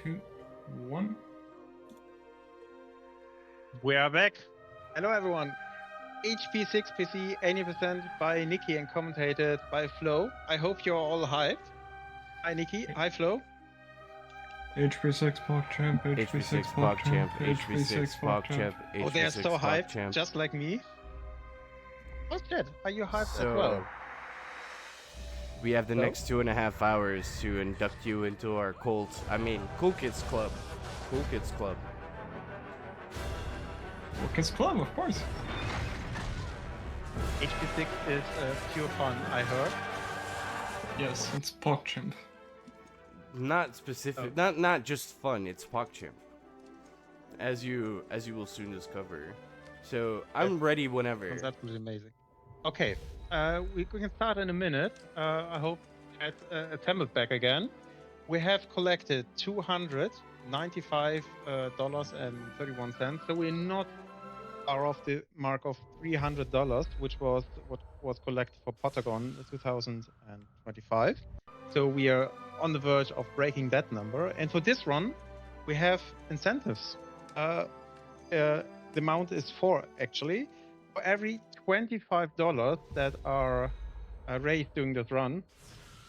2, 1. We are back. Hello, everyone. HP6 PC 80% by Nikki and commentated by Flo. I hope you're all hyped. Hi, Nikki. Hi, Flo. HP6 PogChamp, HP6 PogChamp, HP6 PogChamp. Oh, they are so hyped, just like me. Oh shit, are you hyped as well? We have the next 2.5 hours to induct you into our Cool Kids Club. Cool Kids Club. Cool Kids Club, of course. HP6 is pure fun, I heard. Yes, it's PogChamp. Not specific, not just fun. It's PogChamp, as you will soon discover. So I'm ready whenever. Sounds absolutely amazing. Okay, we can start in a minute. I hope it's assembled back again. We have collected $295.31, so we're not far off the mark of $300, which was what was collected for Potterthon 2025. So we are on the verge of breaking that number. And for this run, we have incentives. The amount is 4 actually. For every $25 that are raised during this run,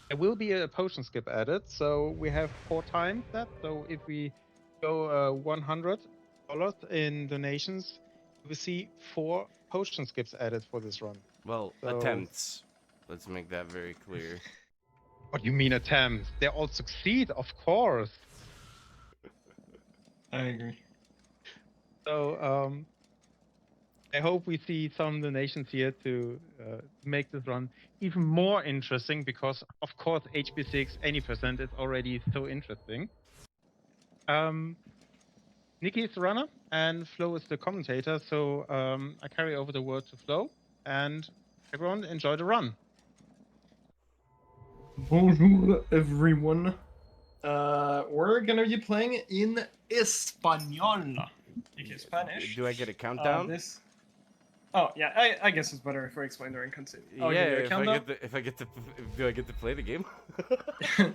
there will be a potion skip added. So we have 4 times that. So if we go $100 in donations, we will see 4 potion skips added for this run. Well, so... attempts. Let's make that very clear. What do you mean attempts? They all succeed, of course. I agree. So I hope we see some donations here to make this run even more interesting, because of course HP6 80% is already so interesting. Nikki is the runner and Flo is the commentator, so I carry over the word to Flo, and everyone enjoy the run. Bonjour everyone. We're gonna be playing in Español. Spanish. Do I get a countdown? Oh yeah, I guess it's better if we explain during cutscene. Yeah, if I get to do I get to play the game?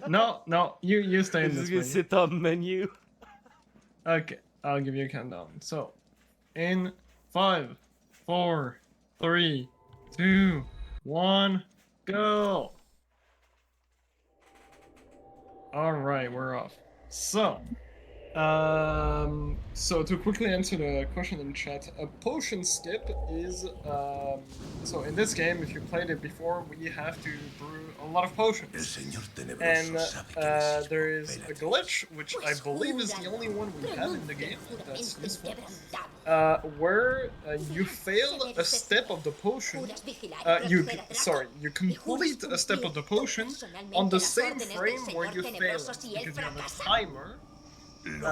No, you stay in this. Gonna sit on menu. Okay, I'll give you a countdown. So, in 5, 4, 3, 2, 1, go. All right, we're off. So to quickly answer the question in chat, a potion skip is so in this game, if you played it before, we have to brew a lot of potions, and there is a glitch, which I believe is the only one we have in the game that's useful, where you fail a step of the potion. You complete a step of the potion on the same frame where you fail it, because you have a timer. You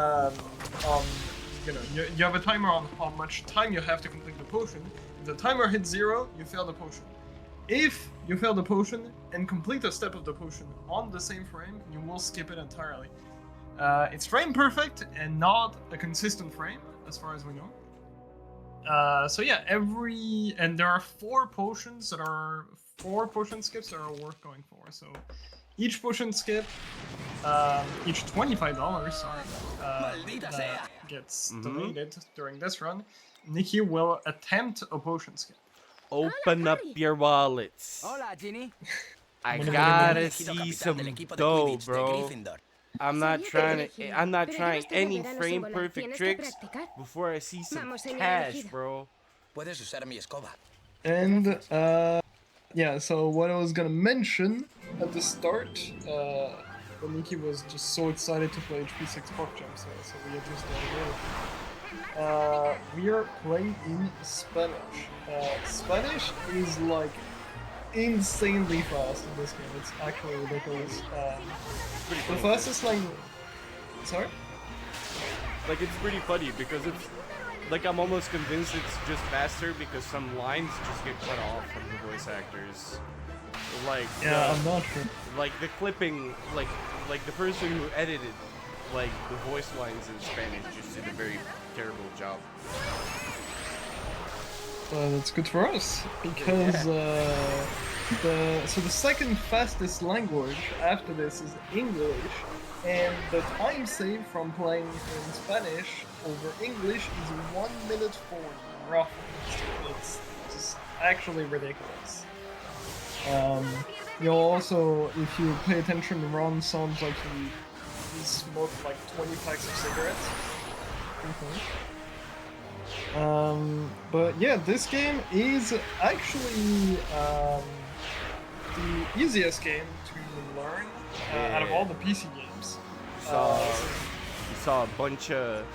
have a timer on how much time you have to complete the potion. If the timer hits 0, you fail the potion. If you fail the potion and complete a step of the potion on the same frame, you will skip it entirely. It's frame perfect and not a consistent frame, as far as we know. So yeah, and there are 4 potion skips that are worth going for. So each potion skip, each $25, that gets donated during this run, Nikki will attempt a potion skip. Open up your wallets. Hola, Ginny. I gotta see some dough, bro. I'm not trying any frame perfect tricks before I see some cash, bro. Puedes usar mi escoba. And yeah, so what I was gonna mention at the start, when Nikki was just so excited to play HP6 PogChamp, so we are just we are playing in Spanish. Spanish is like insanely fast in this game. It's actually ridiculous. The fastest language. Sorry? Like, it's pretty funny because it's like, I'm almost convinced it's just faster because some lines just get cut off from the voice actors. Like, yeah, I'm not sure. Like the clipping, like the person who edited like the voice lines in Spanish just did a very terrible job. That's good for us, because the second fastest language after this is English, and the time save from playing in Spanish over English is 1 minute 40, roughly. It's just actually ridiculous. You'll also, if you pay attention, Ron sounds like he smoked like 20 packs of cigarettes. But yeah, this game is actually the easiest game to learn out of all the PC games. You saw a bunch of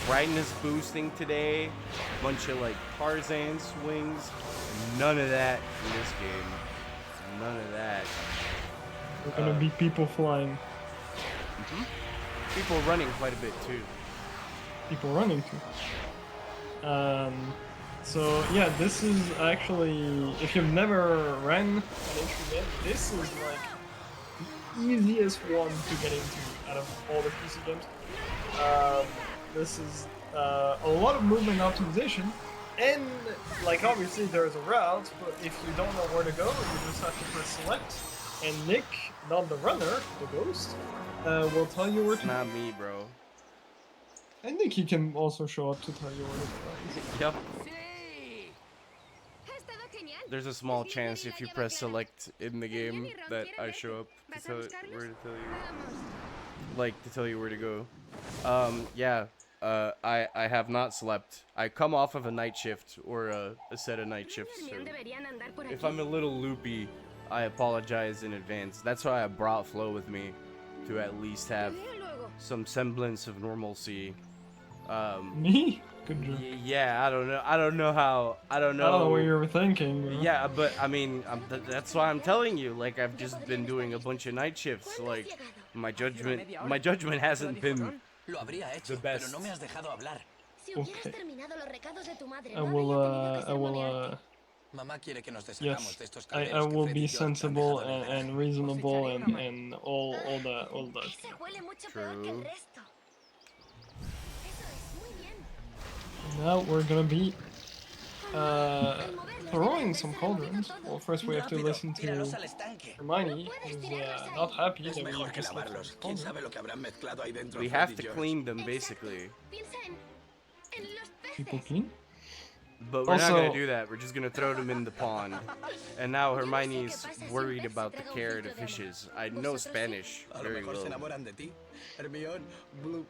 brightness boosting today, a bunch of like Tarzan swings. None of that in this game. None of that. We're gonna be people flying. People running quite a bit too. People running too. So yeah, this is actually, if you've never ran an HP game, this is like the easiest one to get into out of all the PC games. This is a lot of movement optimization, and like obviously there's a route, but if you don't know where to go, you just have to press select, and Nick, not the runner, the ghost, will tell you where to go. Not me, bro. I think he can also show up to tell you where to go. Yep. There's a small chance if you press select in the game that I show up to tell you where to go. Yeah. I have not slept. I come off of a night shift or a set of night shifts. So if I'm a little loopy, I apologize in advance. That's why I brought Flo with me, to at least have some semblance of normalcy. Me? Good job. Yeah, I don't know. I don't know. I don't know what you were thinking. Bro. Yeah, but I mean, that's why I'm telling you. Like, I've just been doing a bunch of night shifts. Like, my judgment hasn't been the best. Okay. I will, yes, I will be sensible and reasonable and all that. True. Now we're gonna be throwing some cauldrons. Well, first we have to listen to Hermione, who's not happy that we have just left this cauldron. We have to clean them, basically. People clean? But we're not gonna do that. We're just gonna throw them in the pond. And now Hermione's worried about the care of the fishes. I know Spanish very well.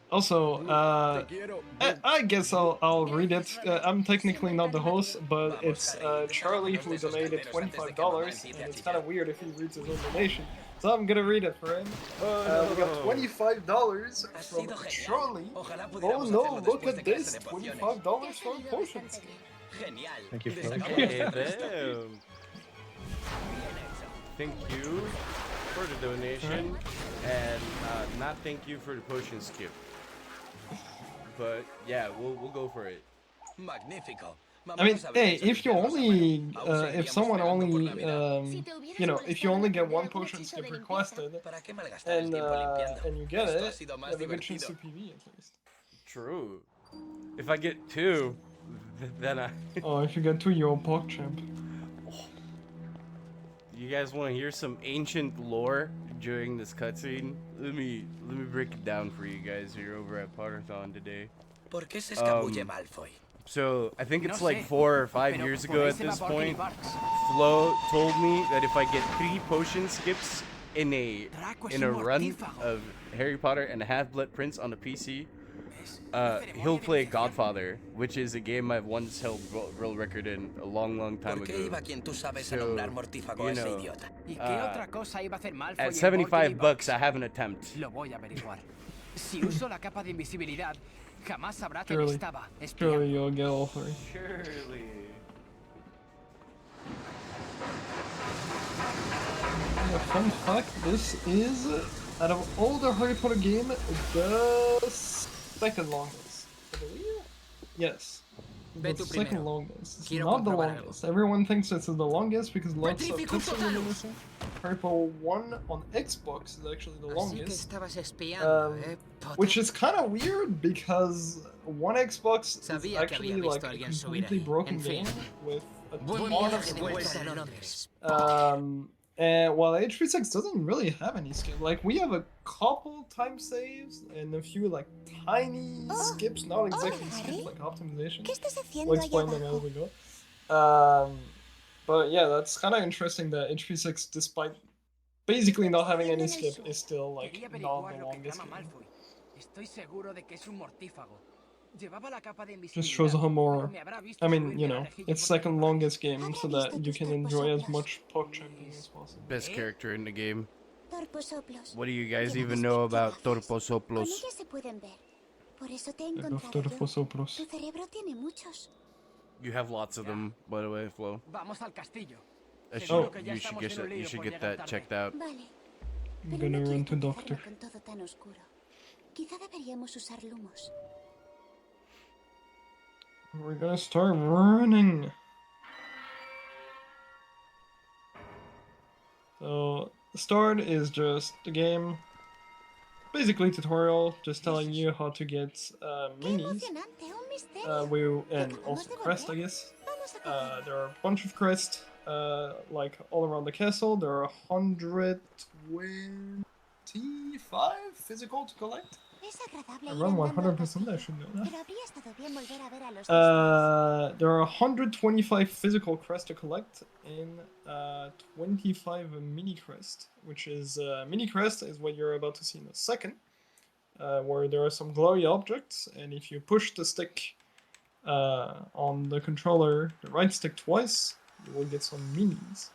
Also, I guess I'll read it. I'm technically not the host, but it's Charlie who donated $25, and it's kind of weird if he reads his own donation. So I'm gonna read it for him. We got $25 from Charlie. Oh no, look at this! $25 for a potion skin. Thank you, Flo. Thank you for the donation, and not thank you for the potion skip. But yeah, we'll go for it. I mean, hey, if you only, if someone only, if you only get one potion skip requested, and you get it, you have a good chance to PV at least. True. If I get two, then I. Oh, if you get two, you're a PogChamp. You guys want to hear some ancient lore during this cutscene? Let me break it down for you guys here over at Potterthon today. So I think it's like 4 or 5 years ago at this point, Flo told me that if I get 3 potion skips in a run of Harry Potter and the Half-Blood Prince on the PC, he'll play Godfather, which is a game I've once held world record in a long time ago. So, at $75, I have an attempt. Surely you'll get all 3. Surely. Yeah, fun fact, this is, out of all the Harry Potter game, the second longest, I believe? Yes. The second longest. It's not the longest. Everyone thinks it's the longest because lots of cutscenes are missing. Harry Potter 1 on Xbox is actually the longest. Which is kind of weird because one Xbox is actually like a completely broken game with a ton of glitches. And while HP6 doesn't really have any skip, like we have a couple time saves and a few like tiny skips, not exactly skips like optimization. ¿Qué estás haciendo We'll allá explain them as abajo? we go. But yeah, that's kind of interesting that HP6, despite basically not having any skip, is still like Quería not averiguar the lo que longest trama game. Malfoy. Estoy seguro de que es un mortífago. Llevaba la capa de Just invisibilidad, shows how pero more. me habrá visto I mean, subir you de la know, rejilla it's por second debajo. longest game so Había that visto you tus can enjoy as torposoplos. much puck champing as possible. Best character in the game. Torposoplos. What do you guys Llevamos even know about gafas. Con Torposoplos? ellas se pueden ver. Por eso te he I love encontrado yo. Torposoplos. Tu cerebro tiene muchos. You have lots of them, by the way, Flo. Vamos al castillo. I Seguro should, que ya you should estamos get en un that. You lío should por get llegar that tarde. checked out. Vale. I'm Pero gonna no run quiero to hacerlo doctor. con todo tan oscuro. Quizá deberíamos usar lumos. We're gonna start running. So the start is just the game, basically tutorial, just telling you how to get ¡Qué minis. emocionante! ¡Un misterio! And Acabamos also de crest, I volver. guess. Vamos a cogerlo. There are a bunch of crests, like all around the castle. There are 125 physical to collect. Es agradable ir Around andando al 100%, I castillo, should know that. pero habría estado bien volver a ver a los testigos. There are 125 physical crests to collect and 25 mini crest, which is mini crest is what you're about to see in a second, where there are some glowy objects, and if you push the stick on the controller, the right stick twice, you will get some minis.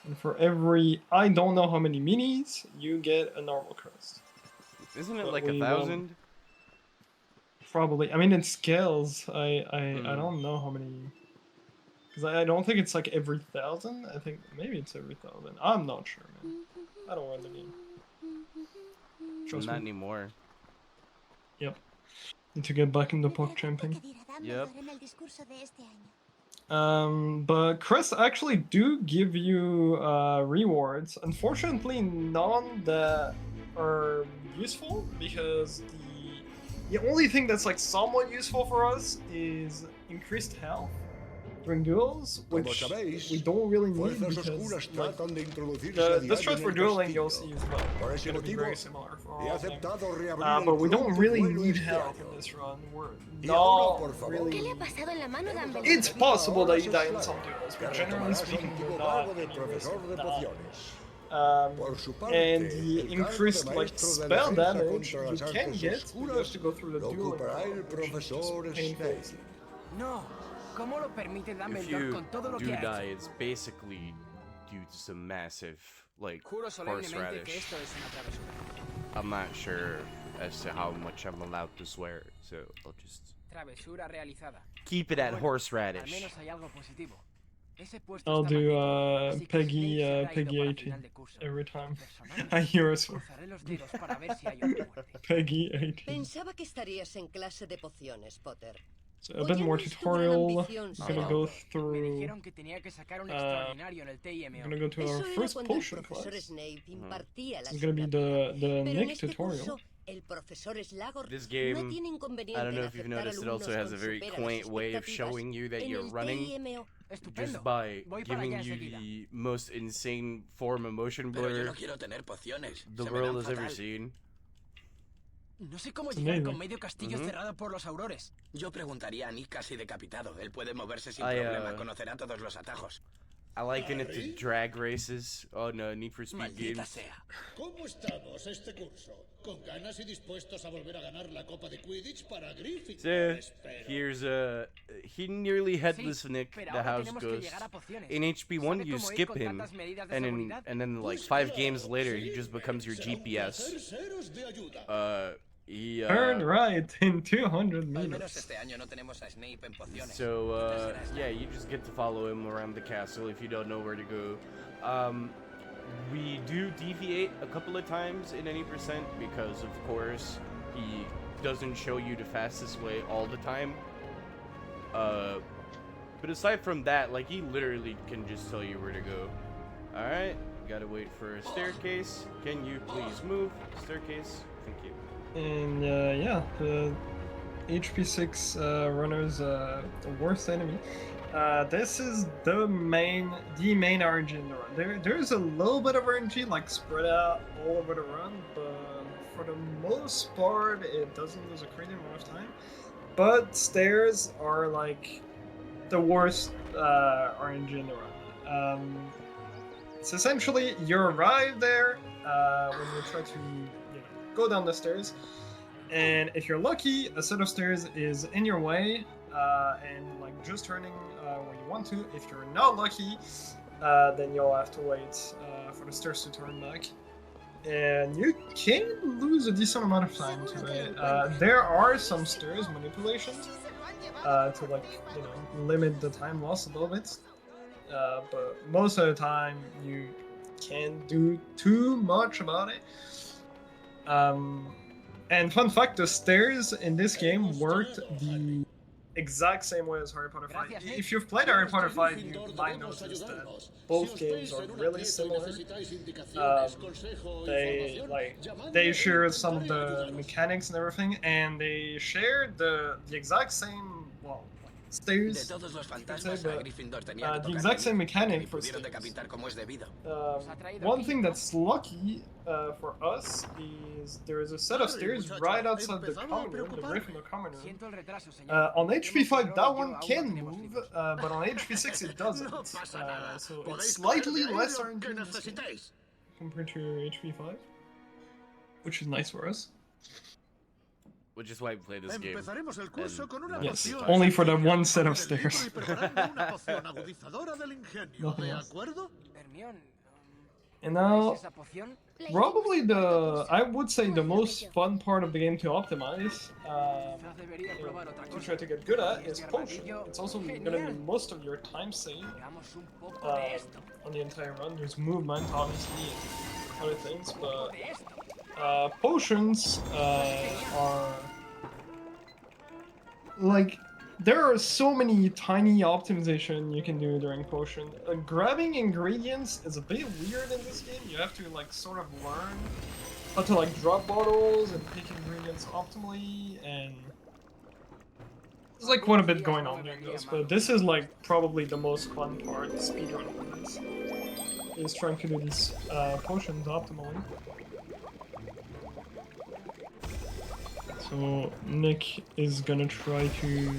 And for every, I don't know how many minis, you get a normal crest. Isn't it But like we 1,000? Probably. I mean, in scales, I Hmm. don't know how many. Because I don't think it's like every 1,000. I think maybe it's every 1,000. I'm not sure, man. I don't run the game. Trust Not me. anymore. Yep. Need to get back into Me puck pregunto champing. qué dirá Yep. Dumbledore en el discurso de este año. But crests actually do give you rewards. Unfortunately, none that are useful because the only thing that's like somewhat useful for us is increased health during duels, Como which sabéis, we don't really need fuerzas because oscuras like, tratan de introducirse a the diario strat en for el dueling you'll castillo. see is well, Por it's ese gonna be motivo, very similar for he all of them. aceptado reabrir But el we club don't de really duelo need este help año. in this run. We're Y ahora, not por favor, really. ¿Qué le ha pasado en la mano, Dumbledore? It's possible that you die in Claro, some duels, que but generally retomará su speaking, antiguo you're cargo not de any risk profesor of de dying. pociones. Por su parte, And el the cargo de increased like maestro de spell defensa damage contra you las can artes get, you have oscuras to go through the lo dueling ocupará roll, el which is just profesor painful. Snape. No. ¿Cómo lo permite If Dumbledore you con todo lo do que ha die, hecho? it's basically due to some massive, like, Juro solemnemente que horseradish. esto es una travesura. I'm not sure as to how much I'm allowed to swear, so I'll just Travesura realizada. keep it at Bueno, Al horseradish. menos hay algo positivo. Ese puesto I'll está do maldito, así que Peggy Snape se habrá ido Peggy para 18 final de curso. every time. Personalmente, I hear us. cruzaré los dedos para ver si hay una muerte. Peggy 18. Pensaba que estarías en clase de pociones, Potter. So a bit more Oye, no es tu gran tutorial. ambición, I'm gonna ¿no? go Me through. dijeron que tenía que sacar un uh, extraordinario en el I'm TIMO. gonna go to Eso our era first cuando el potion profesor class. Snape impartía la It's gonna be asignatura. the Pero en Nick este tutorial. curso, el profesor Slagor This no game, tiene I inconveniente don't know en if you've aceptar noticed, it also alumnos has con a very superan quaint las way of expectativas showing you that en you're el running TIMO. Estupendo. just by Voy para giving allá you enseguida. the most insane form of motion Pero yo blur no quiero tener pociones. the Se me world dan has ever fatal. seen. No sé cómo It's llegar amazing. con medio castillo cerrado por los aurores. Yo preguntaría a Nick casi decapitado. Él puede moverse sin I, problema. Conocerá todos los atajos. I liken it to drag races. Oh no, Need for Speed Maldita games. sea. ¿Cómo estamos este curso? ¿Con ganas y dispuestos a volver a ganar la Copa de Quidditch para Gryffindor? So Espero. here's he nearly headless Sí, Nick, pero the ahora house tenemos que ghost. llegar a pociones. In HP1 ¿Sabe you cómo ir skip con him, tantas medidas de and seguridad? then like Pues 5 claro, games later he sí, just becomes your será un GPS. placer seros de ayuda. He Turn right in 200 Al menos meters. este año no tenemos a Snape en pociones. So Quizás será esta. yeah, you just get to follow him around the castle if you don't know where to go. We do deviate a couple of times in any percent because of course he doesn't show you the fastest way all the time. But aside from that, like he literally can just tell you where to go. Alright, gotta wait for a staircase. Can you please move? Staircase, thank you. And yeah, the HP6 runners the worst enemy. This is the main RNG in the run. There's a little bit of RNG like spread out all over the run, but for the most part, it doesn't lose a crazy amount of time. But stairs are like the worst RNG in the run. It's essentially you arrive there when you try to go down the stairs, and if you're lucky, a set of stairs is in your way and like just turning where you want to. If you're not lucky, then you'll have to wait for the stairs to turn back. And you can lose a decent amount of time to it. There are some stairs manipulations to like limit the time loss a little bit, but most of the time you can't do too much about it. And fun fact, the stairs in this game worked the exact same way as Harry Potter 5. If you've played Harry Potter 5, you might notice that both games are really similar. They share some of the mechanics and everything, and they share the exact same stairs. The exact same mechanic for stairs. One thing that's lucky for us is there is a set of stairs right outside the common room, the Gryffindor common room. On HP5 that one can move, but on HP6 it doesn't. So it's slightly less RNG compared to HP5, which is nice for us. Which is why we play this game. Yes, only for the one set of stairs. Nothing else. And now, probably I would say the most fun part of the game to optimize, to try to get good at, is potion. It's also going to be most of your time saved on the entire run. There's movement, obviously, and other things, but potions are like, there are so many tiny optimization you can do during potion. Grabbing ingredients is a bit weird in this game. You have to like sort of learn how to like drop bottles and pick ingredients optimally, and there's like quite a bit going on during this. But this is like probably the most fun part, speedrun-wise, is trying to do these potions optimally. So Nick is gonna try to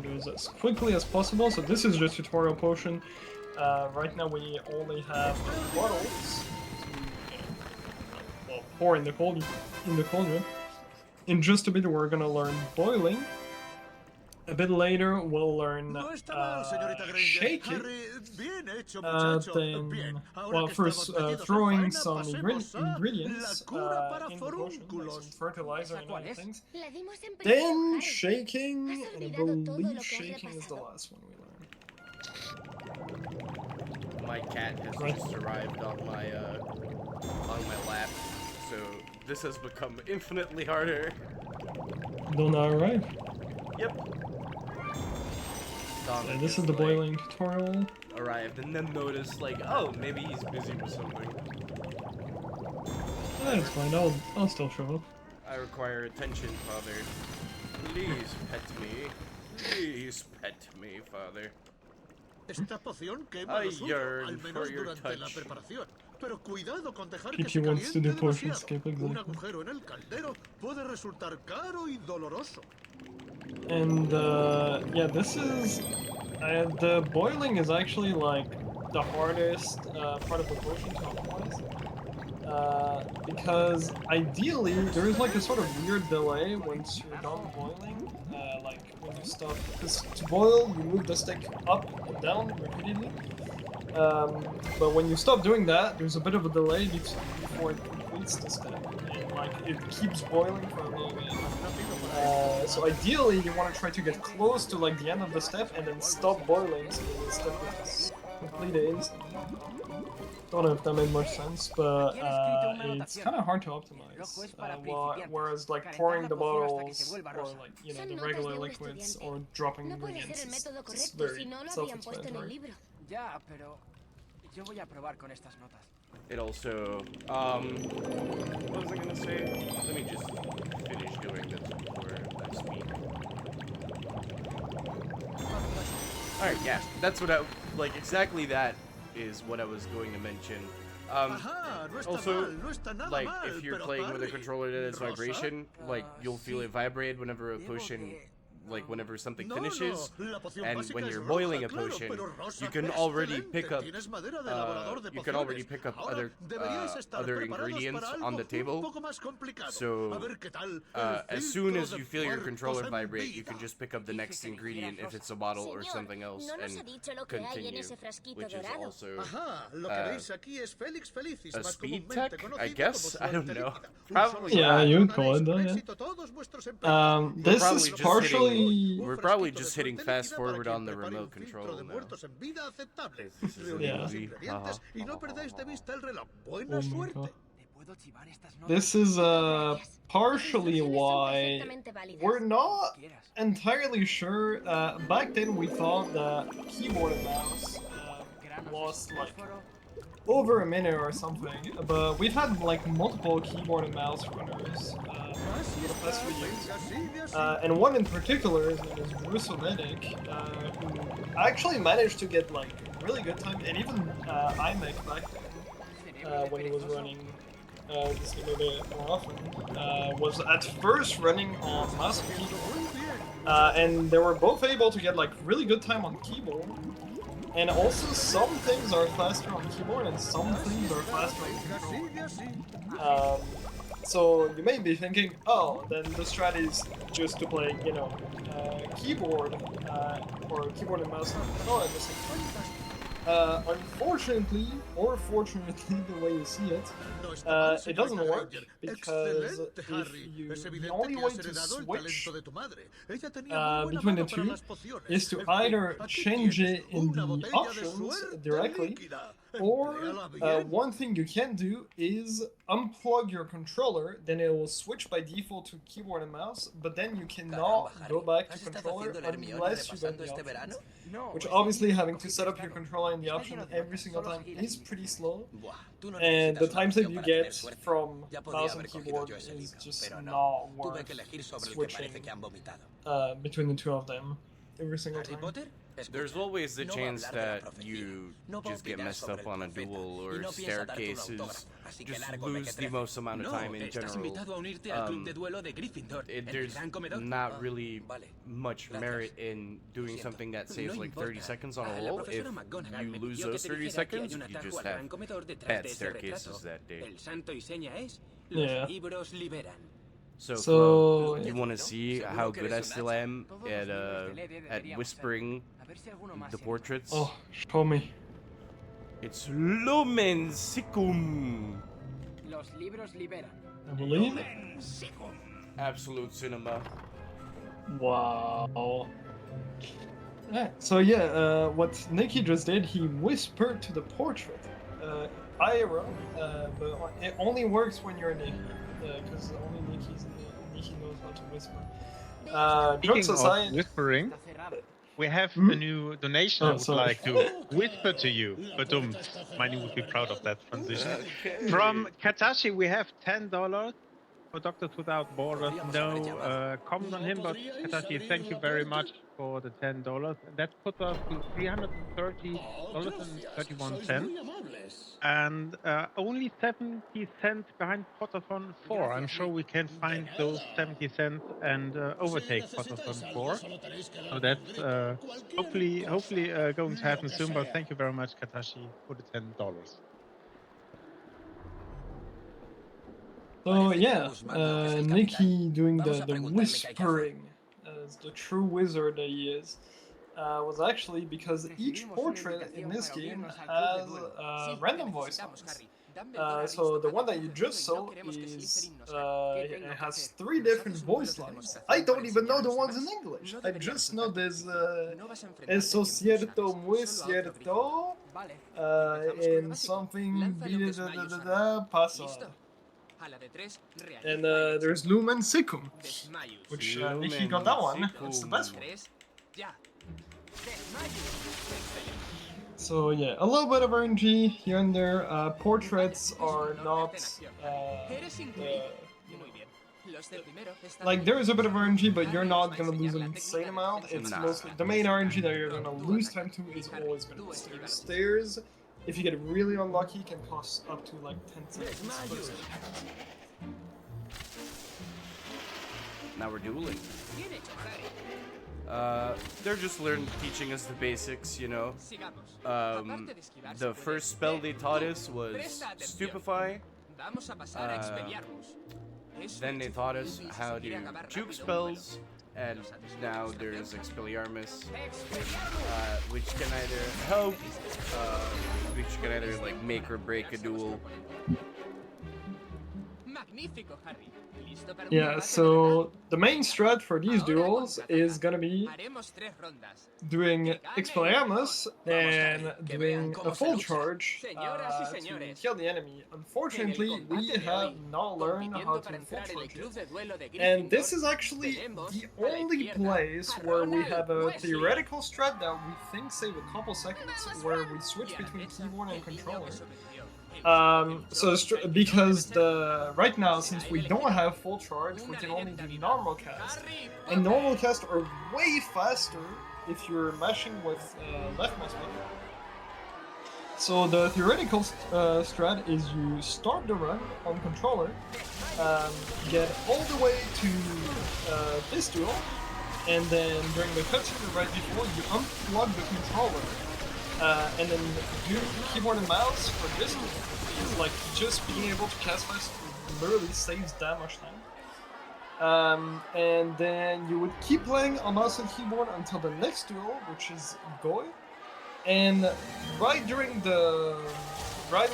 do this as quickly as possible. So this is just tutorial potion. Right now we only have bottles to pour in the cauldron. In just a bit we're gonna learn boiling. A bit later we'll learn shaking. Then, well, first throwing some ingredients in the potion, like some fertilizer and other things. Then shaking, and I believe shaking is the last one we learn. My cat has just arrived on my lap, so this has become infinitely harder. Don't arrive. Yep. Yeah, this is the boiling tutorial. Arrived and then noticed, like, oh, maybe he's busy with something. That's fine, I'll still show up. I require attention, Father. Please pet me. Please pet me, Father. I yearn for your touch. PT wants to do potion skip, exactly. And yeah, this is the boiling is actually like the hardest part of the potion to optimize, because ideally there is like a sort of weird delay once you're done boiling, like when you stop, because to boil you move the stick up and down repeatedly, but when you stop doing that there's a bit of a delay before it completes the step, and like it keeps boiling for a little bit. So ideally you want to try to get close to like the end of the step and then stop boiling so the step is completed instantly. Don't know if that made much sense, but it's kind of hard to optimize. Whereas like pouring the bottles or like the regular liquids or dropping ingredients, it's very self-explanatory. It also, what was I gonna say? Let me just finish doing this before I speak. Alright, yeah, that's what I, like, exactly that is what I was going to mention. Also, like, if you're playing with a controller that has vibration, like, you'll feel it vibrate whenever a potion, like, whenever something finishes, and when you're boiling a potion, you can already pick up, other ingredients on the table. So, as soon as you feel your controller vibrate, you can just pick up the next ingredient if it's a bottle or something else and continue, which is also a speed tech, I guess? I don't know. Probably. Yeah, you could, yeah. This is partially... We're probably just hitting fast forward on the remote control now. This is Yeah. easy. This is partially why we're not entirely sure. Back then we thought that keyboard and mouse lost like over a minute or something, but we've had like multiple keyboard and mouse runners for the past few years. And one in particular, his name is Russomedic, who actually managed to get like really good time, and even iMac back then, when he was running this game a bit more often, was at first running on mouse and keyboard. And they were both able to get like really good time on keyboard. And also, some things are faster on keyboard and some things are faster on controller. So you may be thinking, oh, then the strat is just to play, you know, keyboard or keyboard and mouse and controller at the same time. Unfortunately, or fortunately, the way you see it, it doesn't work because the only way to switch between the two is to either change it in the options directly, or one thing you can do is unplug your controller, then it will switch by default to keyboard and mouse, but then you cannot go back to controller unless you go in the options. Which obviously having to set up your controller in the option every single time is pretty slow, and the time save you get from mouse and keyboard is just not worth switching between the two of them every single time. There's always the chance that you just get messed up on a duel or staircases, just lose the most amount of time in general. There's not really much merit in doing something that saves like 30 seconds on a roll. If you lose those 30 seconds, you just have bad staircases that day. Yeah. So, So you want to see how good I still am at whispering the portraits? Oh, show me. It's Lumen Sicum. I believe. Absolute cinema. Wow. Yeah, so yeah, what Nikki just did, he whispered to the portrait. IRL, but it only works when you're Nikki, because only Nikki knows how to whisper. Jokes Speaking aside, of whispering, we have a new donation I would like to whisper to you. But Mine would be proud of that transition. From Katashi, we have $10 for Doctors Without Borders. No comment on him, but Katashi, thank you very much for the $10. That puts us to $330.31. And only 70 cents behind Potterthon 4. I'm sure we can find those 70 cents and overtake Potterthon 4. So that's hopefully going to happen soon. But thank you very much, Katashi, for the $10. so yeah, Nikki doing the whispering as the true wizard that he is. Was actually because each portrait in this game has random voice lines. So the one that you just saw is it has 3 different voice lines. I don't even know the ones in English. I just know there's eso cierto, muy cierto, and something pasado. And there's Lumen Sicum, which Nikki got that one. It's the best one. So yeah, a little bit of RNG here and there. Portraits are not like there is a bit of RNG, but you're not gonna lose an insane amount. It's Nah. mostly the main RNG that you're gonna lose time to is always gonna be stairs. Stairs, if you get really unlucky, can cost up to like 10 seconds. per step. Now we're dueling. They're just teaching us the basics, you know. The first spell they taught us was Stupefy. Then they taught us how to juke spells, and now there's Expelliarmus, which can either help, which can either like make or break a duel. Yeah, so the main strat for these duels is gonna be doing Expelliarmus and doing a full charge to kill the enemy. Unfortunately, we have not learned how to full charge yet. And this is actually the only place where we have a theoretical strat that we think save a couple seconds, where we switch between keyboard and controller. Because right now, since we don't have full charge, we can only do normal cast, and normal cast are way faster if you're mashing with left mouse button. So the theoretical strat is you start the run on controller, get all the way to this duel, and then during the cutscene right before, you unplug the controller. And then do keyboard and mouse for this duel. It's like just being able to cast fast literally saves that much time. And then you would keep playing on mouse and keyboard until the next duel, which is Goi. And right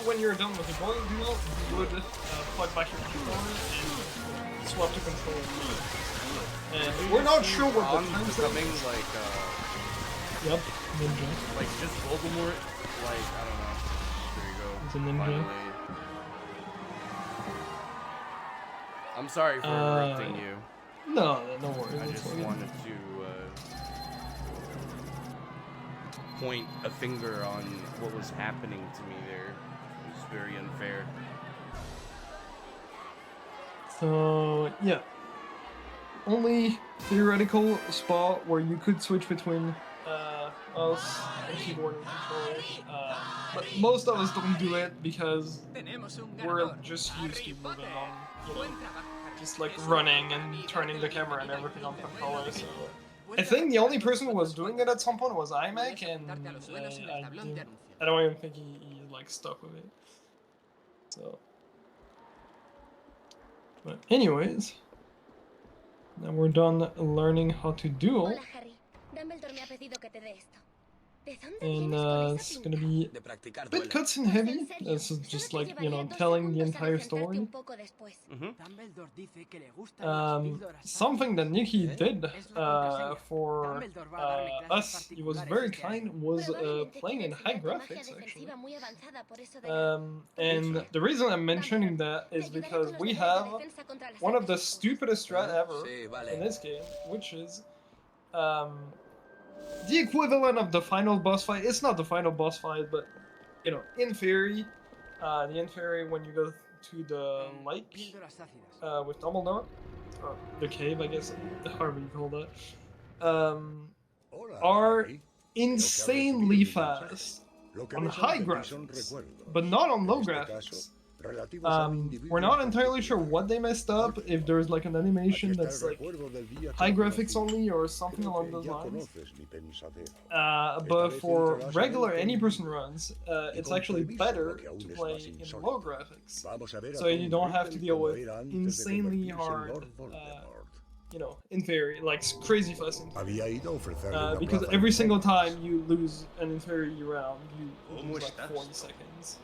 when you're done with the Goi duel, you would plug back your controller and swap to controller. And we're not sure what the time becoming like Yep, ninja. Like just Voldemort, like I don't know. There you go. It's a ninja. Finally. I'm sorry for interrupting you. No worries. I just wanted to point a finger on what was happening to me there. It was very unfair. So yeah, only theoretical spot where you could switch between us and keyboard and controller, but most of us don't do it because we're just used to moving on, you know, just like running and turning the camera and everything on controller. So I think the only person who was doing it at some point was iMac, and I don't even think he like stuck with it. So, but anyways, now we're done learning how to duel. Hola, Harry. Dumbledore me ha pedido que te dé esto. ¿De dónde And vienes con esa it's gonna be De practicar a bit duelo. cutscene heavy. This is just like, you know, telling the entire story. Something that Nikki did for us, he was very kind, was playing in high graphics actually. And the reason I'm mentioning that is because we have one of the stupidest strat ever in this game, which is the equivalent of the final boss fight. It's not the final boss fight, but you know, in theory, when you go to the lake with Dumbledore, or the cave, I guess, however you call that, are insanely fast on high graphics, but not on low graphics. We're not entirely sure what they messed up, if there's like an animation that's like high graphics only or something along those lines. But for regular any person runs, it's actually better to play in low graphics, so you don't have to deal with insanely hard, you know, in theory, like crazy fast inferi. Because every single time you lose an inferi round, you lose like 40 seconds.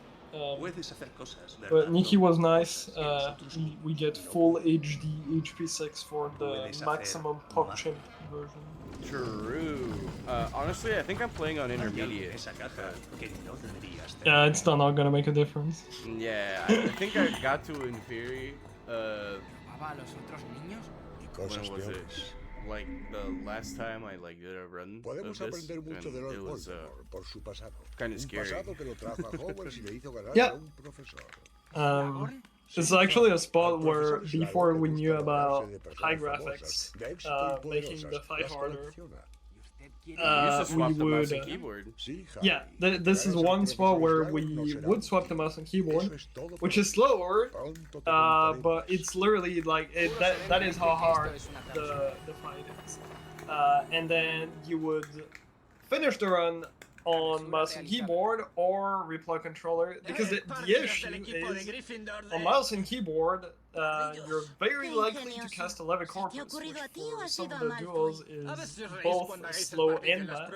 But Nikki was nice. We get full HD HP6 for the maximum PogChamp version. True. Honestly, I think I'm playing on intermediate. Yeah, it's still not gonna make a difference. Yeah, I think I got to inferi. When was it? Like the last time I like did a run of this, and it was kind of scary. Yeah. It's actually a spot where before we knew about high graphics, making the fight harder. You used to swap the mouse and would, keyboard. Yeah, this is one spot where we would swap the mouse and keyboard, which is slower, but it's literally like that is how hard the fight is. And then you would finish the run on mouse and keyboard or replug controller, because the issue is on mouse and keyboard you're very likely to cast a level corpus, which for some of the duels is both slow and bad.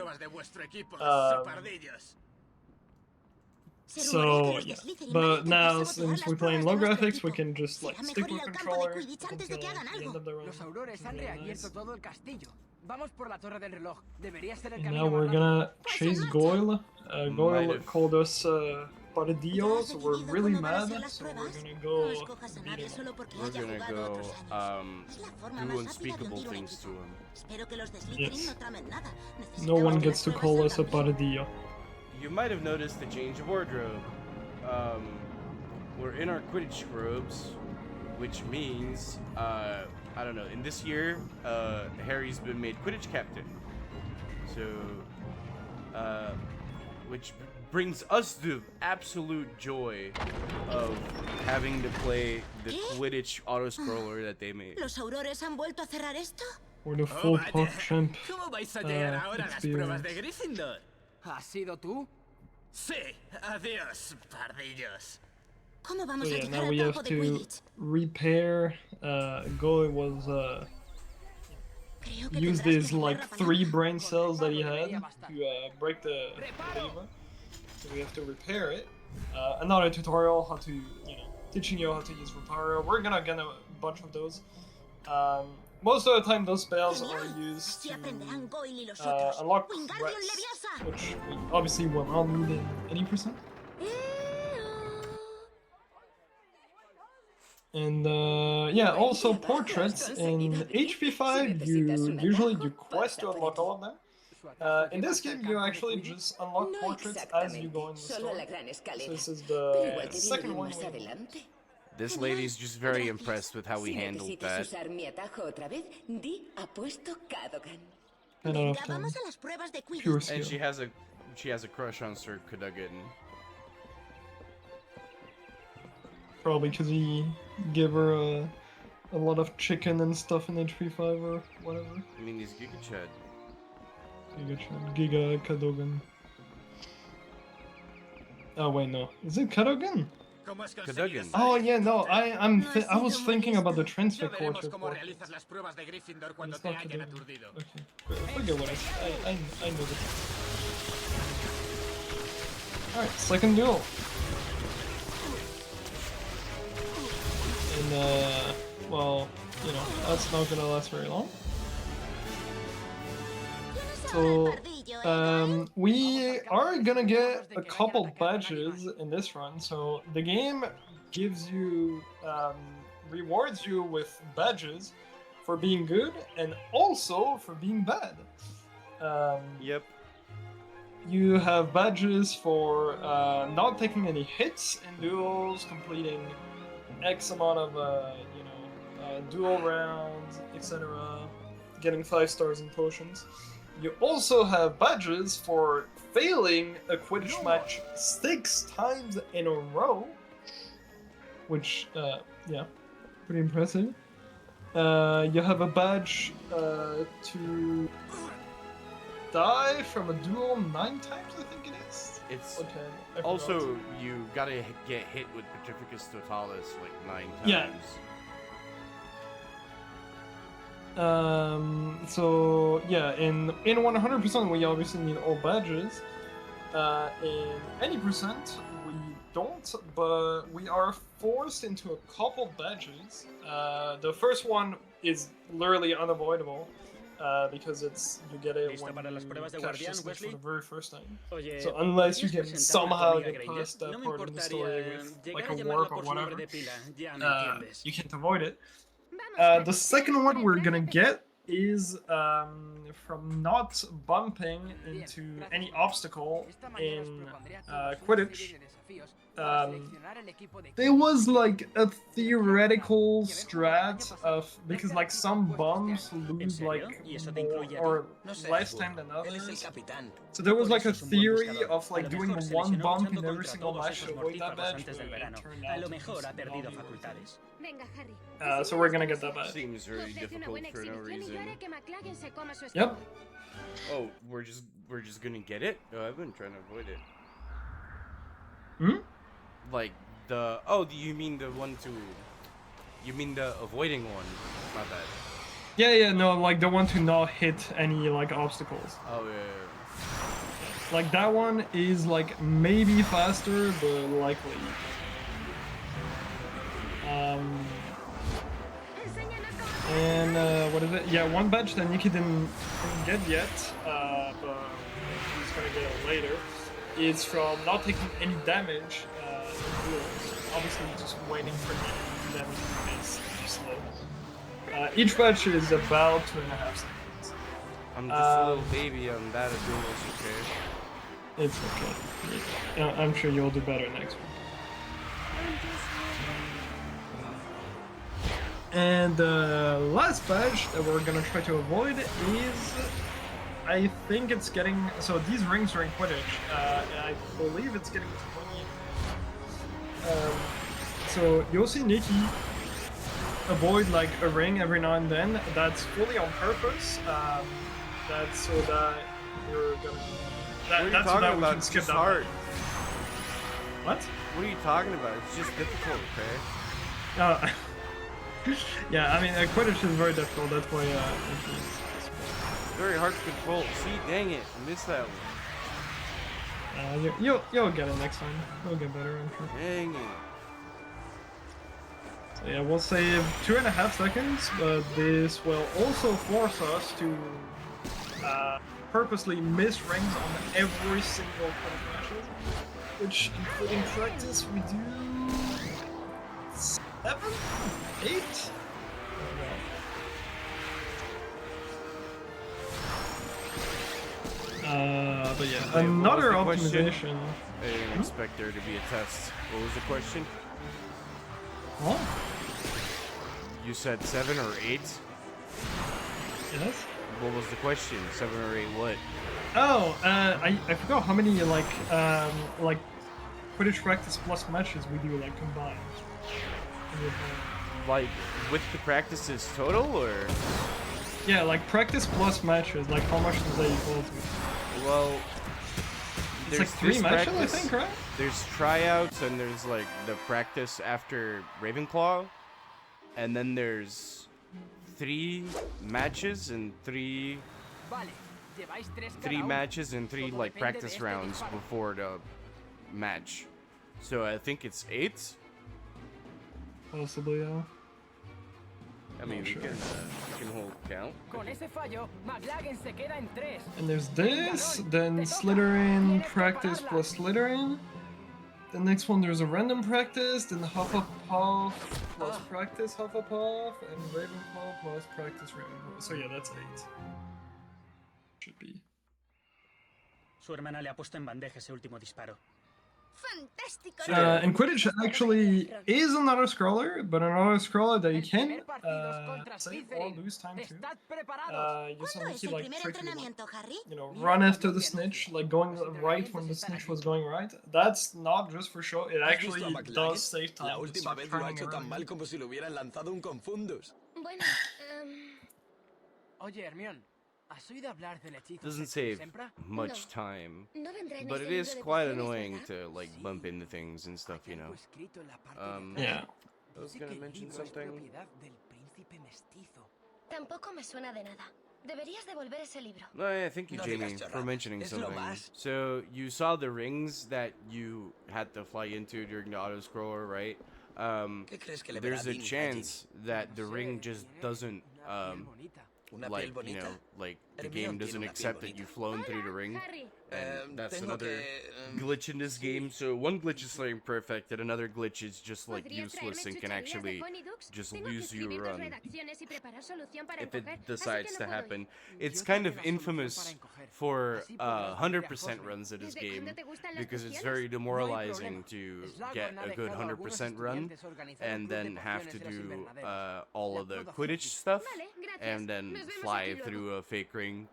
So yeah, but now since we play in low graphics, we can just like stick with controller until the end of the run. Los aurores han reabierto todo el castillo. Vamos por la torre del reloj. Debería ser el And camino now we're más gonna chase Goyle. Goyle have- called us Potterthon, so we're really mad. So we're gonna go beat him up. We're gonna go do unspeakable things to him. Yes. No one gets to call us a Potterthon. You might have noticed the change of wardrobe. We're in our Quidditch robes, which means, I don't know, in this year, Harry's been made Quidditch captain. So, which brings us the absolute joy of having to play the Quidditch auto-scroller that they made. ¿Los aurores han vuelto a cerrar esto? We're the full puff champ ¿Cómo vais a llegar ahora a las pruebas de experience. Gryffindor? ¿Has sido tú? Sí, adiós, pardillos. ¿Cómo So vamos a yeah, llegar now al we have campo de to Quidditch? repair. Goyle was Creo que used tendrás his que like cerrar la 3 palabra. brain cells that he had to break the lever. So we have to repair it. Another tutorial how to, teaching you how to use Reparo. We're gonna get a bunch of those. Most of the time, those spells are used Así to aprenderán Goyle y los otros. unlock Wingardium threats, Leviosa. which we obviously will not need in any percent. And yeah, also portraits in HP5. You usually do quests to unlock all of them. In this game, you actually just unlock No portraits as you go in the solo story. la gran So escalera. this is Pero the igual te viene second bien one. más adelante. This lady's just very impressed with how we Si handled necesitas that. usar mi atajo otra vez, di apuesto Cadogan. 10 out Venga, of 10. vamos a las pruebas de Pure Quidditch. And skill. she has a crush on Sir Cadogan. Probably because he gave her a lot of chicken and stuff in HP5 or whatever. I mean, he's Giga Chad. Giga Cadogan. Oh wait, no. Is it Cadogan? ¿Cómo has Cadogan. conseguido Oh yeah, no. I was thinking about the Ya transfer veremos course cómo report. realizas las pruebas de Gryffindor cuando It's te not hayan Cadogan. aturdido. Okay. Forget what I know this. Alright, second duel. And well, that's not gonna last very long. So we are gonna get a couple badges in this run. So the game gives you rewards you with badges for being good and also for being bad. Yep. You have badges for not taking any hits in duels, completing X amount of duel rounds, etc. Getting 5 stars in potions. You also have badges for failing a Quidditch match 6 times in a row, which, yeah, pretty impressive. You have a badge to die from a duel 9 times, I think it is. It's Or 10, I forgot. also, you gotta get hit with Petrificus Totalis like 9 times. Yeah. So yeah, in 100% we obviously need all badges. In any percent we don't, but we are forced into a couple badges. The first one is literally unavoidable. Because you get it when you catch this for the very first time. So unless you can somehow get past that part of the story with like a warp or whatever, you can't avoid it. The second one we're gonna get is from not bumping into any obstacle in Quidditch. there was like a theoretical strat of because like some bombs lose like more or less time than others. So there was like a theory of like doing one bump in every single match to avoid that badge, but it turned out to just not be worth it. So we're gonna get that badge. Seems very difficult for no reason. Yep. Oh, we're just gonna get it? Oh, I've been trying to avoid it. Hmm? Like you mean the one to? You mean the avoiding one? My bad. Yeah, no, like the one to not hit any like obstacles. Oh yeah. Like that one is like maybe faster, but likely. And what is it? Yeah, one badge that Nikki didn't get yet, but he's gonna get it later. Is from not taking any damage in duels. Obviously, just waiting for the damage to face too slow. Each badge is about 2.5 seconds. I'm just a little baby. I'm bad at duels. Okay. It's okay. Yeah, I'm sure you'll do better next week. And the last badge that we're gonna try to avoid is, I think it's getting, so these rings are in Quidditch, and I believe it's getting 20. So you'll see Nikki avoid like a ring every now and then. That's fully on purpose. That's so that you're gonna. That's so that we can skip that. Hard. What? What are you talking about? It's just difficult, okay? Yeah, I mean, Quidditch is very difficult. That's why it's very hard to control. See, dang it, I missed that one. You'll get it next time. You'll get better, I'm sure. Dang it. So yeah, we'll save 2.5 seconds, but this will also force us to purposely miss rings on every single Quidditch matches, which, including practice, we do 7? 8? But yeah, Wait, another question? optimization. I didn't expect there to be a test. What was the question? What? You said 7 or 8? Yes. What was the question? 7 or 8 what? Oh, I forgot how many like Quidditch practice plus matches we do like combined. Like with the practices total, or? Yeah, like practice plus matches. Like how much does that equal to? Well, it's like 3 matches, I think, right? There's tryouts and there's like the practice after Ravenclaw, and then there's 3 matches and 3 matches and 3 like practice rounds before the match. So I think it's 8. Possibly, yeah. I mean, we can hold count. And there's this, then Slytherin practice plus Slytherin. The next one there's a random practice, then Hufflepuff plus practice Hufflepuff, and Ravenclaw plus practice Ravenclaw. So yeah, that's 8. Should be. Su hermana le ha puesto en bandeja ese último disparo. And Quidditch actually is another scroller, but another scroller that you can save or lose time to. You suddenly like try to, run after the snitch, like going right when the snitch was going right. That's not just for show, it actually does save time. La última vez lo ha hecho tan mal como si le hubieran lanzado un confundus. Oye, Hermione. Doesn't save much time, but it is quite annoying to like bump into things and stuff, you know. Yeah. I was gonna mention something. No, yeah, thank you, Jamie, for mentioning something. So you saw the rings that you had to fly into during the auto scroller, right? There's a chance that the ring just doesn't like, like the game doesn't accept that you've flown through the ring. And that's tengo another que, glitch in this game. So one glitch is Flame Perfect, and another glitch is just like useless and can actually just lose your run if it decides to happen. It's kind of infamous for 100% runs in this game because it's very demoralizing to get a good 100% run and then have to do all of the Quidditch stuff and then fly through a fake ring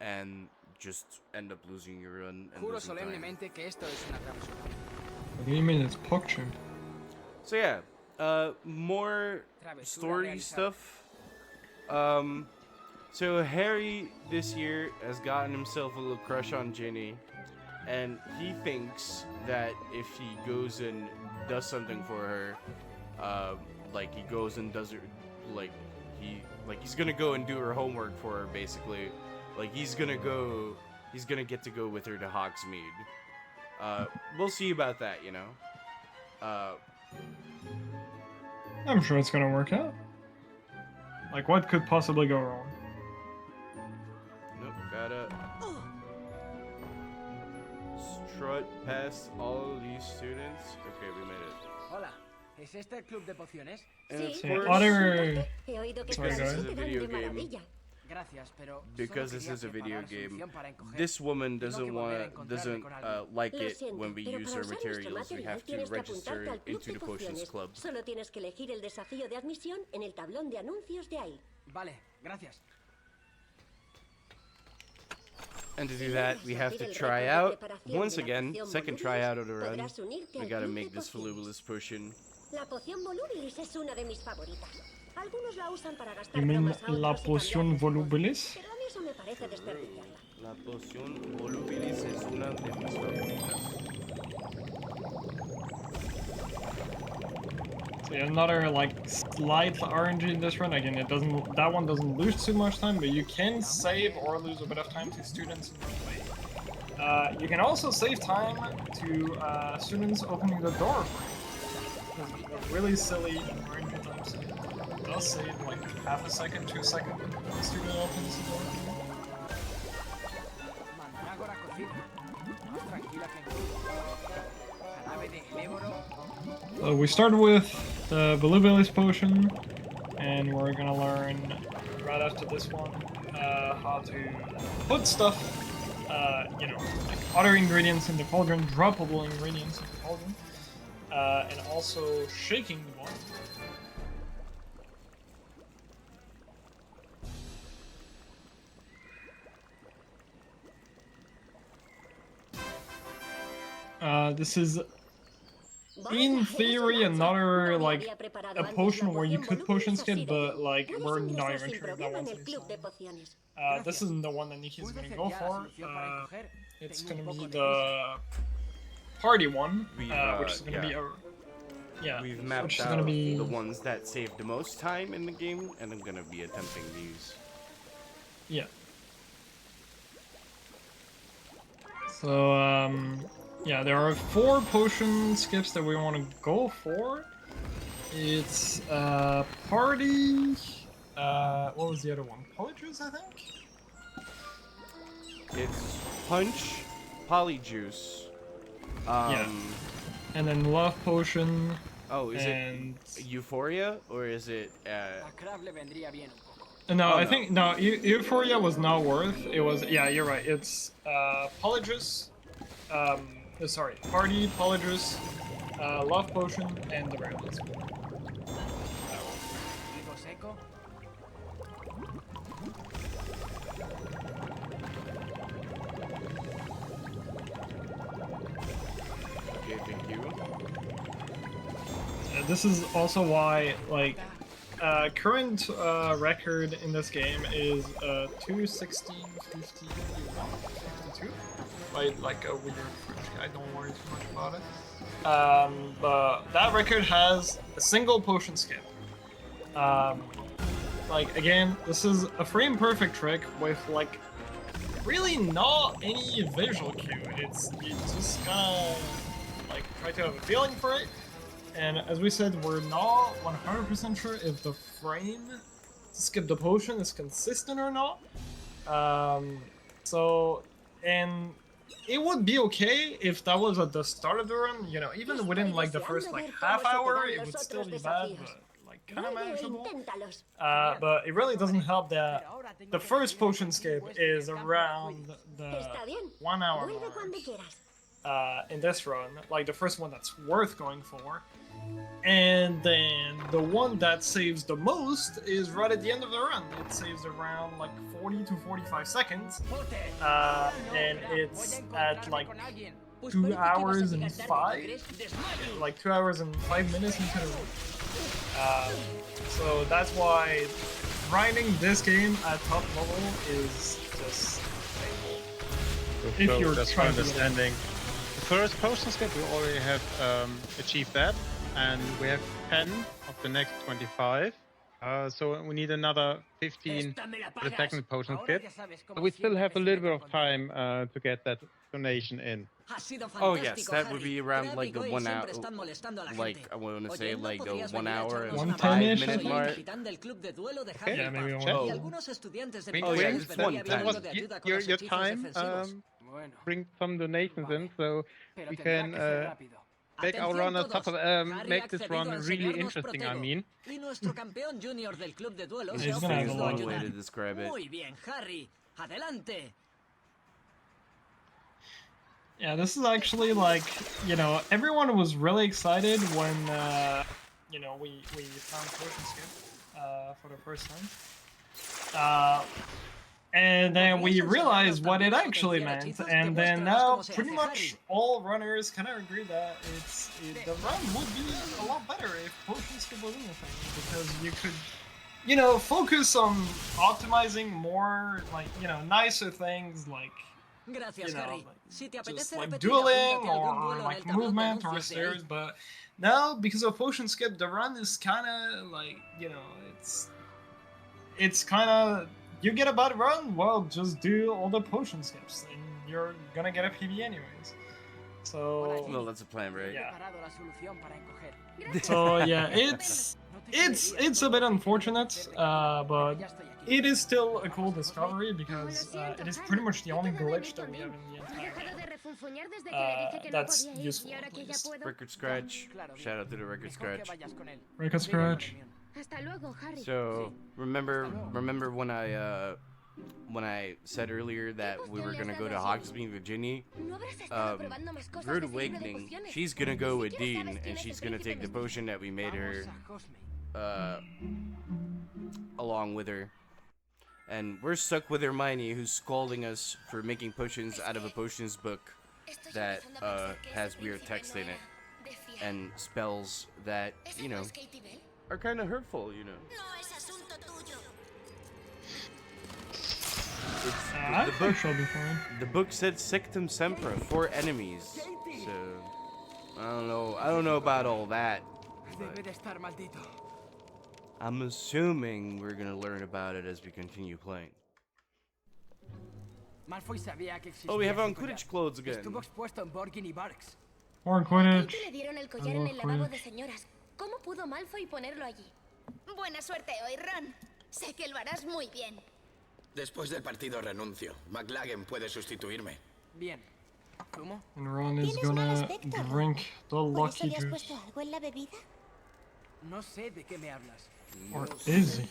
and just end up losing your run and Juro losing time. solemnemente que esto es una travesura. What do you mean it's PogChamp? So yeah, more story stuff. So Harry this year has gotten himself a little crush on Ginny, and he thinks that if he goes and does something for her, like he goes and does her, he's gonna go and do her homework for her, basically. Like he's gonna get to go with her to Hogsmeade. We'll see about that, you know. I'm sure it's gonna work out. Like, what could possibly go wrong? Nope, gotta strut past all of these students. Okay, we made it. Hola, ¿es este el club de pociones? And of Sí, course, Other... He oído que Sorry, estas guys. se te dan Video de game. maravilla. Gracias, pero because solo this quería is a video preparar game, solución para encoger. this woman Tengo doesn't que volver a encontrarme con alguien. like Lo it siento, when we pero use para our usar nuestro materials. We material have to tienes que register apuntarte al club into de the Potions pociones. Club. Solo tienes que elegir el desafío de admisión en el tablón de anuncios de ahí. Vale, gracias. And to do that, we have to try out, once again, second try out of the run. We gotta make this volubilis potion. La poción volubilis es una de mis favoritas. Algunos la usan para gastar You mean bromas a la otros y poción cambiarles de volubilis? Pero a mí eso me parece desperdiciarla. La poción volubilis es una de mis favoritas. So yeah, another like slight RNG in this run. Again, that one doesn't lose too much time, but you can save or lose a bit of time to students in one way. You can also save time to students opening the door for you. Because a really silly RNG time save does save like half a second, 2 seconds when the student opens the door. Mandrágora cocina. Más tranquila que en club. Jarabe de enéboro. We start with the volubilis potion, and we're gonna learn right after this one how to put stuff, you know, like other ingredients in the cauldron, droppable ingredients in the cauldron, and also shaking the one. This is, in theory, another, like, a potion where you could potion skip, but, like, we're not even sure if that one's installed. This isn't the one that Nikki's gonna go for. It's gonna be the party one, which is gonna be a... Yeah, We've mapped which is out gonna be... the ones that save the most time in the game, and I'm gonna be attempting these. Yeah. So, yeah, there are 4 potion skips that we want to go for. It's, party... what was the other one? Polyjuice, I think? It's Punch, Polyjuice. Yeah. And then Love Potion. Oh, is and... it Euphoria, or is it, A Crab le vendría bien un poco. No, Oh, I no. think, no, Euphoria was not worth. It was, yeah, you're right. It's, Polyjuice, sorry, Party, Polyjuice, Love Potion, and the rare list. Vivo seco. Okay, thank you. This is also why, like, current record in this game is 2:16:51, 52. Like a weird French guy, don't worry too much about it. But that record has a single potion skip. Like, again, this is a frame perfect trick with, like, really not any visual cue. You just gotta, like, try to have a feeling for it. And as we said, we're not 100% sure if the frame to skip the potion is consistent or not. So, and it would be okay if that was at the start of the run. You know, even within like the first like half hour, it would still be bad, but like kind of manageable. But it really doesn't help that the first potion skip is around the 1 hour mark in this run, like the first one that's worth going for. And then the one that saves the most is right at the end of the run. It saves around like 40 to 45 seconds. And it's at like 2 hours and 2 hours and 5 minutes into the run. So that's why grinding this game at top level is just painful. If you're just trying understanding. The first potion skip, we already have achieved that. And we have 10 of the next 25. So we need another 15 for the second potion skip. So we still have a little bit of time to get that donation in. Oh yes, that would be around like the 1 hour, like I want to say like the 1 hour and 5 minute mark. Okay. Yeah, maybe Oh, Oh yeah, yeah, it's one that was time. your time. Bring some donations in so we can make our run a tough, make this run really interesting. I mean, It's one way to describe it. Yeah, this is actually like, you know, everyone was really excited when, you know, we found Potion Skip for the first time. And then we realized what it actually meant, and then now pretty much all runners kind of agree that the run would be a lot better if Potion Skip was in the thing, because you could, you know, focus on optimizing more, like, you know, nicer things like, you know, like, just like dueling or like movement or stairs, but now because of Potion Skip, the run is kind of like, you know, it's kind of, you get a bad run, well, just do all the potion skips, and you're gonna get a PB anyways. So Well, that's a plan, right? yeah. So yeah, it's a bit unfortunate, but it is still a cool discovery because it is pretty much the only glitch that we have in the entire game. That's useful, at least. Record scratch. Shout out to the record scratch. Record scratch. So remember when I said earlier that we were gonna go to Hogsmeade, Virginia? Rude Awakening, she's gonna go with Dean, and she's gonna take the potion that we made her along with her. And we're stuck with Hermione, who's scolding us for making potions out of a potions book that has weird text in it and spells that, you know, are kind of hurtful, you know. The book said Sectum Sempra, 4 enemies. So I don't know about all that. I'm assuming we're gonna learn about it as we continue playing. Oh, we have on Quidditch clothes again. More Quidditch. ¿Cómo pudo Malfoy ponerlo allí? Buena suerte hoy, Ron. Sé que lo harás muy bien. Después del partido renuncio. McLaggen puede sustituirme. Bien. ¿Cómo? And Ron is gonna drink the lucky ¿Habías juice. puesto algo en la bebida? No sé de qué me hablas. Or is he?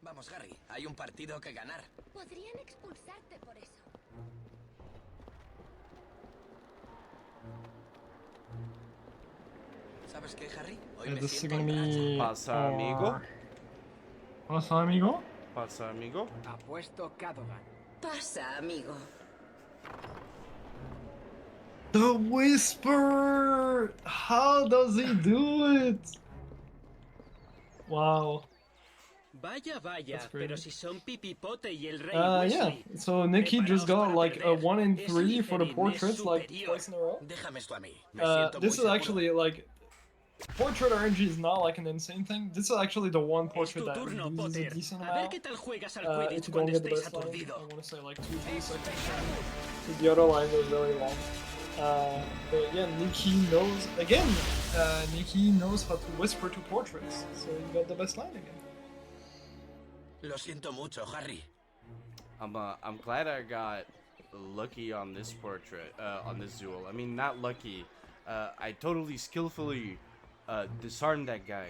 Vamos, Harry. Hay un partido que ganar. Podrían expulsarte por eso. ¿Sabes qué, Harry? Hoy Yeah, me this is siento gonna en racha. be. Pasa, amigo. Pasa, amigo? Pasa, amigo. Apuesto Cadogan. Pasa, amigo. The Whisper! How does he do it? Wow. Vaya, vaya, That's great. pero si son Pipipote y el Rey Yeah, Weasley. so Nikki just got Preparaos like para a perder. 1 in Es 3 for the Slytherin, portraits, es like superior. twice in a row. Déjame esto a mí. Me siento This muy is actually seguro. like. Portrait RNG is not like an insane thing. This is actually the one Es portrait tu that turno, uses a Potter. decent A ver amount. qué tal juegas al If Quidditch you don't cuando get the estéis best line, aturdido. I want to say like 2 seconds. Because the other lines are very long. But yeah, Nikki knows, again, Nikki knows how to whisper to portraits. So you got the best line again. Lo siento mucho, Harry. I'm glad I got lucky on this portrait, on this duel. I mean, not lucky. I totally skillfully disarmed that guy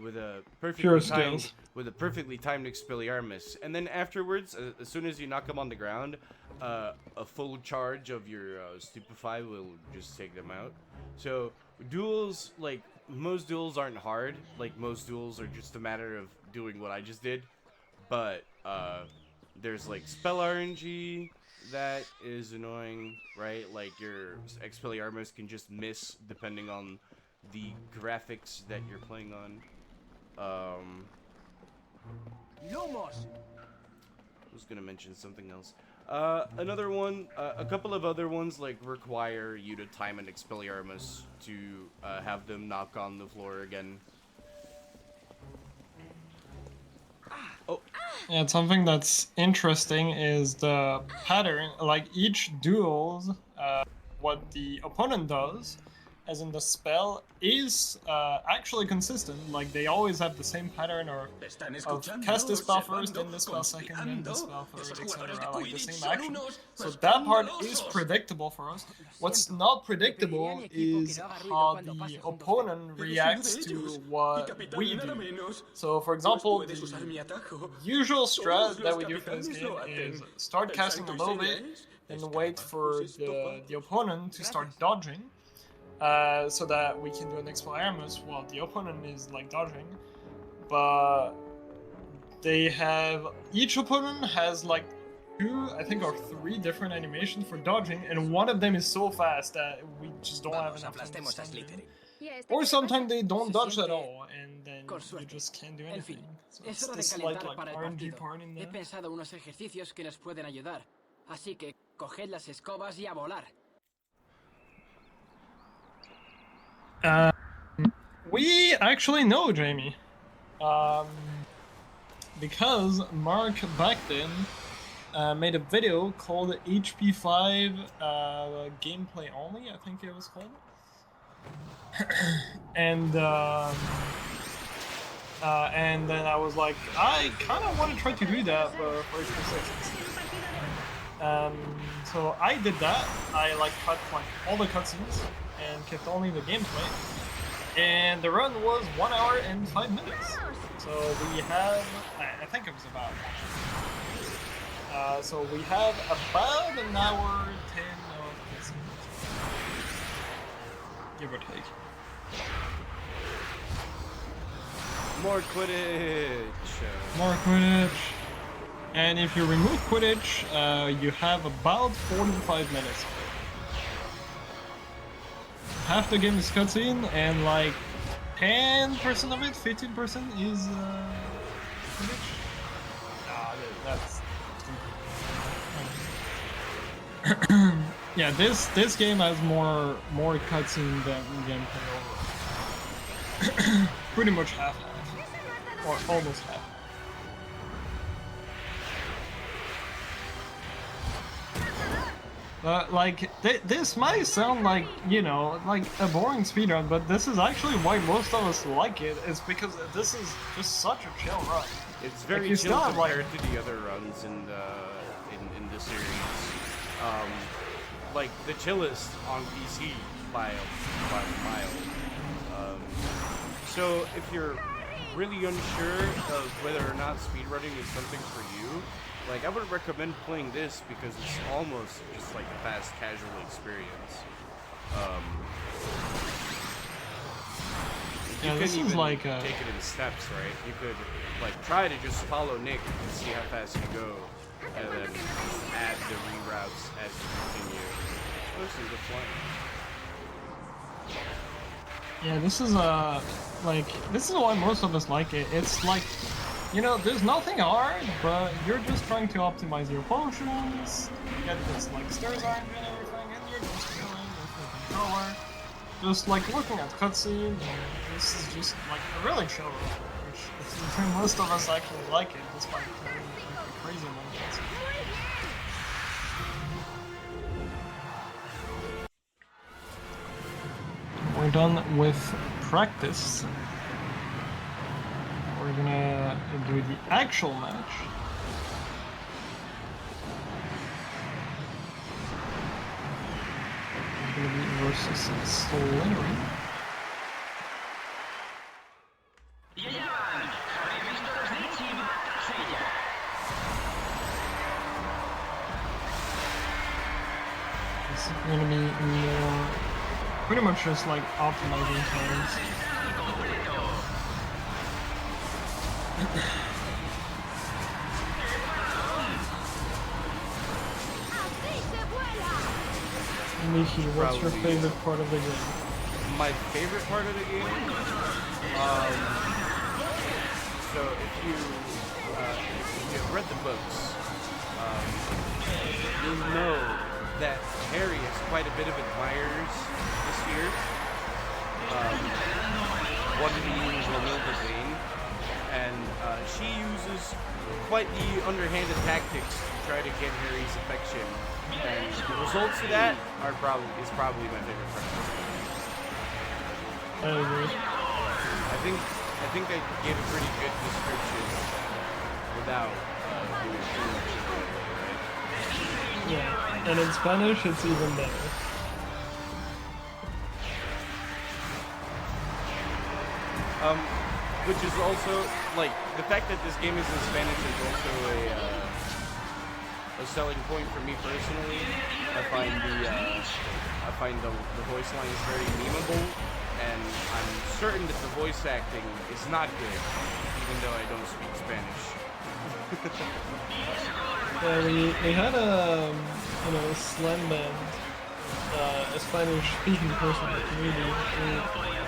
with a perfectly timed Expelliarmus, and then afterwards, as soon as you knock him on the ground, a full charge of your Stupefy will just take them out. So duels, like most duels, aren't hard. Like most duels are just a matter of doing what I just did, but there's like spell RNG that is annoying, right? Like your Expelliarmus can just miss depending on the graphics that you're playing on. I was gonna mention something else. Another one, a couple of other ones like require you to time an Expelliarmus to have them knock on the floor again. Oh. Yeah, something that's interesting is the pattern. Like each duels, what the opponent does, as in the spell, is actually consistent. Like they always have the same pattern of cast this spell first, then this spell second, then this spell third, etc. Like the same action. So that part is predictable for us. What's not predictable is how the opponent reacts to what we do. So for example, the usual strat that we do for this game is start casting a little bit, then wait for the opponent to start dodging. So that we can do an Expelliarmus while the opponent is like dodging, but each opponent has like 2, I think, or 3 different animations for dodging, and one of them is so fast that we just don't have enough time to stun them. Or sometimes they don't dodge at all, and then you just can't do anything. So it's this slight like RNG part in there. He pensado unos ejercicios que nos pueden ayudar, así que coged las escobas y a volar. We actually know, Jamie. Because Mark back then made a video called HP5 gameplay only, I think it was called. And then I was like, I kind of want to try to do that for HP6. So I did that. I like cut like all the cutscenes and kept only the gameplay. And the run was 1 hour and 5 minutes. So we have, I think it was about 1 hour. So we have about an hour 10 of cutscenes, give or take. More Quidditch. More Quidditch. And if you remove Quidditch, you have about 45 minutes. Half the game is cutscene, and like 10% of it, 15% is Quidditch. That's yeah. This game has more cutscene than gameplay overall. Pretty much half, or almost half. Like, this might sound like, you know, like a boring speedrun, but this is actually why most of us like it. It's because this is just such a chill run. It's very like, chill compared to the other runs in the series. Like the chillest on PC by a mile. So if you're really unsure of whether or not speedrunning is something for you, like, I would recommend playing this because it's almost just like a fast casual experience. You could even take it in steps, right? You could like try to just follow Nick and see how fast you go, and then add the reroutes as you continue. Mostly the fun. Yeah, this is this is why most of us like it. It's like, you know, there's nothing hard, but you're just trying to optimize your potions, get this like stairs orange and everything, and you're just chilling with the controller, just like looking at cutscenes. And this is just like a really chill run, which most of us actually like it, despite playing like a crazy amount of cutscenes. We're done with practice. We're gonna do the actual match. gonna be versus Slayer. This is gonna be more, pretty much just like optimizing times. Nikki, what's your favorite part of the game? My favorite part of the game? So if you've read the books, you know that Harry has quite a bit of admirers this year. One being Romilda Vane, and she uses quite the underhanded tactics to try to get Harry's affection. And the results of that is probably my favorite part. I agree. I think I gave a pretty good description without doing too much of it, right? Yeah, and in Spanish it's even better. Which is also, like, the fact that this game is in Spanish is also a selling point for me personally. I find the voice lines very memeable, and I'm certain that the voice acting is not good, even though I don't speak Spanish. Yeah, we had a slam band, a Spanish-speaking person in the community who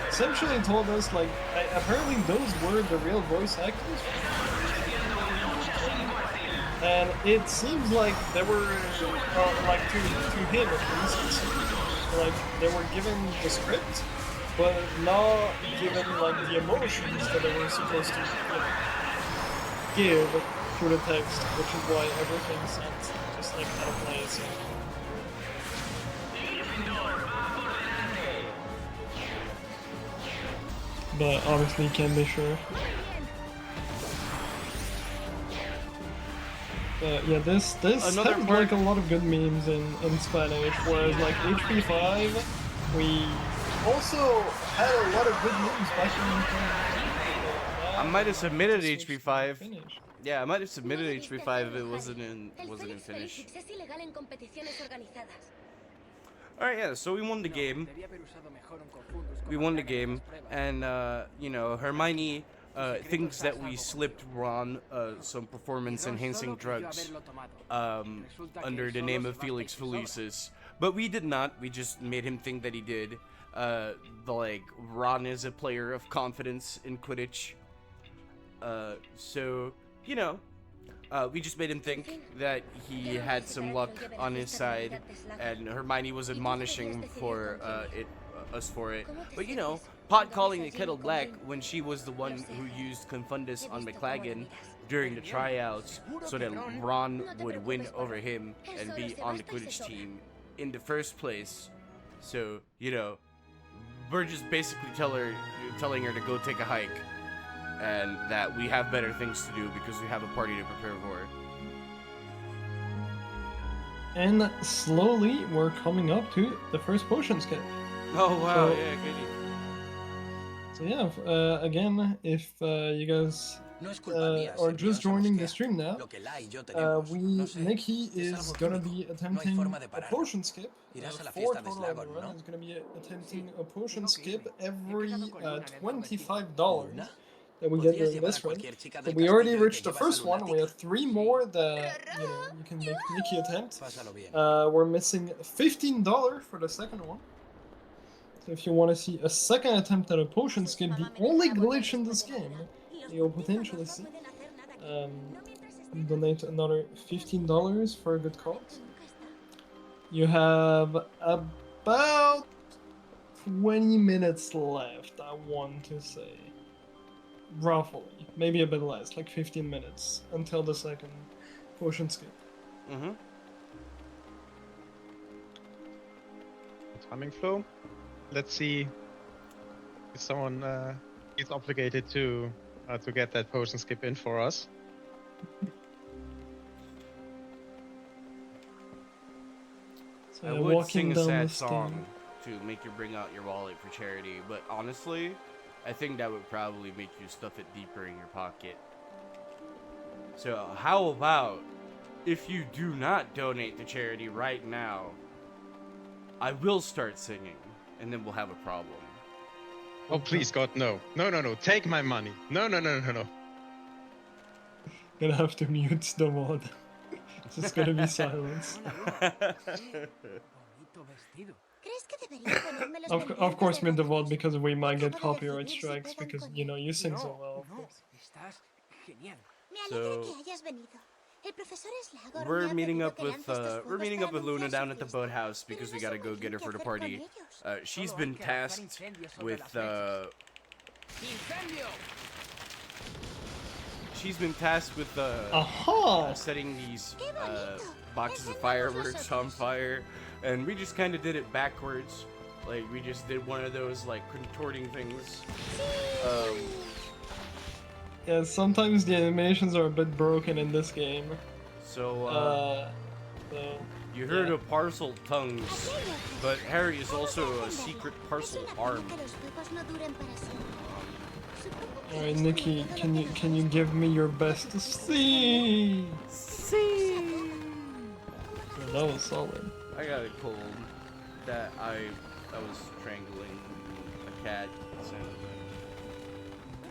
essentially told us, like, apparently those were the real voice actors. And it seems like they were, like, to him at least, like, they were given the script, but not given, like, the emotions that they were supposed to, give through the text, which is why everything sounds just, like, out of place. But obviously can't be sure. Yeah, this had like a lot of good memes in Spanish, whereas like HP5, we also had a lot of good memes back in I might have submitted HP5. Yeah, I might have submitted HP5 if it wasn't in Finnish. Alright, yeah, so we won the game. And you know, Hermione thinks that we slipped Ron some performance-enhancing drugs under the name of Felix Felicis. But we did not, we just made him think that he did. Ron is a player of confidence in Quidditch. So, you know, we just made him think that he had some luck on his side, and Hermione was admonishing for us for it. But you know, Pot calling the kettle black when she was the one who used Confundus on McLaggen during the tryouts so that Ron would win over him and be on the Quidditch team in the first place. So, you know, we're just basically telling her to go take a hike, and that we have better things to do because we have a party to prepare for. And slowly we're coming up to the first potion skip. Oh wow, so, yeah, goody. So yeah, again, if you guys are just joining the stream now, Nikki is gonna be attempting a potion skip. 4 total on the run is gonna be attempting a potion skip every $25 that we get during this run. So we already reached the first one. We have 3 more that you can make Nikki attempt. We're missing $15 for the second one. So if you want to see a second attempt at a potion skip, the only glitch in this game you'll potentially see, donate another $15 for a good cause. You have about 20 minutes left, I want to say. Roughly. Maybe a bit less, like 15 minutes, until the second potion skip. Mm-hmm. Timing flow. Let's see if someone is obligated to get that potion skip in for us. I would sing a sad song, to make you bring out your wallet for charity, but honestly, I think that would probably make you stuff it deeper in your pocket. So how about if you do not donate to charity right now, I will start singing, and then we'll have a problem. Oh, please, God, no. No, no, no. Take my money. No, no, no, no, no. Gonna have to mute the mod. It's just gonna be silence. Of course, mute the mod because we might get copyright strikes because, you know, you sing so well, of course. So, we're meeting up with Luna down at the boathouse because we gotta go get her for the party. She's been tasked with setting these boxes of fireworks on fire, and we just kind of did it backwards. Like, we just did one of those, like, contorting things. Yeah, sometimes the animations are a bit broken in this game. So, you heard of parcel tongues, but Harry is also a secret parcel arm. Alright, Nikki, can you give me your best to see? Yeah, that was solid. I got a cold that I was strangling a cat. So.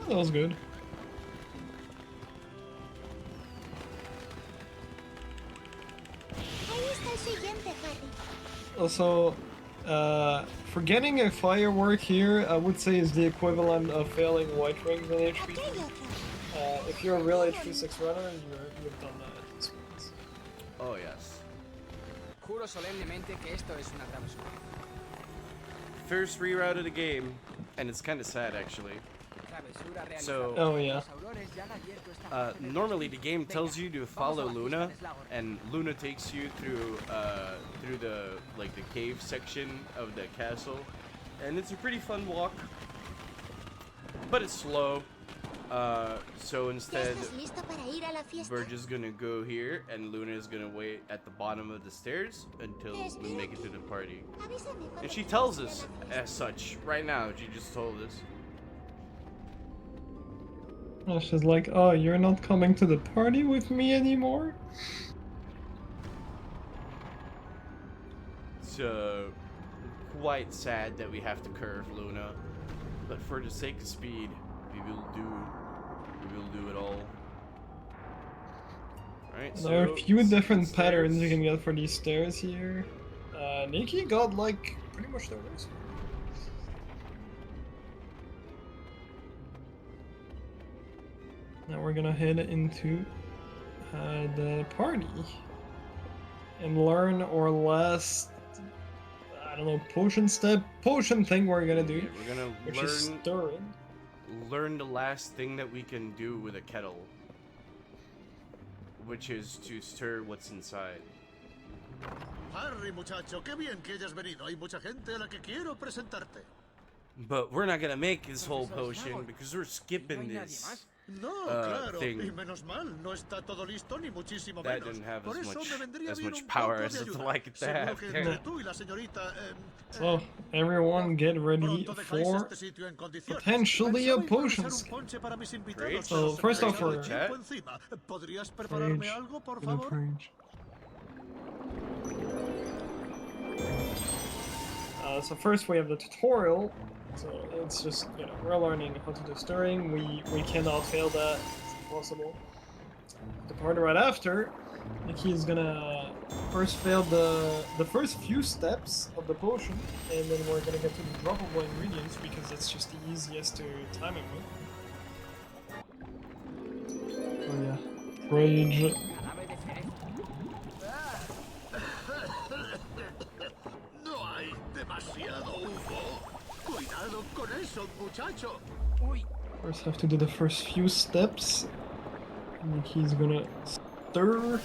That was good. Also, forgetting a firework here, I would say is the equivalent of failing white rings in HP. If you're a real HP6 runner, you've done that at this point. Oh yes. Juro solemnemente que esto es una travesura. First reroute of the game, and it's kind of sad actually. So, oh yeah. Normally the game tells you to follow Luna, and Luna takes you through the cave section of the castle, and it's a pretty fun walk, but it's slow. So instead, we're just gonna go here, and Luna is gonna wait at the bottom of the stairs until we make it to the party. And she tells us as such right now. She just told us. Oh, she's like, oh, you're not coming to the party with me anymore? So, quite sad that we have to curve Luna, but for the sake of speed, we will do it all. Alright, so there are a few different patterns you can get for these stairs here. Nikki got like pretty much the worst. Now we're gonna head into the party and learn our last, I don't know, potion thing we're gonna do. Yeah, we're gonna which is stirring. Learn the last thing that we can do with a kettle, which is to stir what's inside. Harry, muchacho, qué bien que hayas venido. Hay mucha gente a la que quiero presentarte. But we're not gonna make this whole potion because we're skipping this thing. Y menos mal, no está todo listo ni muchísimo that menos. didn't have Por eso me vendría as bien much un power poco as de it's ayuda. like to Seguro have. que entre tú y la señorita, So, everyone get ready pronto dejáis for este sitio en condiciones. potentially a Pensaba potion improvisar un skip. ponche para mis invitados, Great. So, pero se first me off, ha echado el we're- tiempo encima. ¿Podrías prepararme algo, por favor? So first we have the tutorial. So it's just, you know, we're learning how to do stirring. We cannot fail that. It's impossible. The part right after, Nikki is gonna first fail the first few steps of the potion, and then we're gonna get to the droppable ingredients because it's just the easiest to time it with. Oh yeah, rage. No hay demasiado humo. Cuidado con eso, muchacho. First have to do the first few steps. Nikki's gonna stir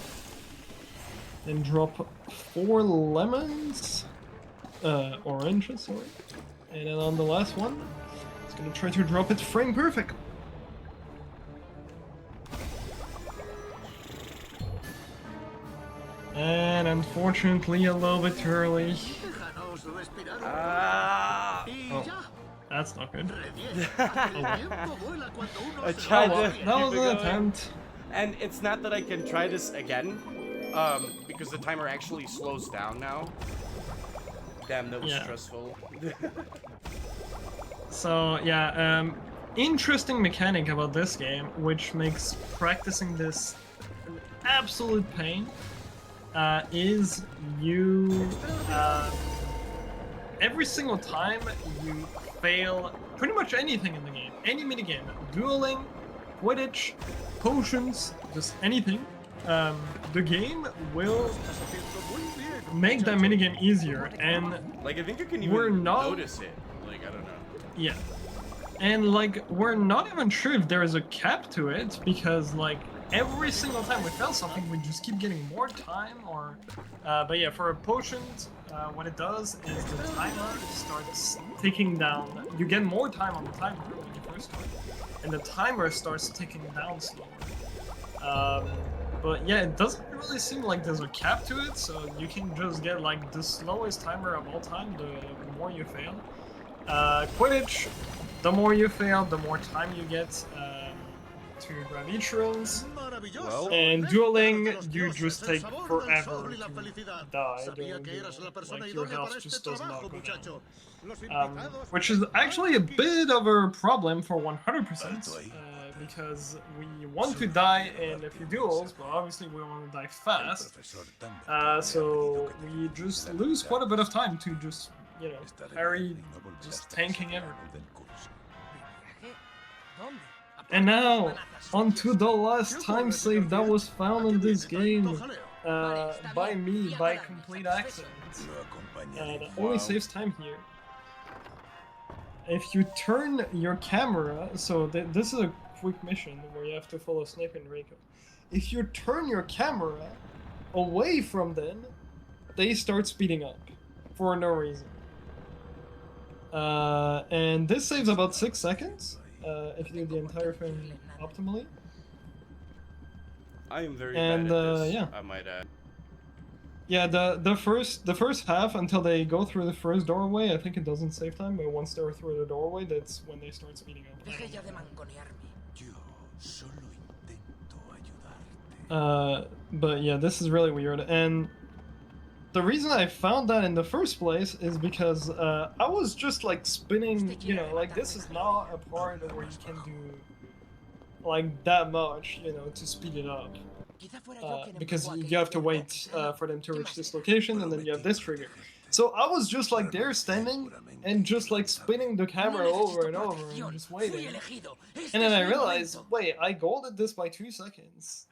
and drop 4 lemons, oranges, sorry. And then on the last one, it's gonna try to drop it frame perfect. And unfortunately a little bit early. That's not good. I tried well, to that was keep it an going. attempt. And it's not that I can try this again, because the timer actually slows down now. Damn, that was stressful. So yeah, interesting mechanic about this game, which makes practicing this an absolute pain, is you every single time you fail pretty much anything in the game, any minigame, dueling, Quidditch, potions, just anything, the game will make that minigame easier, and like I think you can even notice it. Like I don't know. Yeah. And like we're not even sure if there is a cap to it, because like every single time we fail something we just keep getting more time, or but yeah, for potions, what it does is the timer starts ticking down. You get more time on the timer when you first start, and the timer starts ticking down slower. But yeah, it doesn't really seem like there's a cap to it, so you can just get like the slowest timer of all time the more you fail. Quidditch, the more you fail, the more time you get to grab each runes. Well, and dueling, you just take forever to die during duel. Like your health just does not go down. Which is actually a bit of a problem for 100%, because we want to die in a few duels, but obviously we want to die fast. So we just lose quite a bit of time to just, you know, parry, just tanking everything. And now, onto the last time save that was found in this game by me by complete accident. That only saves time here. If you turn your camera, so this is a quick mission where you have to follow Snape and Draco. If you turn your camera away from them, they start speeding up for no reason. And this saves about 6 seconds. If you do the entire thing optimally. I am very bad at this, yeah. I might add. Yeah, the first half until they go through the first doorway, I think it doesn't save time, but once they're through the doorway, that's when they start speeding up. But yeah, this is really weird, and the reason I found that in the first place is because I was just like spinning, you know, like this is not a part where you can do like that much, you know, to speed it up. Because you have to wait for them to reach this location, and then you have this trigger. So I was just like there standing and just like spinning the camera over and over and just waiting. And then I realized, wait, I golded this by 2 seconds.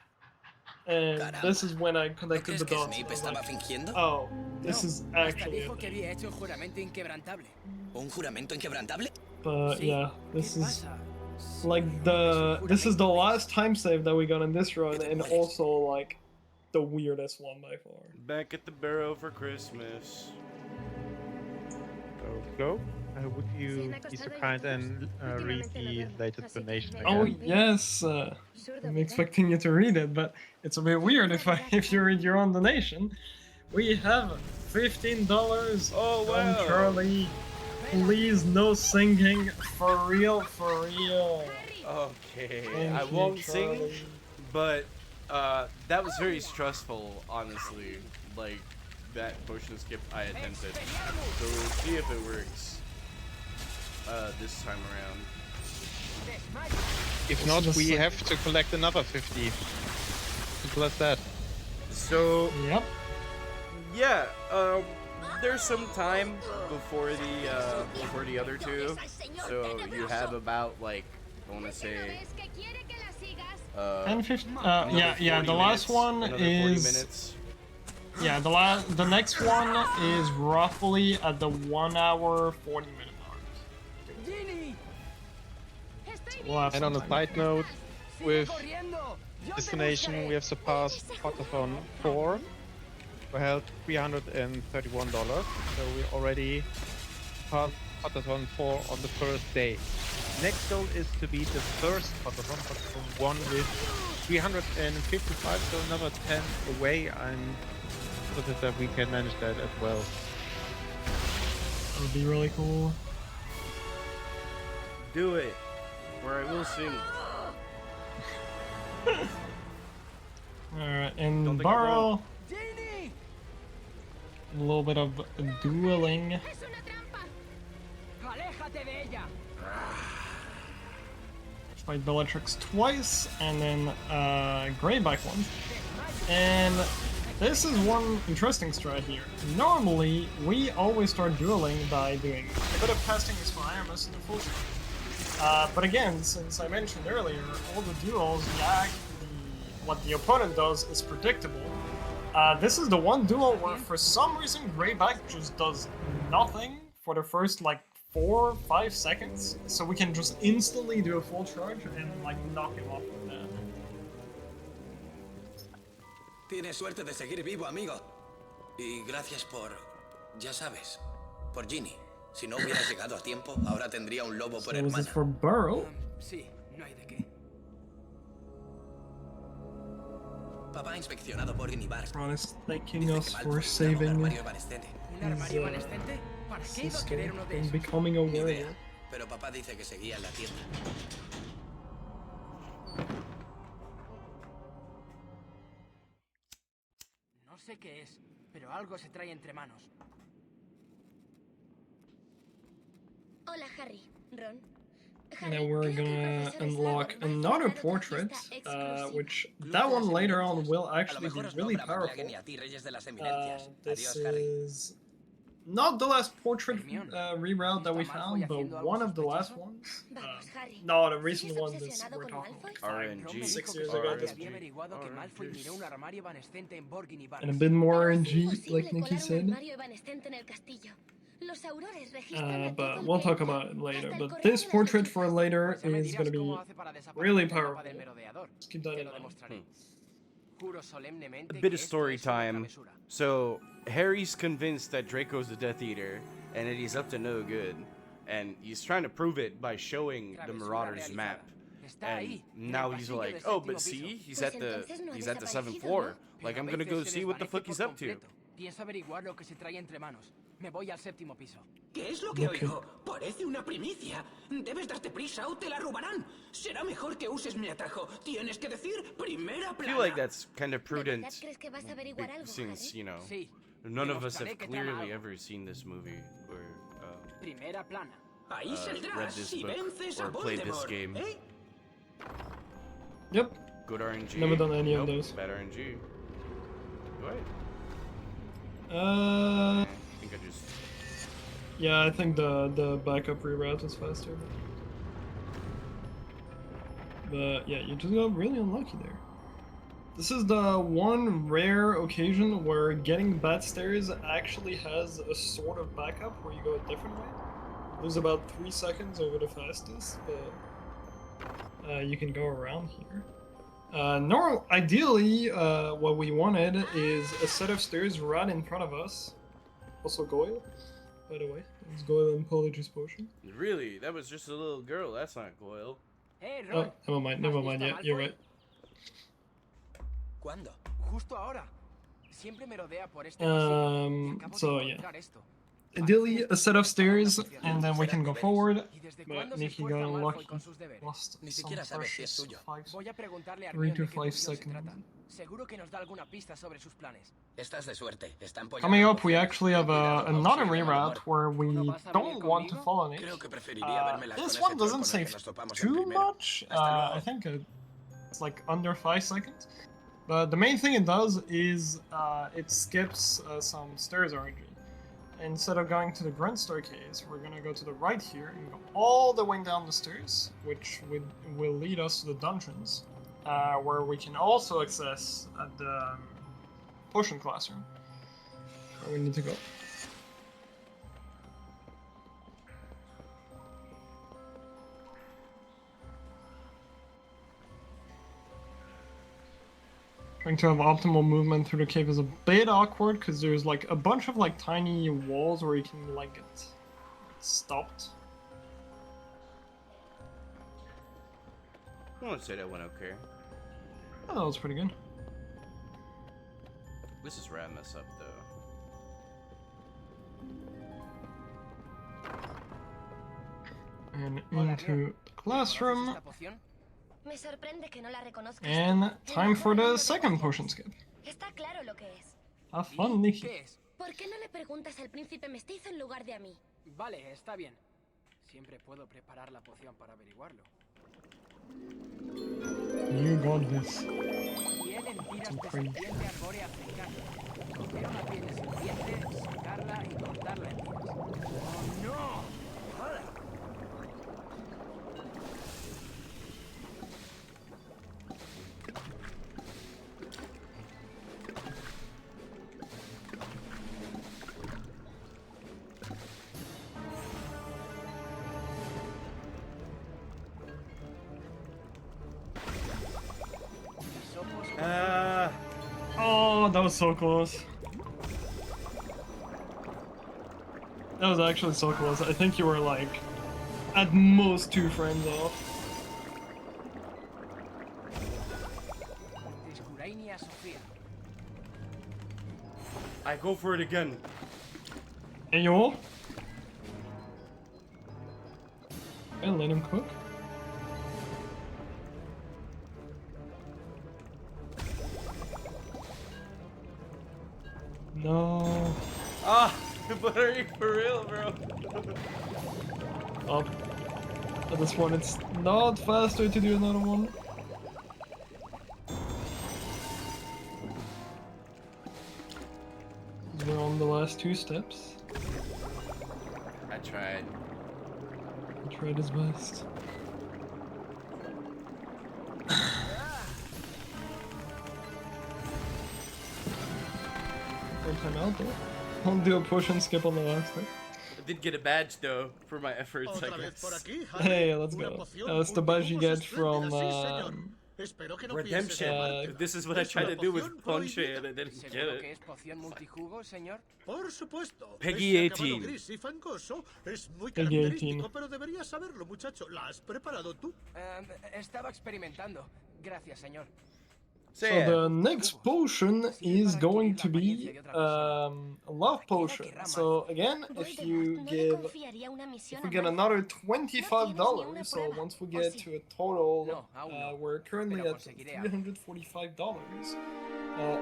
And this is when I connected the dots. Like, oh, this is actually a thing. But yeah, this is like this is the last time save that we got in this run, and also like the weirdest one by far. Back at the barrow for Christmas. Go. Would you be so kind and read the latest donation again? Oh yes, I'm expecting you to read it, but it's a bit weird if you read your own donation. We have $15. Oh wow! From Charlie. Please, no singing. For real, for real. Okay, I won't sing, but that was very stressful, honestly. Like that potion skip I attempted. So we'll see if it works. This time around. If not, we have to collect another 50. Simple as that. So yep. Yeah, there's some time before the other two, so you have about like I want to say 10, 15. Yeah. The last one is. Yeah, the next one is roughly at the 1 hour 40 minute mark. And on a side note, with this donation we have surpassed Potterthon 4. We held $331, so we already passed Potterthon 4 on the first day. Next goal is to beat the first Potterthon 1 with 355, so another 10 away. I'm positive that we can manage that as well. would be really cool. Do it, or I will sing. Alright, and Burrow. A little bit of dueling. Fight Bellatrix twice, and then Greyback once. And this is one interesting strat here. Normally, we always start dueling by doing a bit of casting as for Aramis and the full charge. But again, since I mentioned earlier, all the duels, what the opponent does is predictable. This is the one duel where for some reason Greyback just does nothing for the first like 4 or 5 seconds, so we can just instantly do a full charge and like knock him off with that. Tienes suerte de seguir vivo, amigo. Y gracias por, ya sabes, por Ginny. Si no hubieras llegado a tiempo, ahora tendría un lobo por So is hermana. it for Burrow? Sí, no hay de qué. Papá ha inspeccionado Borgin y Bars. Ron is thanking us for saving ¿Un armario evanescente? ¿Para qué iba a sister querer uno de from esos? becoming a Ni idea, werewolf. pero papá dice que seguía en la tienda. No sé qué es, pero algo se trae entre manos. Hola, Harry. Ron. And then we're gonna unlock another portrait, which that one later on will actually be really powerful. This is not the last portrait reroute that we found, but one of the last ones. No, the recent one this we're talking about. RNG. 6 years ago. This Había averiguado que Malfoy miró un armario evanescente en Borgin y Bars. and a bit more Es RNG, imposible like Nikki colar un said. armario evanescente en el castillo. Los aurores registran a todo But el we'll que talk entra, about it later. hasta el But correo this de las portrait for hechizas. later Pues ya me is gonna dirás be cómo hace para desaparecer really el mapa powerful. del merodeador. Let's keep that Te in lo mind. demostraré. Juro solemnemente A bit que of esto story es una time. travesura. So Harry's convinced that Draco's the Death Eater, and that he's up to no good, and he's trying to prove it by showing the Marauders map. And now he's like, oh, but see, he's at the 7th floor. Like, I'm gonna go see what the fuck he's up to. Piensa averiguar lo que se trae entre manos. Me voy al 7º piso. ¿Qué es lo que oigo? Parece una primicia. Debes darte prisa o te la robarán. Será mejor que uses mi atajo. Tienes que decir primera I plana. feel like that's kind of ¿De prudent, verdad crees que vas a averiguar algo, since, Harry? you know, Sí. none of us have Demostraré que trama clearly algo. ever seen this movie or Primera plana. Ahí read saldrás this si book vences a or played this Voldemort. game. ¿Eh? Yep. Good RNG. Never done any of Nope, those. Bad RNG. What? Uh, I think I just... yeah, I think the backup reroute was faster. But yeah, you just got really unlucky there. This is the one rare occasion where getting bad stairs actually has a sort of backup where you go a different way. Lose about 3 seconds over the fastest, but you can go around here. Ideally, what we wanted is a set of stairs right in front of us. Also Goyle, by the way. It's Goyle and Polyjuice Potion. Really? That was just a little girl. That's not Goyle. Hey, Oh, Ron. never mind, yeah, you're right. ¿Cuándo? Justo ahora. Siempre me rodea por este pasillo. Y acabo de So yeah. encontrar esto. Ideally, a set of stairs, and then we can go forward. ¿Y desde But cuándo se Nikki esfuerza got Malfoy lucky. con sus deberes? Lost Ni some siquiera sabes si es precious suyo. 5, Voy a preguntarle a 3 Hermione to de qué 5 poción se seconds. trata. Seguro que nos da alguna pista sobre sus planes. Estás de suerte. Está empollado. Coming up, we actually have another reroute where we don't want to follow it. Creo que preferiría vérmelas con This ese one troll doesn't con el save que nos topamos el too primero. much. Hasta luego. I think it's like under 5 seconds. But the main thing it does is it skips some stairs RNG. Instead of going to the Grand Staircase, we're gonna go to the right here and go all the way down the stairs, which will lead us to the dungeons, where we can also access the potion classroom, where we need to go. Trying to have optimal movement through the cave is a bit awkward because there's like a bunch of like tiny walls where you can like get stopped. I want to say that went okay. Oh, that was pretty good. This is where I mess up, though. And into the classroom. ¿Esta poción? Me sorprende que no la reconozcas. And time for the second potion skip. Está claro lo que es. Have fun, Nikki. ¿Qué es? ¿Por qué no le preguntas al príncipe mestizo en lugar de a mí? Vale, está bien. Siempre puedo preparar la poción para averiguarlo. You got this. 100 entiras de serpiente arbórea africana. Coger una piel de serpiente, sacarla y cortarla en tiras. ¡Oh, no! ¡Joder! Oh, that was so close. That was actually so close. I think you were like at most 2 frames off. I go for it again. Hey, yo. And let him cook. No. Ah, but are you for real, bro? Oh. At this one, it's not faster to do another one. We're on the last 2 steps. I tried. He tried his best. Time out though. I'll do a push and skip on the last one. I did get a badge though for my efforts, I guess. Hey, let's go. That's the badge you get from Redemption. This is what I tried to do with Ponche and I didn't get ¿Seguro que it. es poción multijugo, señor? Por supuesto. Peggy Ese acabado 18. gris y fangoso es muy Peggy 18. característico, pero deberías saberlo, muchacho. ¿La has preparado tú? Estaba experimentando. Gracias, señor. So the next potion is going to be a love potion. So again, if we get another $25, so once we get to a total, we're currently at $345.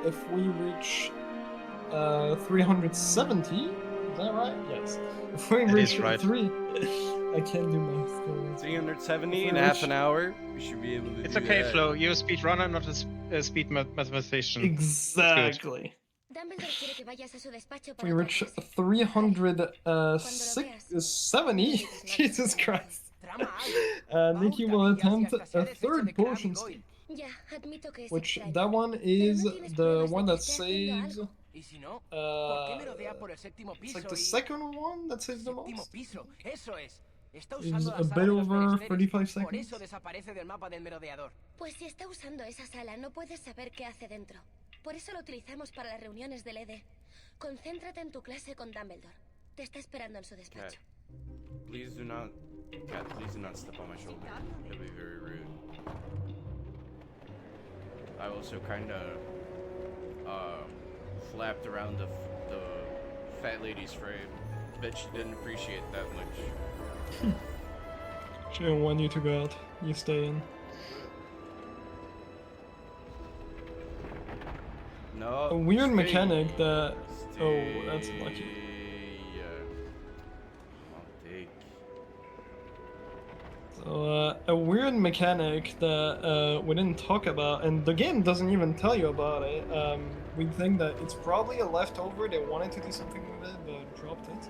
If we reach 370, is that right? Yes. If we reach right. 3, I can't do math still. 370 in half an hour. We should be able to It's do okay, that. Flo. You're a speedrunner, not a speed mathematician. Exactly. We reach 370. Jesus Christ. Nikki will attempt a third potion skip. Which that one is the one that saves. It's like the second one that saves the most. It's a bit over 35 seconds. Pues si está usando esa sala, no puedes saber qué hace dentro. Por eso lo utilizamos para las reuniones del ED. Concéntrate en tu clase con Dumbledore. Te está esperando en su despacho. Please do not, Cat, please do not step on my shoulder. It'll be very rude. I also kind of flapped around the fat lady's frame. Bet she didn't appreciate that much. She didn't want you to go out. You stay in. No. A weird stay. mechanic that. Oh, that's lucky. So, a weird mechanic that we didn't talk about, and the game doesn't even tell you about it. We think that it's probably a leftover. They wanted to do something with it, but dropped it.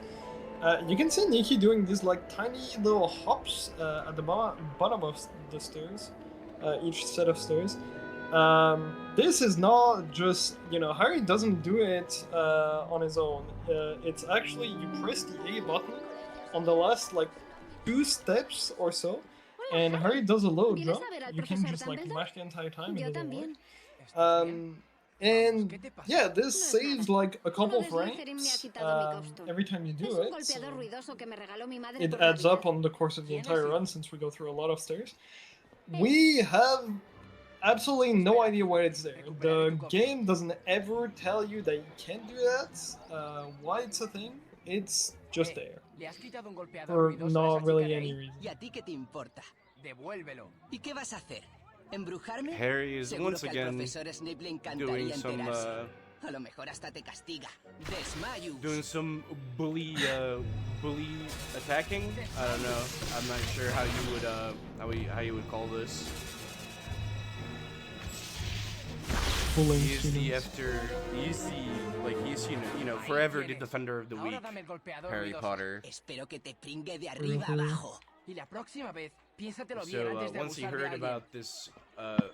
You can see Nikki doing these like tiny little hops at the bottom of the stairs, each set of stairs. This is not just, Harry doesn't do it on his own. It's actually, you press the A button on the last like 2 steps or so, and Harry does a little jump. You can just like mash the entire time and it doesn't work. And yeah, this saves like a couple frames every time you do it. So it adds up on the course of the entire run since we go through a lot of stairs. We have absolutely no idea why it's there. The game doesn't ever tell you that you can't do that, why it's a thing. It's just there. Le has quitado un golpeador For ruidoso a not esa really chica de any ahí. reason. ¿Y a ti qué te importa? Devuélvelo. ¿Y qué vas a hacer? ¿Embrujarme? Harry is Seguro once que al again profesor Snape le doing encantaría some enterarse. A lo mejor hasta te castiga. Desmayus. doing some bully attacking. I don't know. I'm not sure how you would call this. Bullying He's students. he's you know forever the defender of the weak. Ahora dame el golpeador Harry ruidoso. Potter. Espero que te pringue de arriba abajo. Y la próxima vez, piénsatelo bien So antes de once he abusar de heard alguien.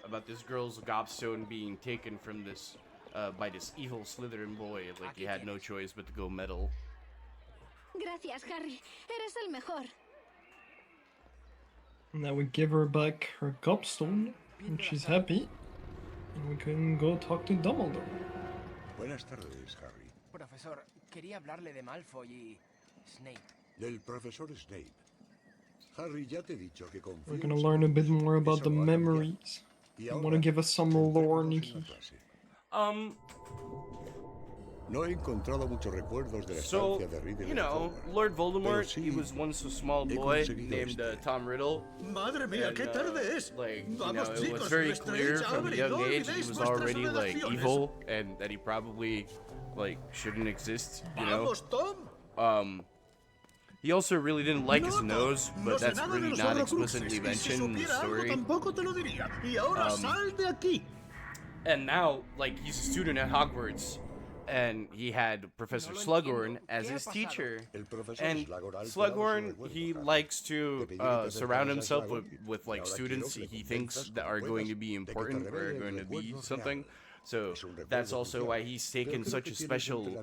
about this girl's gobstone being taken from this by this evil Slytherin boy, like he had no choice but to go meddle. Gracias, Harry. Eres el mejor. Now we give her back her gobstone, and she's happy. And we can go talk to Dumbledore. Buenas tardes, Harry. Profesor, quería hablarle de Malfoy y Snape. Del profesor Snape. Harry, ya te he dicho que confío We're en gonna su learn a bit proceso. more about Eso the no ha cambiado. memories. Y You ahora, wanna give us some lore, centrémonos en la Nikki? clase. No he encontrado muchos recuerdos de la So, estancia de Riddle you en know, Hogwarts. Lord Voldemort, Pero sí, he was once a small he boy conseguido named este. Tom Riddle. Madre mía, And, qué tarde es. like, you Vamos, know, it was chicos, very nuestra clear dicha from a abre, young no age he olvidéis was vuestras already like redacciones. evil and that he probably like shouldn't exist, you know. Vamos, Tom. He also really didn't like his Nota, nose, no but sé that's nada de really los not Horrocruxes, explicitly y si mentioned in the supiera algo story. tampoco te lo diría. Y ahora sal de aquí. And now, like, he's a student at Hogwarts, and he had Professor Slughorn as his teacher. And Slughorn, he likes to surround himself with like students he thinks that are going to be important or are going to be something. So that's also why he's taken such a special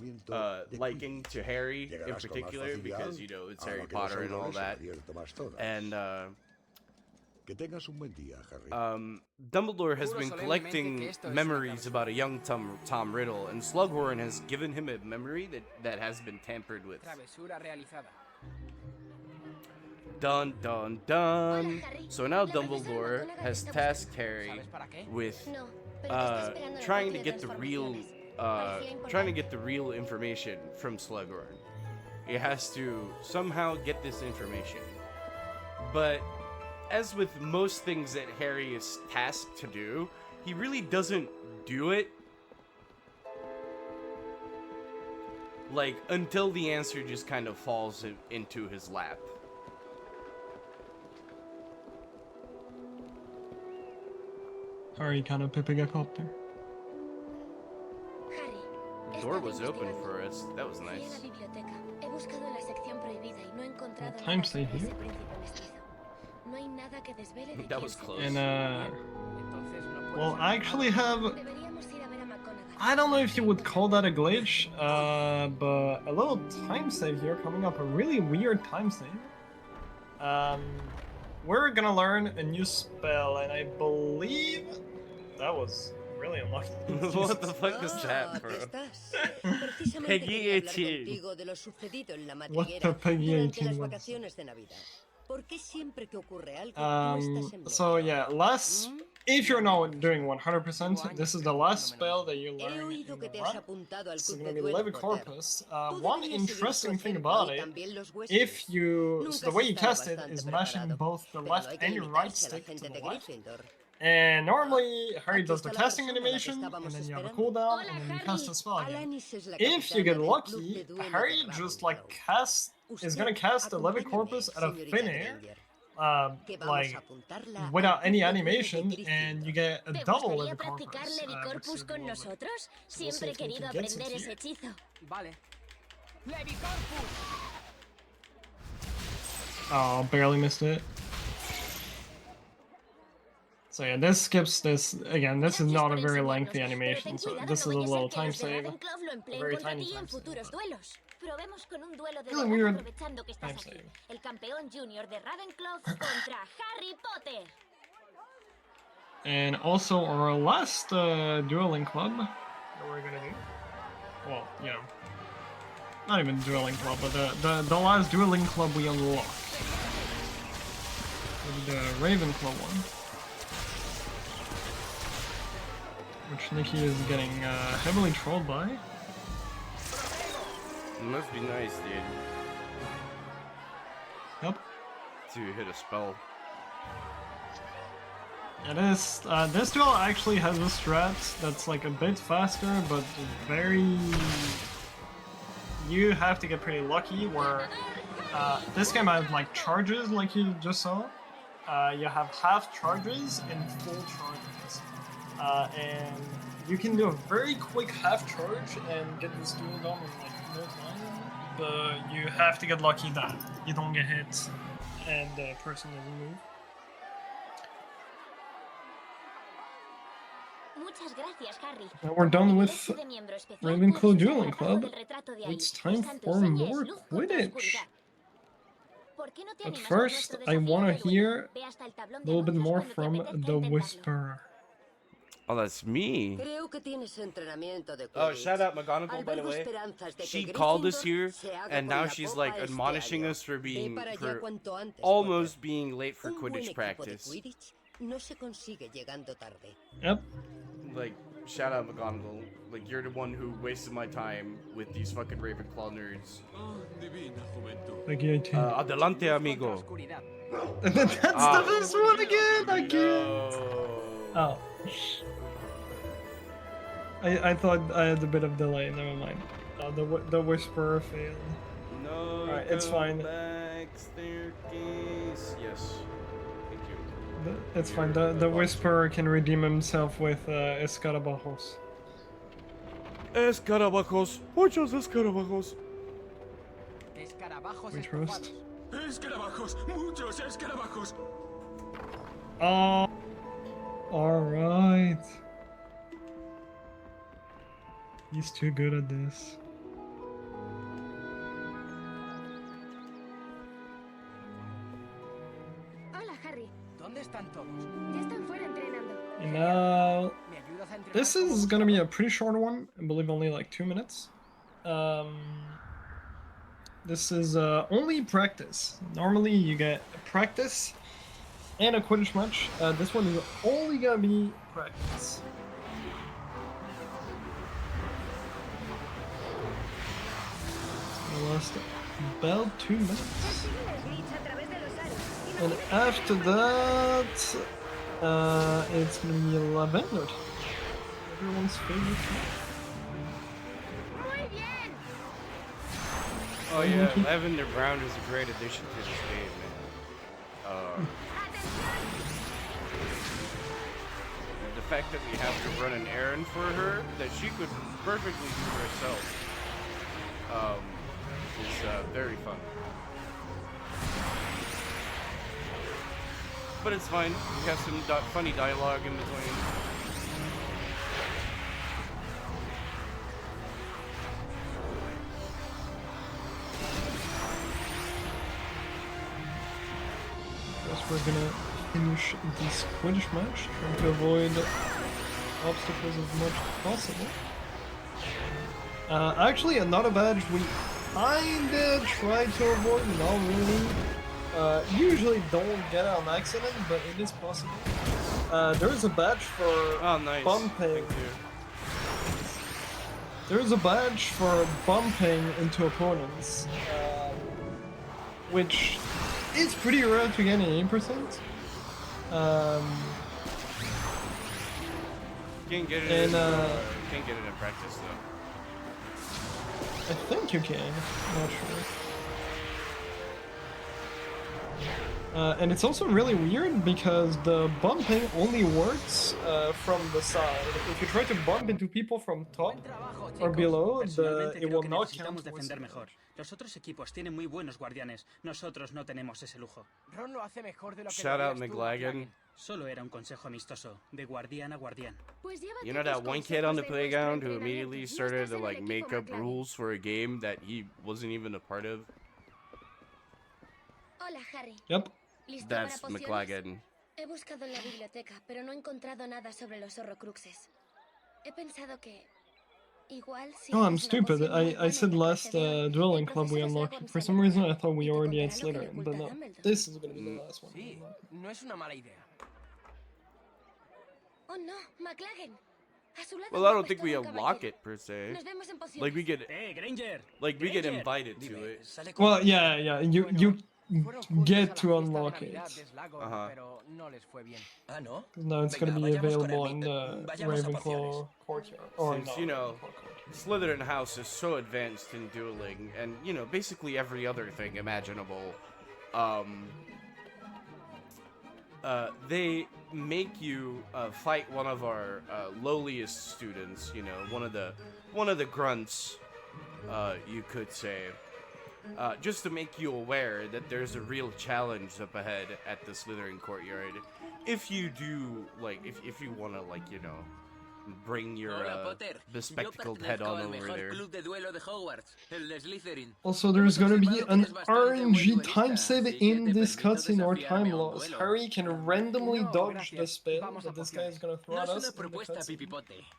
liking to Harry in particular, because you know it's Harry Potter and all that. And Que tengas un buen día, Harry. Dumbledore has been collecting memories about a young Tom Riddle, and Slughorn has given him a memory that has been tampered with. Travesura realizada. Dun dun dun. So now Dumbledore has tasked Harry with trying to get the real information from Slughorn. He has to somehow get this information. But as with most things that Harry is tasked to do, he really doesn't do it. Like, until the answer just kind of falls into his lap. Harry kind of pipping a copter. The door was open for us. That was nice. He buscado en la sección prohibida y no he encontrado Time nada stay sobre ese here. príncipe mestizo. No hay nada que desvele de That quién was sea. close. And Entonces no puedo well, ser I actually have. Deberíamos ir a ver a McGonagall. I don't know if you would call that a glitch, but a little time save here coming up. A really weird time save. We're gonna learn a new spell, and I believe that was really unlucky. What the fuck is that, bro? Peggy 18. Contigo de lo sucedido en la What the madriguera Peggy durante 18 las was? vacaciones de Navidad. ¿Por qué siempre que ocurre algo tú estás en So yeah, if you're not doing 100%, this is the last spell that you He learn in oído que the te has run. apuntado al This is club gonna de be duelo, Levicorpus. Tú One deberías seguir interesting su thing ejemplo about y it, también los huesos. if you, Nunca so the has way you estado cast it bastante is mashing preparado, both the pero no left hay que and your right limitarse a la stick to gente the de left. Gryffindor. And normally Harry Aquí does the está la casting persona a la que animation, and estábamos then you have a esperando. cooldown, Hola, and then you Harry. cast the spell again. Alanis es la If you capitana get del lucky, club de duelo Harry de just like Ravenclaw. is gonna cast the Acompáñame, Levicorpus out of señorita thin air, Granger, que vamos like a apuntarla without al any club de animation, Gryffindor. and you get a ¿Te double gustaría Levicorpus. practicar which Levicorpus is a con little bit- nosotros? So we'll see Siempre he if we querido can get aprender it ese here. hechizo. Vale. ¡Levicorpus! Oh, barely missed it. So yeah, this skips this again. This is not a very lengthy animation, so this is a little time save. Ravenclaw lo emplee Very contra tiny ti en time save. futuros duelos. Probemos con un duelo de Really verdad weird aprovechando que estás time aquí. save. El campeón junior de Ravenclaw contra Harry Potter. And also our last dueling club that we're gonna do. Well, you know, not even dueling club, but the last dueling club we unlocked. The Ravenclaw one. Which Nikki is getting heavily trolled by. It must be nice, dude. Yep. To hit a spell. It is. This duel actually has a strat that's like a bit faster, but very. You have to get pretty lucky. Where this game has like charges, like you just saw. You have half charges and full charges, and you can do a very quick half charge and get this duel done in like no time. But you have to get lucky that you don't get hit and the person doesn't move. Muchas gracias, Harry. Now we're done with Por el derecho de miembro especial Ravenclaw puedes usar el Dueling atajo Club. del retrato de ahí, It's time usando for señas, more luz contra Quidditch. oscuridad. ¿Por qué no te But animas con first, nuestro I desafío want de to duelo? hear Ve hasta el a tablón de little bit anuncios more cuando te from apetezca the intentarlo. Whisperer. Oh, that's me. Creo que tienes entrenamiento de Oh, Quidditch. shout out McGonagall, by the Albergo way. esperanzas de que She called us Gryffindor here, se haga and con now la she's copa like este admonishing año. us for Ve being para allá for cuanto antes, almost being late for Un buen Quidditch equipo de practice. Quidditch no se consigue llegando tarde. Yep. Like, shout out McGonagall. Like, you're the one who wasted my time with these fucking Ravenclaw nerds. Like EIT. Adelante, amigo. That's the best one again! I can't! No. Oh. I thought I had a bit of delay, never mind. The Whisperer failed. No, Alright, it's fine. back staircase. Yes. Thank you. It's fine, the Whisperer can redeem himself with Escarabajos. Escarabajos. Muchos escarabajos. Escarabajos We trust. ¡Escarabajos! ¡Muchos escarabajos! Oh, alright. He's too good at this. Hola, Harry. ¿Dónde están todos? Ya están fuera entrenando. And now, ¿Me ayudas a entrenar this como is gonna be a pretty short one. I believe only like 2 minutes. This is only practice. Normally you get a practice and a Quidditch match. This one is only gonna be practice. It's gonna last about 2 minutes. And after that, it's gonna be Lavender. Everyone's favorite. Oh yeah, Lavender Brown is a great addition to this game, man. The fact that we have to run an errand for her that she could perfectly do herself is very fun. But it's fine. We have some funny dialogue in between. We're gonna finish this Quidditch match, trying to avoid obstacles as much as possible. Actually, another badge we kinda try to avoid, not really. Usually don't get it on accident, but it is possible. There is a badge for bumping. There is a badge for bumping into opponents, which is pretty rare to get an 8%. Can't get it. And, can't get it in practice though. I think you can. Not sure. And it's also really weird because the bumping only works from the side. If you try to bump into people from top or below, it will not count towards the mejor. Los otros equipos tienen muy buenos guardianes. Nosotros no tenemos ese lujo. Ron lo hace mejor de lo que Shout out lo harías tú, McLagan. Solo era un consejo amistoso, de guardián a guardián. You know that one kid on the playground who immediately started to like make up rules for a game that he wasn't even a part of? Hola, Harry. Yep. ¿Listo That's para pociones? McLagan. He buscado en la biblioteca, pero no he encontrado nada sobre los horrocruxes. He pensado que igual si Oh, I'm haces una stupid. poción muy I buena said en last clase de hoy, dueling el club we profesor unlocked. Slughorn For se some reason I enojará thought we y te already had contará lo que le Slytherin, oculta but no. Dumbledore. This is gonna be the last one. Sí, no es una mala idea. Oh no, McLagan. A su lado Well, I guapo don't es think todo we un unlock caballero. it per se. Nos vemos en pociones. Like we get, Granger. like we get Granger. invited to it. Well, yeah. get to unlock it. Ah, no? Now it's gonna be available in the Ravenclaw courtyard. Or Since, not you know, Ravenclaw Slytherin House is so advanced in dueling, and, you know, basically every other thing imaginable, they make you fight one of our lowliest students, you know, one of the grunts, you could say, just to make you aware that there's a real challenge up ahead at the Slytherin courtyard. If you do, like, if you want to, like, you know, bring your bespectacled head on over there. Also, there's gonna be an RNG time save in this cutscene or time loss. Harry can randomly dodge the spell that this guy is gonna throw at us in the cutscene,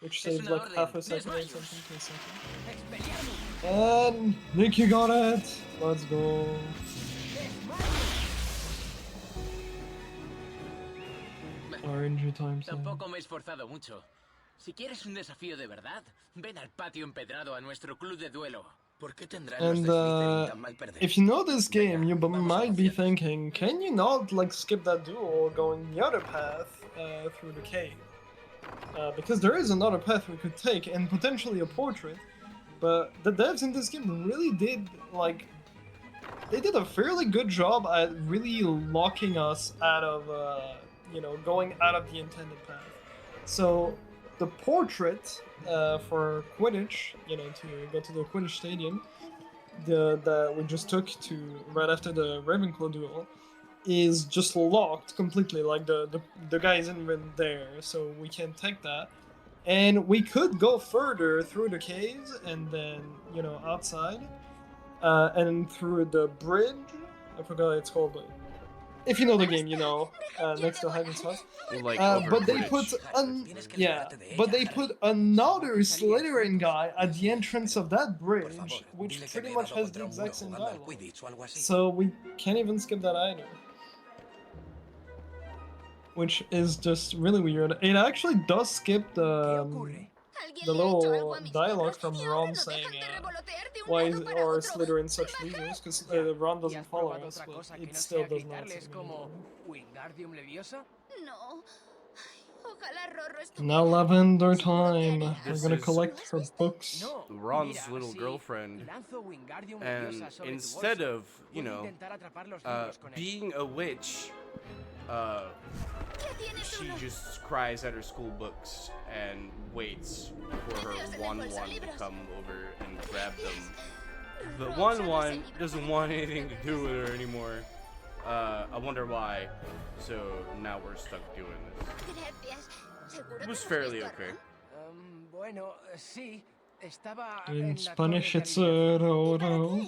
which saves like half a second or something to a second. And Nick, you got it! Let's go. RNG time save. Tampoco me he esforzado mucho. Si quieres un desafío de verdad, ven al patio empedrado a nuestro club de duelo. ¿Por qué tendrán los de Slytherin tan mal perder? If you know this game, you might be thinking, can you not like skip that duel going the other path through the cave? Because there is another path we could take and potentially a portrait, but the devs in this game really did like they did a fairly good job at really locking us out of you know, going out of the intended path. So the portrait for Quidditch, you know, to go to the Quidditch stadium, that we just took to right after the Ravenclaw duel, is just locked completely. Like the guy isn't even there, so we can't take that. And we could go further through the caves and then, you know, outside, and through the bridge. I forgot what it's called, but if you know the game, you know, next to Hagen's house. Like but they put another Slytherin guy at the entrance of that bridge, which pretty much has the exact same dialogue. So we can't even skip that either. Which is just really weird. It actually does skip the little dialogue from Ron saying why is our Slytherin such losers, because Ron doesn't follow us, but it still does not say Now Lavender time. We're gonna collect her books. Ron's little girlfriend, and instead of, you know, being a witch, she just cries at her school books and waits for her 1-1 to come over and grab them. But 1-1 doesn't want anything to do with her anymore. I wonder why. So now we're stuck doing this. It was fairly okay. In Spanish, it's Roro.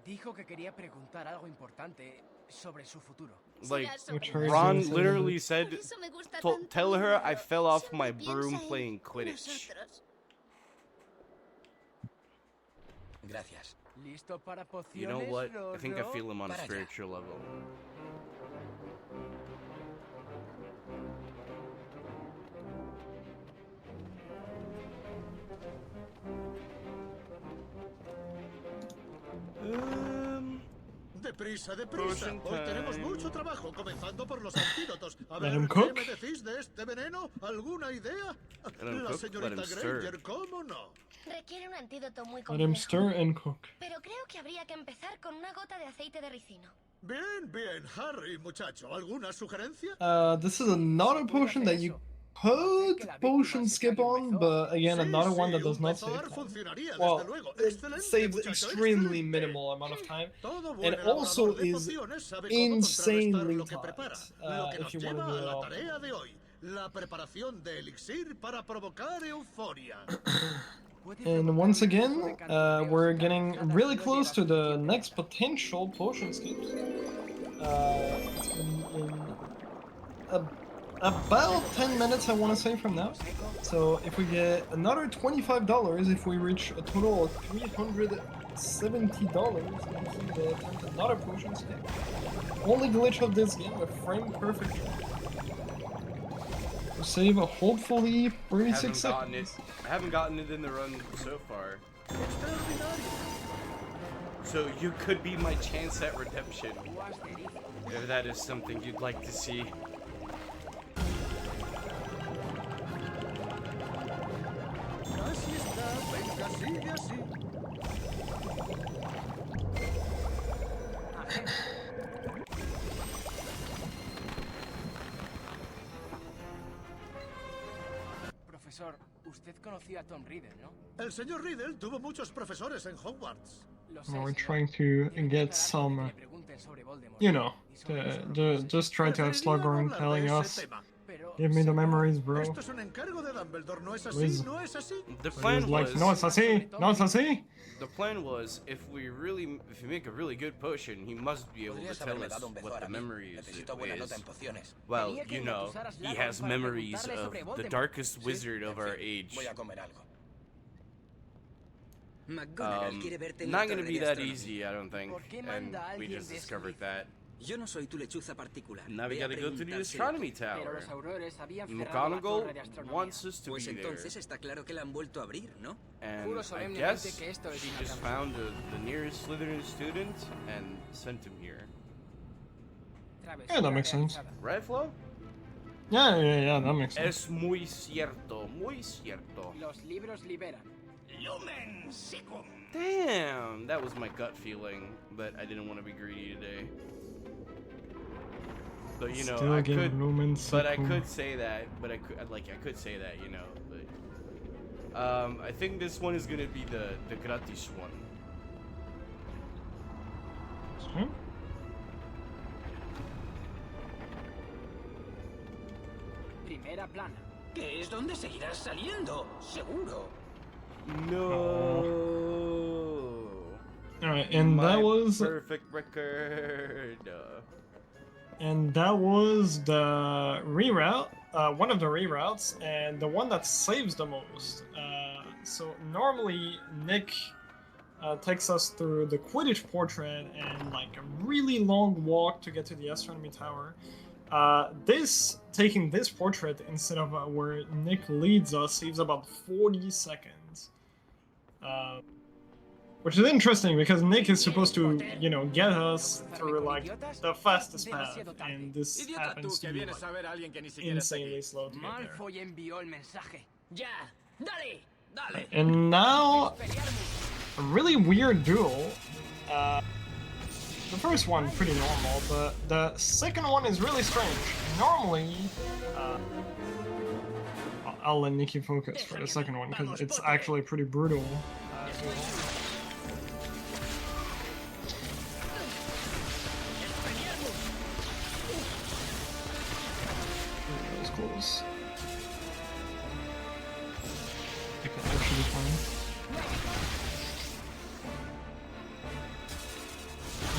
Dijo que quería preguntar algo importante sobre su futuro. Like, Ron literally said, tell her I fell off my broom playing Quidditch. Gracias. You know what? I think I feel him on a spiritual level. Deprisa, deprisa. Hoy tenemos mucho trabajo, comenzando por los antídotos. A ver, ¿qué me decís de este veneno? ¿Alguna idea? La señorita Granger, ¿cómo no? Requiere un antídoto muy Let him stir complejo. and cook. Pero creo que habría que empezar con una gota de aceite de ricino. Bien, bien, Harry, muchacho. ¿Alguna sugerencia? This is another potion that you could potion skip on, but again, another one that does not save time. Well, it saves extremely minimal amount of time, and also is insanely tight, if you want to do it all. La preparación de elixir para provocar euforia. And once again, we're getting really close to the next potential potion skips. In about 10 minutes, I want to say, from now. So if we get another $25, if we reach a total of $370, we can attempt another potion skip. Only glitch of this game, a frame perfect jump. To save a hopefully 36 seconds. I haven't gotten it in the run so far. So you could be my chance at redemption. If that is something you'd like to see. Profesor, usted conoció a Tom Riddle, ¿no? El señor Riddle tuvo muchos profesores en Hogwarts. We're trying to get some, you know, just try to have Slughorn telling us, give me the memories, bro. Esto es un encargo de Dumbledore, ¿no es así? ¿No es así? The plan like, was... no, it's así, no, it's así. The plan was, if we make a really good potion, he must be able to tell us what the memory is. Well, you know, he has memories of the darkest wizard of our age. Not gonna be that easy, I don't think, and we just discovered that. Yo no soy tu lechuza particular. Now we gotta go to the astronomy tower. McGonagall wants us to pues be there. Entonces está claro que la han vuelto a abrir, ¿no? And I guess she just found the nearest Slytherin student and sent him here. Yeah, that makes sense. Right, Flo? Yeah, that makes sense. Es muy cierto, muy cierto. Los libros liberan. Lumen Secum. Damn, that was my gut feeling, but I didn't want to be greedy today. So you know, I could say that, but I could say that, you know, but I think this one is gonna be the gratis one. Hmm? Primera plana. Que es donde seguirás saliendo, seguro. No. Alright, and My that was perfect record. And that was the reroute, one of the reroutes, and the one that saves the most. So normally Nick takes us through the Quidditch portrait and like a really long walk to get to the astronomy tower. Taking this portrait instead of where Nick leads us saves about 40 seconds. Which is interesting because Nick is supposed to, you know, get us through like the fastest path, and this happens to be like, insanely slow to get there. And now, a really weird duel. The first one pretty normal, but the second one is really strange. Normally, I'll let Nikki focus for the second one because it's actually pretty brutal. Duel. That was close. I think that should be fine.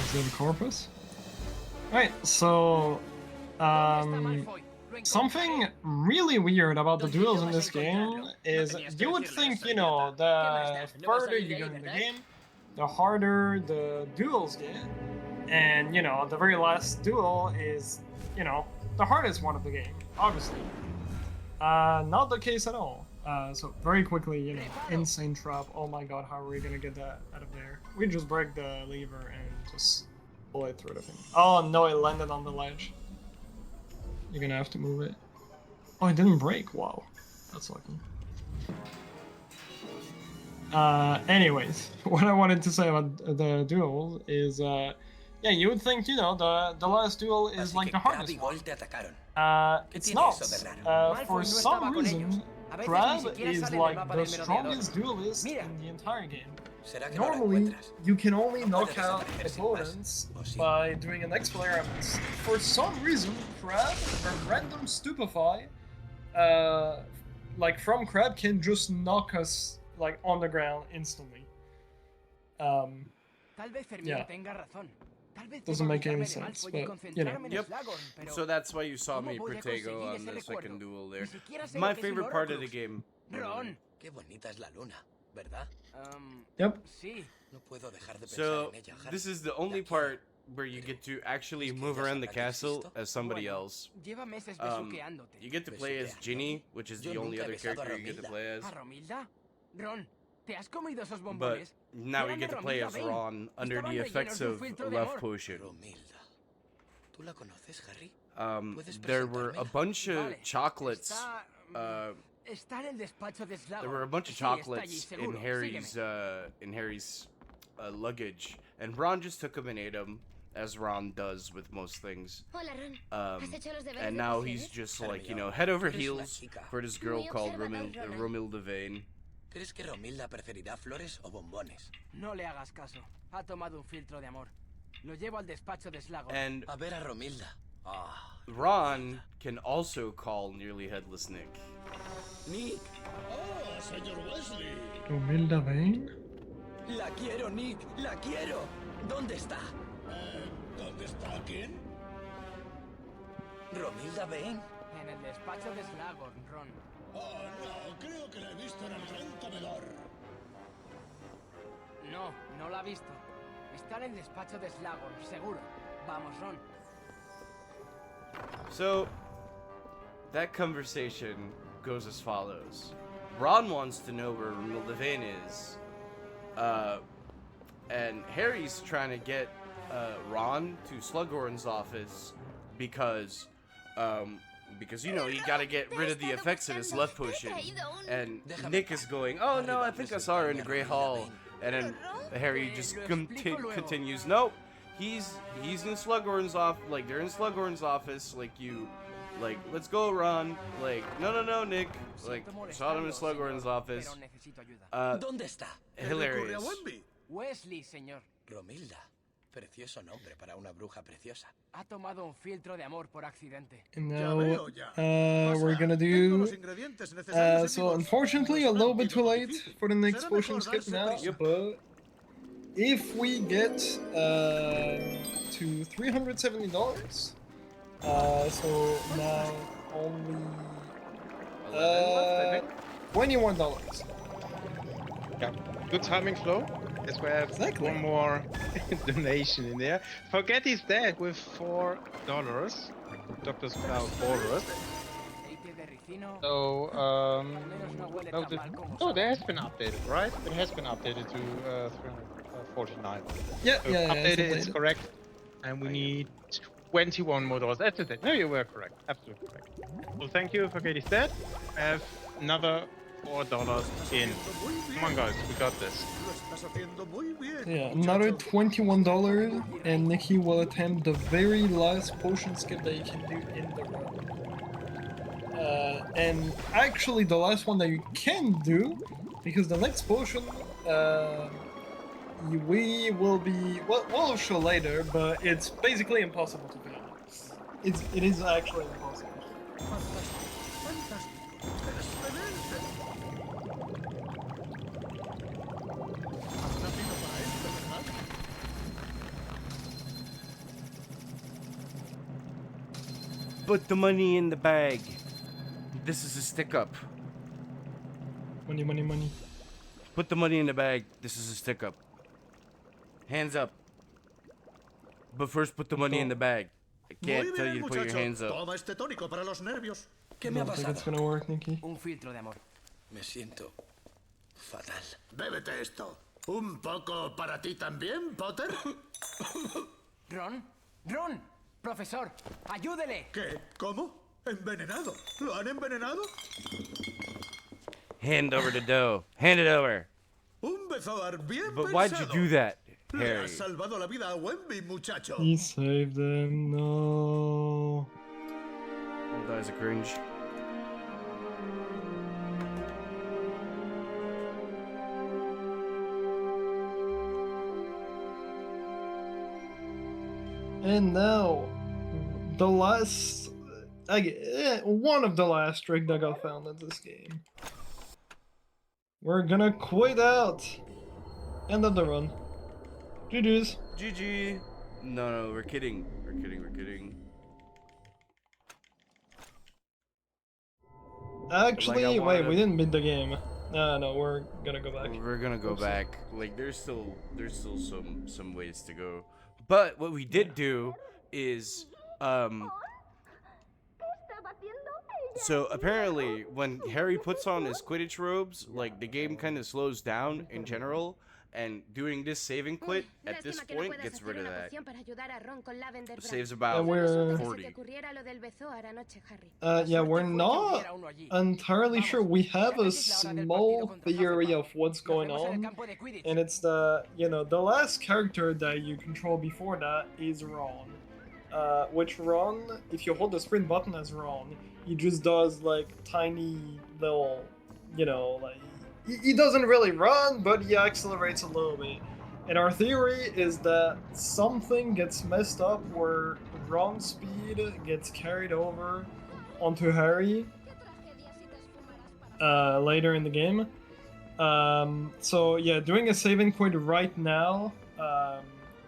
Is the corpus? Alright, so something really weird about the duels in this game is you would think, you know, the further you go in the game, the harder the duels get. And, you know, the very last duel is, you know, the hardest one of the game, obviously. Not the case at all. So very quickly, you know, insane trap. Oh my god, how are we gonna get that out of there? We just break the lever and just pull it through the thing. Oh no, it landed on the ledge. You're gonna have to move it. Oh, it didn't break. Wow, that's lucky. Anyways, what I wanted to say about the duel is, yeah, you would think, you know, the last duel is like the hardest one. It's not. For some reason, Crab is like the strongest duelist in the entire game. Normally, you can only knock out opponents by doing an experiment. For some reason, Crab, a random stupefy, like from Crab, can just knock us like on the ground instantly. Yeah. Doesn't make any sense, but you know. Yep. So that's why you saw me Protego on the second duel there. My favorite part of the game. Qué bonita es la luna, ¿verdad? Yep. So this is the only part where you get to actually move around the castle as somebody else. You get to play as Ginny, which is the only other character you get to play as. ¿Te has comido esos But bombones? now we Eran de get to play Romilda as Vane. Ron under Estaban the effects rellenos de un of filtro de Love amor. Potion. Romilda. ¿Tú la conoces, Harry? There were a bunch of Vale. chocolates. Está en el despacho de Slagor. There were a bunch of Sí, está allí, chocolates seguro. in Harry's luggage, and Ron just took them and ate them, as Ron does with most things. Hola, Ron. ¿Has hecho los deberes And de now tus he's deberes? just like, you know, head over Eres una heels chica. for this girl Muy called observador, Ronald. Romilda Vane. ¿Crees que Romilda preferirá flores o bombones? No le hagas caso. Ha tomado un filtro de amor. Lo llevo al despacho de Slagor. And A ver a Romilda. Ron can also call Nearly Headless Nick. Nick. Oh, señor Weasley. Romilda Vane. La quiero, Nick. La quiero. ¿Dónde está? ¿Dónde está quién? Romilda Vane. En el despacho de Slagor, Ron. Oh, no, creo que la he visto en el gran comedor. No, no la ha visto. Está en el despacho de Slagor, seguro. Vamos, Ron. So, that conversation goes as follows. Ron wants to know where Romilda Vane is. And Harry's trying to get Ron to Slughorn's office because you know you gotta get rid of the effects of his love potion. And Nick is going, oh no, I think I saw her in the Great Hall. And then Harry just continues, nope, he's in Slughorn's office, like they're in Slughorn's office, like let's go, Ron. Like no, Nick. Like saw him in Slughorn's office. ¿Dónde está? Hilarious. Weasley, señor. Romilda. Precioso nombre para una bruja preciosa. Ha tomado un filtro de amor por accidente. And now, we're gonna do. So unfortunately, a little bit too late for the next potion skip now. But if we get to $370, so now only $21. Yeah, good timing, Flo. That's why I have one more donation in there. Forget he's dead with $4. Doctors Without Borders. So, no, that has been updated, right? It has been updated to 349. Yeah, so yeah, updated, it's correct. And we need $21 more. That's it. No, you were correct. Absolutely correct. Well, thank you for getting dead. I have another $4 in. Come on, guys, we got this. Yeah, another $21, and Nikki will attempt the very last potion skip that you can do in the run. And actually, the last one that you can do, because the next potion, we will be. Well, we'll show later, but it's basically impossible to do. It is actually impossible. Put the money in the bag. This is a stick up. Money, money, money. Put the money in the bag. This is a stick up. Hands up. But first put the money in the bag. I can't tell you to put your hands up. Toma este tónico para los nervios. ¿Qué me ha I think it's pasado? gonna work, Nikki. Un filtro de amor. Me siento fatal. Bébete esto. ¿Un poco para ti también, Potter? Ron, Ron, profesor, ayúdele. ¿Qué? ¿Cómo? ¿Envenenado? ¿Lo han envenenado? Hand over the dough. Hand it over. Un bezoar bien But why'd you pensado. do that, Le Harry? has salvado la vida a Wemby, muchacho. He saved them. No. That is a cringe. And now, the last, one of the last trick that got found in this game. We're gonna quit out. End of the run. GG's. GG. No, we're kidding. We're kidding. Actually, Like, wait, we didn't beat the game. No, we're gonna go back. We're gonna go Oops. back. Like there's still some ways to go. But what we did do is So apparently, when Harry puts on his Quidditch robes, like the game kind of slows down in general, and doing this saving quit at this point gets rid of that. Saves about 40. Yeah, we're not entirely sure. We have a small theory of what's going on, and it's the last character that you control before that is Ron. Which Ron, if you hold the sprint button as Ron, he just does like tiny little, like he doesn't really run, but he accelerates a little bit. And our theory is that something gets messed up where Ron's speed gets carried over onto Harry later in the game. So yeah, doing a save and quit right now,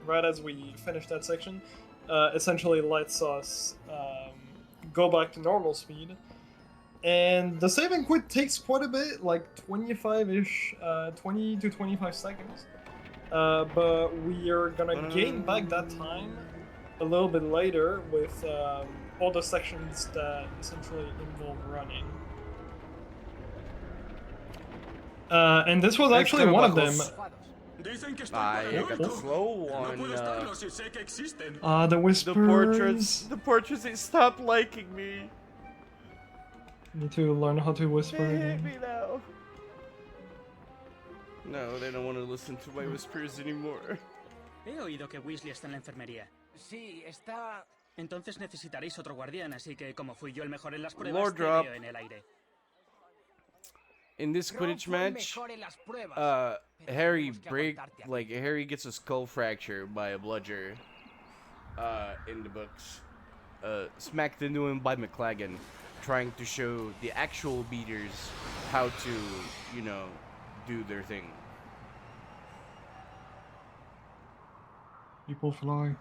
right as we finish that section, essentially lets us go back to normal speed. And the save and quit takes quite a bit, like 25-ish, 20 to 25 seconds. But we are gonna gain back that time a little bit later with all the sections that essentially involve running. And this was actually one of them. I got slow on the whispers. The portraits, they stopped liking me. Need to learn how to whisper They hate again. me now. No, they don't want to listen to my whispers anymore. He oído que Weasley está en la enfermería. Sí, está... Entonces necesitaréis otro guardián, así que como fui yo el mejor en las pruebas, Lord te drop. veo en el aire. In this Quidditch match, Harry gets a skull fracture by a bludger. In the books, smacked into him by McLagan, trying to show the actual beaters how to, do their thing. People fly.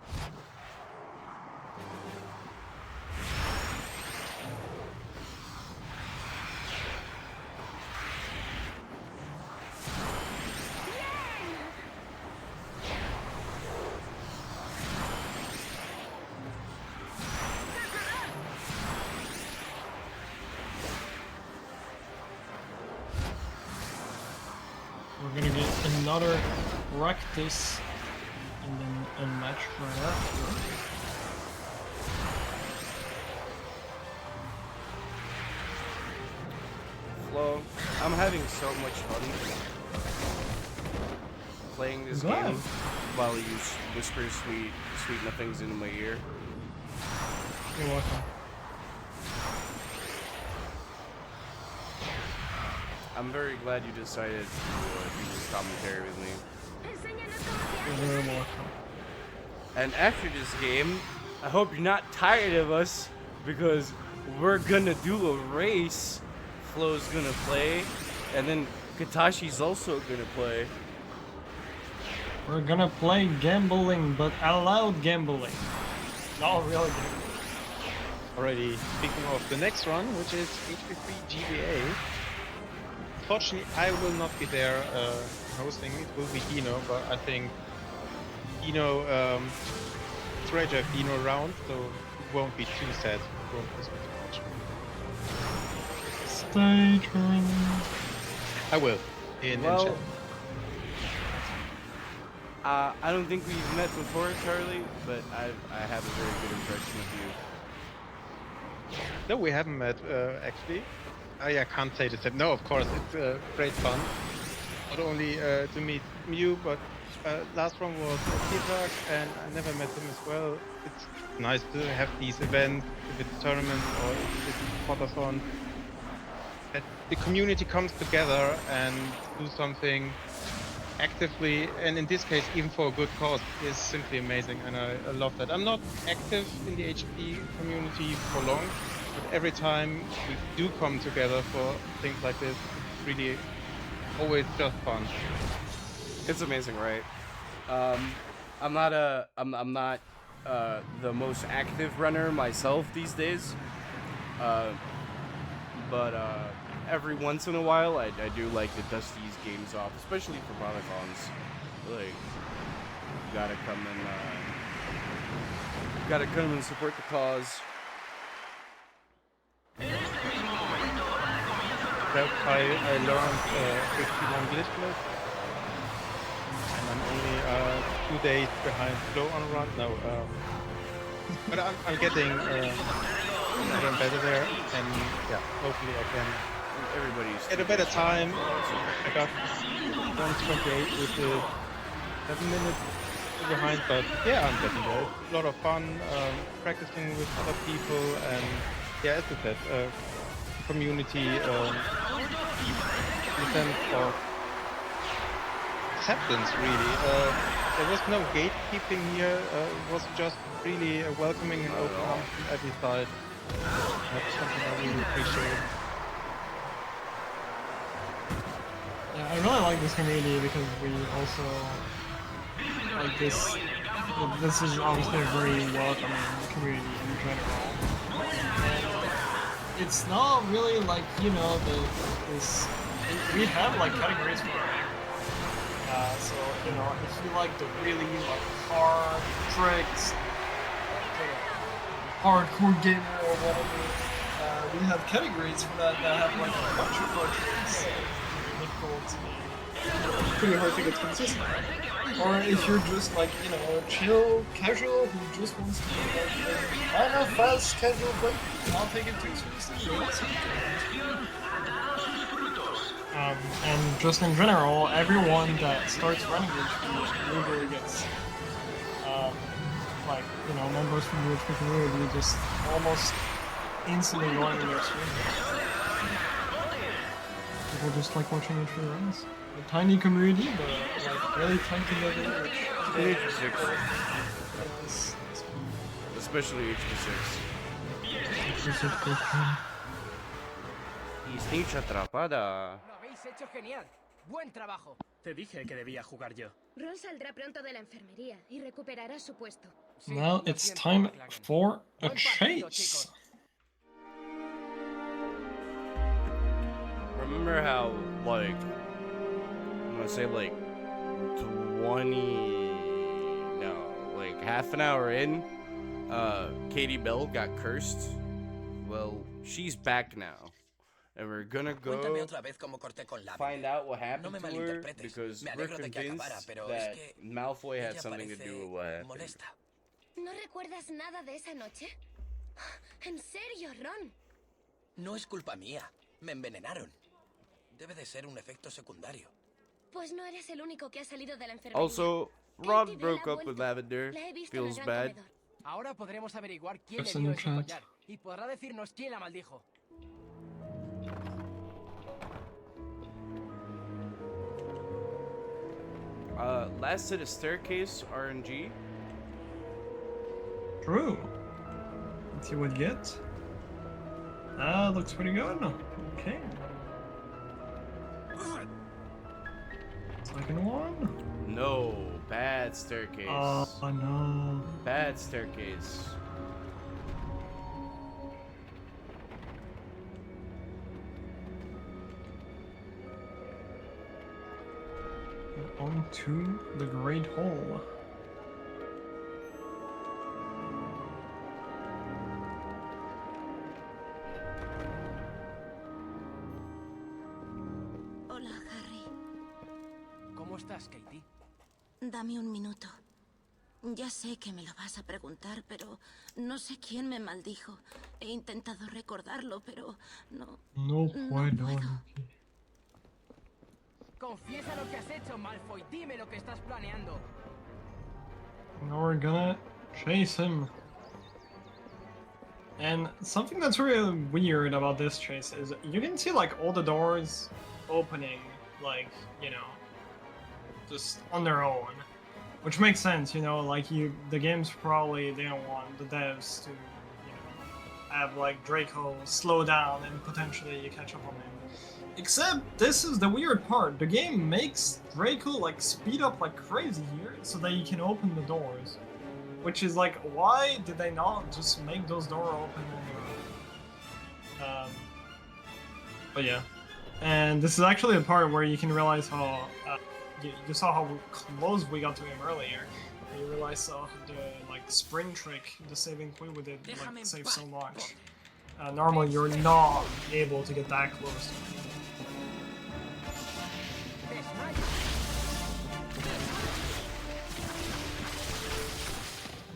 We're gonna get another practice and then a match right after. Flo, I'm having so much fun playing this game while you whisper sweet nothings into my ear. You're welcome. I'm very glad you decided to do this commentary with me. You're very welcome. And after this game, I hope you're not tired of us, because we're gonna do a race. Flo's gonna play, and then Katashi's also gonna play. We're gonna play gambling, but allowed gambling. Not really gambling. Already speaking of the next run, which is HP3 GBA. Unfortunately, I will not be there hosting. It will be Dino, but I think Dino, it's rare to have Dino around, so it won't be too sad. It won't miss me too much. Stay tuned. I will. In chat. I don't think we've met before, Charlie, but I have a very good impression of you. No, we haven't met actually. I can't say the same. No, of course, it's great fun. Not only to meet you, but last one was Kivak, and I never met him as well. It's nice to have these events, if it's tournament or if it's Potterthon, that the community comes together and do something actively, and in this case even for a good cause, is simply amazing, and I love that. I'm not active in the HP community for long, but every time we do come together for things like this, it's really always just fun. It's amazing, right? I'm not the most active runner myself these days, but every once in a while I do like to dust these games off, especially for Potterthons. Like, gotta come and support the cause. myself, I learned 51 glitch plus, and I'm only 2 days behind slow on run. No, but I'm getting better and better there, and yeah, hopefully I can get a better time. I got 1:28, which is 7 minutes behind, but yeah, I'm getting there. It's a lot of fun practicing with other people, and yeah, as I said, community in the sense of acceptance, really. There was no gatekeeping here. It was just really welcoming and open arms from every side. That's something I really appreciate. Yeah, I really like this community because we also like this. This is obviously a very welcoming community in general. And it's not really like, you know, this. We have like categories for it. So you know, if you like the really like hard tricks, hardcore gamer or whatever, we have categories for that have like a bunch of hard tricks. Pretty hard to get consistent. Or if you're just like, you know, chill, casual, who just wants to be like, I know, fast, casual, but not take it too seriously. And just in general, everyone that starts running HP usually gets, like, you know, members from the HP community just almost instantly joining their stream. People just like watching HP runs. A tiny community, but like really tight together, which HP6. Especially HP6. Y Snitch atrapada. Lo habéis hecho genial. Buen trabajo. Te dije que debía jugar yo. Ron saldrá pronto de la enfermería y recuperará su puesto. Now it's time for a chase. Remember how, like, I'm gonna say like 20, no, like half an hour in, Katie Bell got cursed. Well, she's back now. And we're gonna go find out what happened to her, because we're convinced that Malfoy had something to do with what happened. ¿No recuerdas nada de esa noche? ¿En serio, Ron? No es culpa mía. Me envenenaron. Debe de ser un efecto secundario. Pues no eres el único que ha salido de la enfermería. Also, Ron broke up with Lavender. Feels bad. Ahora podremos averiguar quién le dio ese collar y podrá decirnos quién la maldijo. Last set of staircase RNG. True. Let's see what we get. Looks pretty good. Okay. Second one. No, bad staircase. Oh no. Bad staircase. On to the Great Hall. Hola, Harry. ¿Cómo estás, Katie? Dame un minuto. Ya sé que me lo vas a preguntar, pero no sé quién me maldijo. He intentado recordarlo, pero no... No puedo. Confiesa lo que has hecho, Malfoy. Dime lo que estás planeando. Now we're gonna chase him. And something that's really weird about this chase is you can see like all the doors opening, like, you know, just on their own. Which makes sense, you know, like the game's probably, they don't want the devs to, you know, have like Draco slow down and potentially you catch up on him. Except this is the weird part. The game makes Draco like speed up like crazy here so that you can open the doors. Which is like, why did they not just make those doors open on their own? But yeah. And this is actually a part where you can realize how you saw how close we got to him earlier. You realize the like spring trick, the saving queen with it like saves so much. Normally you're not able to get that close to him.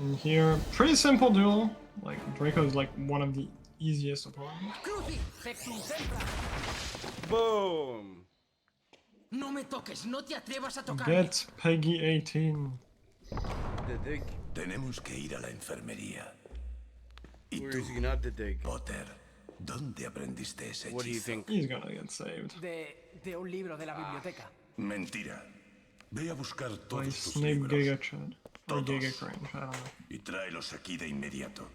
And here, pretty simple duel. Like, Draco is like one of the easiest opponents. Boom! No me toques, no te atrevas a tocarme. Get Peggy 18. The dig. Tenemos que ir a la enfermería. ¿Y Where tú, is he not the dig? Potter? ¿Dónde aprendiste ese What do you hechizo? think? He's gonna get saved. De un libro de la biblioteca. Mentira. Ve a buscar By todos tus Snape libros Giga Chad. Or Todos. Giga Crane, I don't know. y tráelos aquí de inmediato.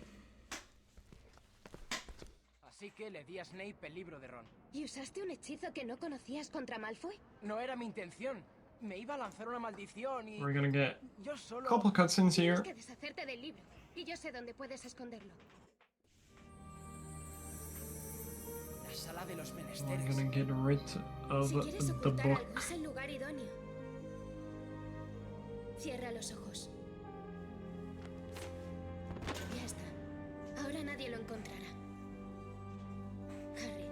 Así que le di a Snape el libro de Ron. ¿Y usaste un hechizo que no conocías contra Malfoy? No era mi intención. Me iba a lanzar una maldición y... We're gonna get Yo solo... a couple cutscenes here. Tienes que deshacerte del libro. Y yo sé dónde puedes esconderlo. La sala de los We're menesteres. gonna get rid of Si quieres the ocultar book. algo, es el lugar idóneo. Cierra los ojos. Ya está. Ahora nadie lo encontrará. Harry,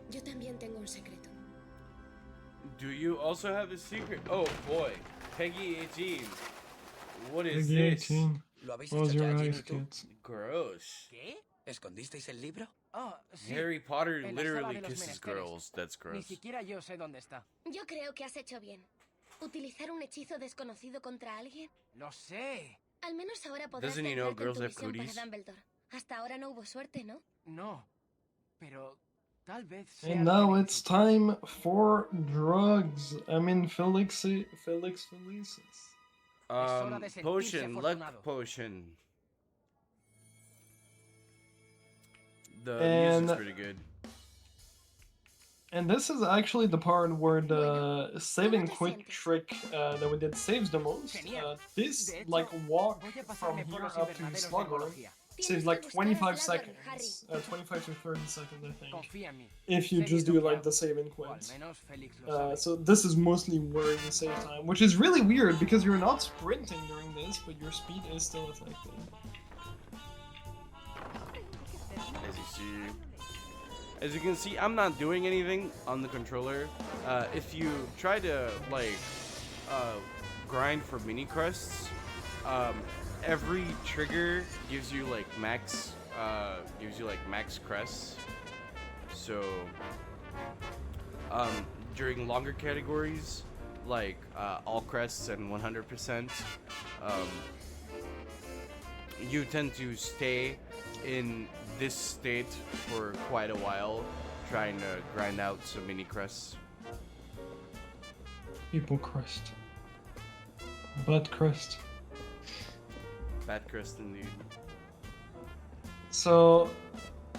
yo también tengo un secreto. Do you also have a secret? Oh boy, Peggy 18. What is Peggy this? 18. ¿Lo habéis Close hecho your ya, eyes, Ginny, tú? kids. Gross. ¿Qué? ¿Escondisteis el libro? Ah, sí. Harry Potter En la sala literally de los kisses menesteres. girls. That's Ni gross. siquiera yo sé dónde está. Yo creo que has hecho bien. ¿Utilizar un hechizo desconocido contra alguien? Lo sé. Al menos ahora podrás Doesn't he know centrarte en girls tu have misión para cooties? Dumbledore. Hasta ahora no hubo suerte, ¿no? No. Pero tal vez sea And lo now que it's necesito. time for drugs. I mean, Felix Felicis. hora de sentirse Potion, luck afortunado. potion. The And- music's pretty good. And this is actually the part where the save and quick trick that we did saves the most. This, like, walk from here up to Slughorn saves like 25 seconds. 25 to 30 seconds, I think. Confía en mí. If you just do, like, the save and O al quits. menos Félix lo sabe. So this is mostly where you save time, which is really weird because you're not sprinting during this, but your speed is still affected. As you can see, I'm not doing anything on the controller. If you try to like grind for mini crests, every trigger gives you like max crests. So during longer categories, like all crests and 100%, you tend to stay in this state for quite a while, trying to grind out some mini crests. People crest. Butt crest. Bad crest indeed. So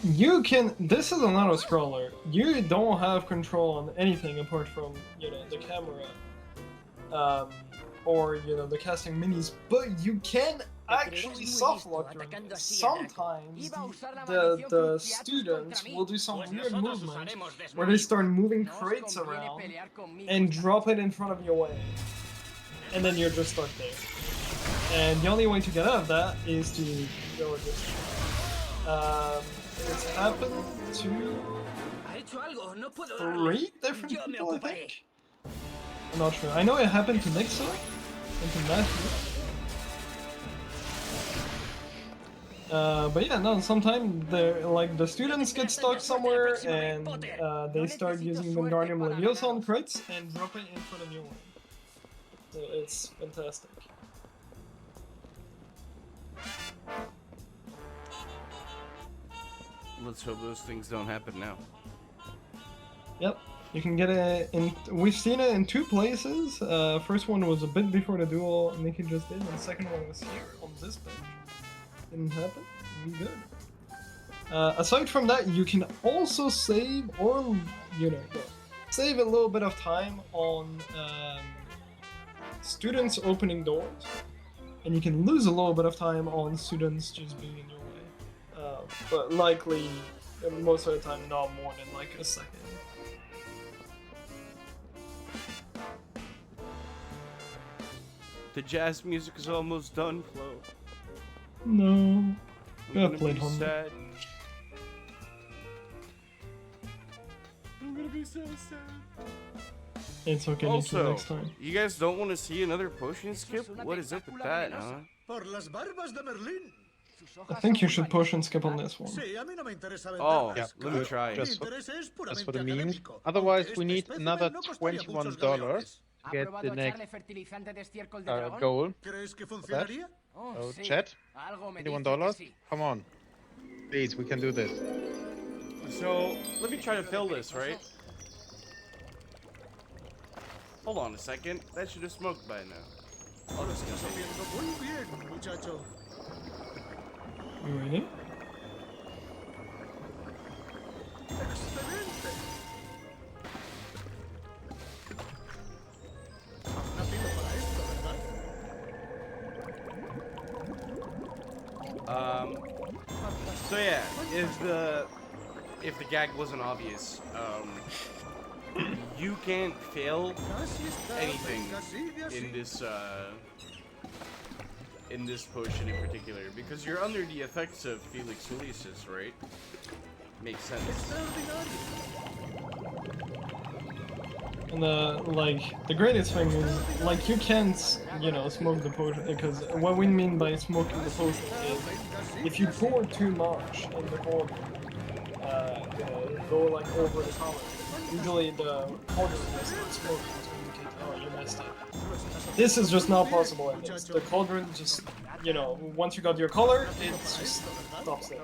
you can. This is an auto scroller. You don't have control on anything apart from, you know, the camera, or, you know, the casting minis. But you can actually soft lock during this. Sometimes the students will do some weird movement where they start moving crates around and drop it in front of your way, and then you're just stuck there. And the only way to get out of that is to go at this. It's happened to 3 different people, I think. I'm not sure. I know it happened to Nixon and to Matthew. But yeah, no, sometimes they're like the students get stuck somewhere and they start using Wingardium Leviosa on crits and drop it in front of you. So it's fantastic. Let's hope those things don't happen now. Yep, you can get it in. We've seen it in 2 places. First one was a bit before the duel Nikki just did, and the second one was here on this bench. Didn't happen. We good. Aside from that, you can also save, or you know, save a little bit of time on students opening doors, and you can lose a little bit of time on students just being in your way. But likely, most of the time, not more than like a second. The jazz music is almost done, Flo. No. I'm Yeah, gonna played be Honda. sad. I'm gonna be so sad. It's okay, Nikki, Also, next time. you guys don't want to see another potion skip? What is up with that, huh? Por las barbas de Merlín. I think you should potion skip on this one. Sí, a mí no me interesa Oh, venderlas, let me claro. try. Mi Just for, interés es just puramente for the memes. académico, Otherwise, aunque we need este another espécimen no costaría muchos $21 galeones. to get the next fertilizante de estiércol de dragón? goal. ¿Crees que for that. funcionaría? Oh, sí. Chat, Algo me dice $21? que sí. Come on. Please, we can do this. So, let me try to fill this, right? Hold on a second. That should have smoked by now. I'll just Estás continue. haciendo muy bien, muchacho. You ready? ¡Excelente! Has nacido para esto, ¿verdad? So yeah, if the gag wasn't obvious, you can't fail anything in this potion in particular because you're under the effects of Felix Felicis, right? Makes sense. And the greatest thing is, like, you can't, you know, smoke the potion, because what we mean by smoking the potion is, if you pour too much in the cauldron, you know, go, like, over the color, usually the cauldron will start smoking to indicate, oh, you messed up. This is just not possible in this. The cauldron just, you know, once you got your color, it just stops there.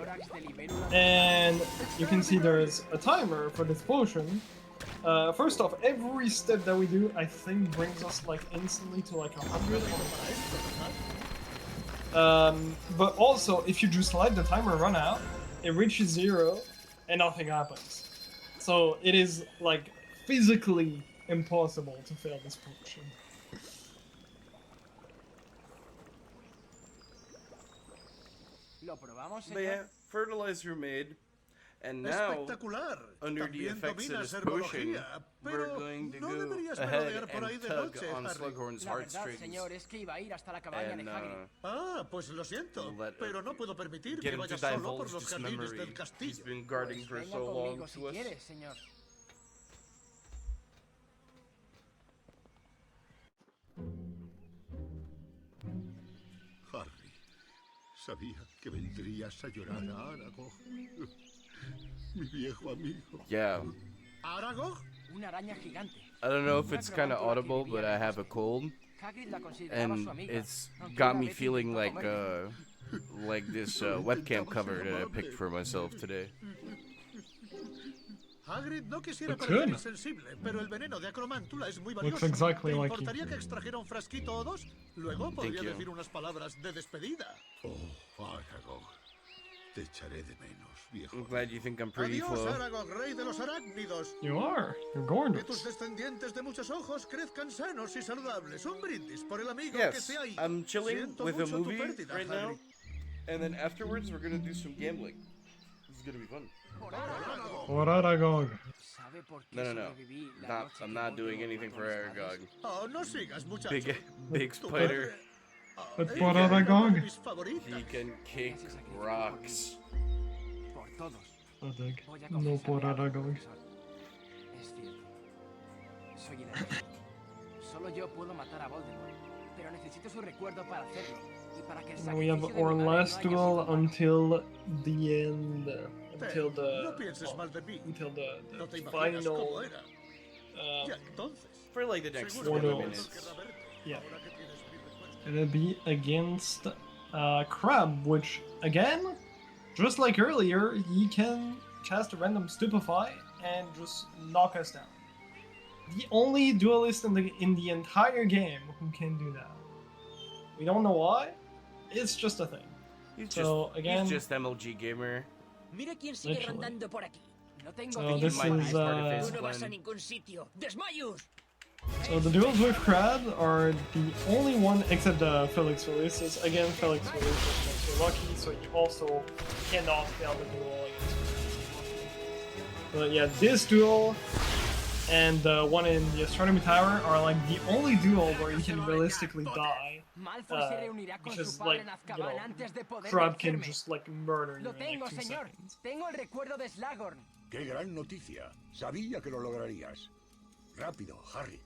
And you can see there's a timer for this potion. First off, every step that we do, I think, brings us like instantly to like 100. But also, if you just let the timer run out, it reaches 0 and nothing happens. So it is like physically impossible to fail this potion. But yeah, fertilizer made. And now, under the effects of this potion, we're going to go ahead and tug on Slughorn's heartstrings and pues lo siento, pero no puedo permitir get que him to vaya solo por divulge los this jardines memory del he's castillo. been guarding for so long to us. Harry, sabía que vendrías a llorar a Aragog. Mi viejo amigo. Yeah. ¿Aragog? Una araña gigante. I don't know if it's kind of audible, but I have a cold, and it's got me feeling like this webcam cover that I picked for myself today. Hagrid no quisiera parecer insensible, pero el veneno de acromántula es muy valioso. Exactly ¿Te like importaría que extrajera un frasquito o dos? Luego podría decir unas palabras de despedida. Oh, Aragog. Te echaré de menos, viejo. I'm glad you think I'm pretty Adiós, slow. Aragog, rey de los arácnidos. You are. You're Que gorgeous. tus descendientes de muchos ojos crezcan sanos y saludables. Un brindis por el amigo que Yes, se ha ido. I'm chilling Siento with a mucho tu movie pérdida, right now, Hagrid. and then afterwards we're gonna do some gambling. This is gonna be fun. For Aragog. No. I'm not doing anything for Aragog. Oh, no sigas, muchacho. Big spider. But for Aragog. He can kick rocks. No por Aragog. Es cierto. Soy el héroe. Solo yo puedo matar a Voldemort, pero necesito su recuerdo para hacerlo. Y para que el Now we have sacrificio de our mi madre last no haya duel sido until the end. Until No the pienses mal de mí. until No te the imaginas final. cómo era. Y entonces, For like the next seguro 20 que no minutes. querrá verte, Yeah. ahora que tienes mi recuerdo. It'll be against Crab, which again, just like earlier, he can cast a random Stupefy and just knock us down. The only duelist in the entire game who can do that. We don't know why. It's just a thing. He's Again, just MLG gamer. Mira quién sigue Literally. rondando por aquí. No tengo So tiempo this para is, esto. uh, Tú no vas a ningún sitio. ¡Desmayos! So the duels with Crab are the only one except Felix Felicis. Again, Felix Felicis makes you lucky, so you also cannot fail the duel against. But yeah, this duel and the one in the Astronomy Tower are like the only duel where you can realistically die. Because like, you know, Crab can just like murder you Lo in tengo, like 2 señor. seconds. Tengo el recuerdo de Slughorn. ¡Qué gran noticia! Sabía que lo lograrías. Rápido, Harry.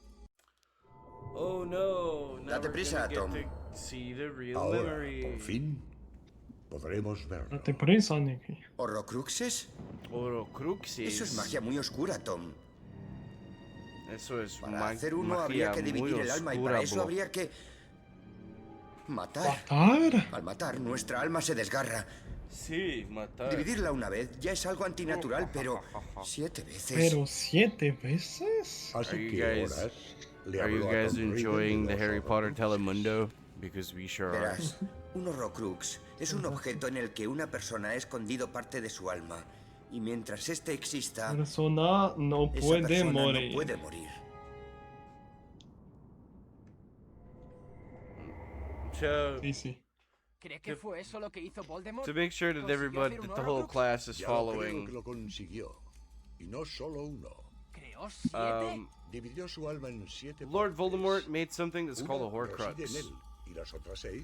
Oh no. Now Date we're prisa, gonna Tom. get to see the real Ahora, memory. por fin, podremos verlo. Date prisa, Nicky. ¿Horrocruxes? Horrocruxes. Eso es magia muy oscura, Tom. Eso es Para hacer uno habría que muy dividir el alma y oscura, para eso bro. habría que... matar. ¿Matar? Al matar, nuestra alma se desgarra. Sí, matar. Dividirla una vez ya es algo antinatural, pero 7 veces... ¿Pero 7 veces? Así que horas le Are you habló a guys Tom Riddle enjoying de the los Harry Potter Horrocruxes. Telemundo? Because we sure are. Verás, un horrocrux es un objeto en el que una persona ha escondido parte de su alma. Y mientras este exista, Persona no esa puede persona morir. no puede morir. So, ¿Cree que fue eso lo que hizo Voldemort? to make sure that everybody, that the whole class is Ya lo creo following, que lo consiguió. Y no solo uno. ¿Creó 7? Dividió su alma en 7 Lord Voldemort made something that's called a Una reside en Horcrux. él, y las otras 6,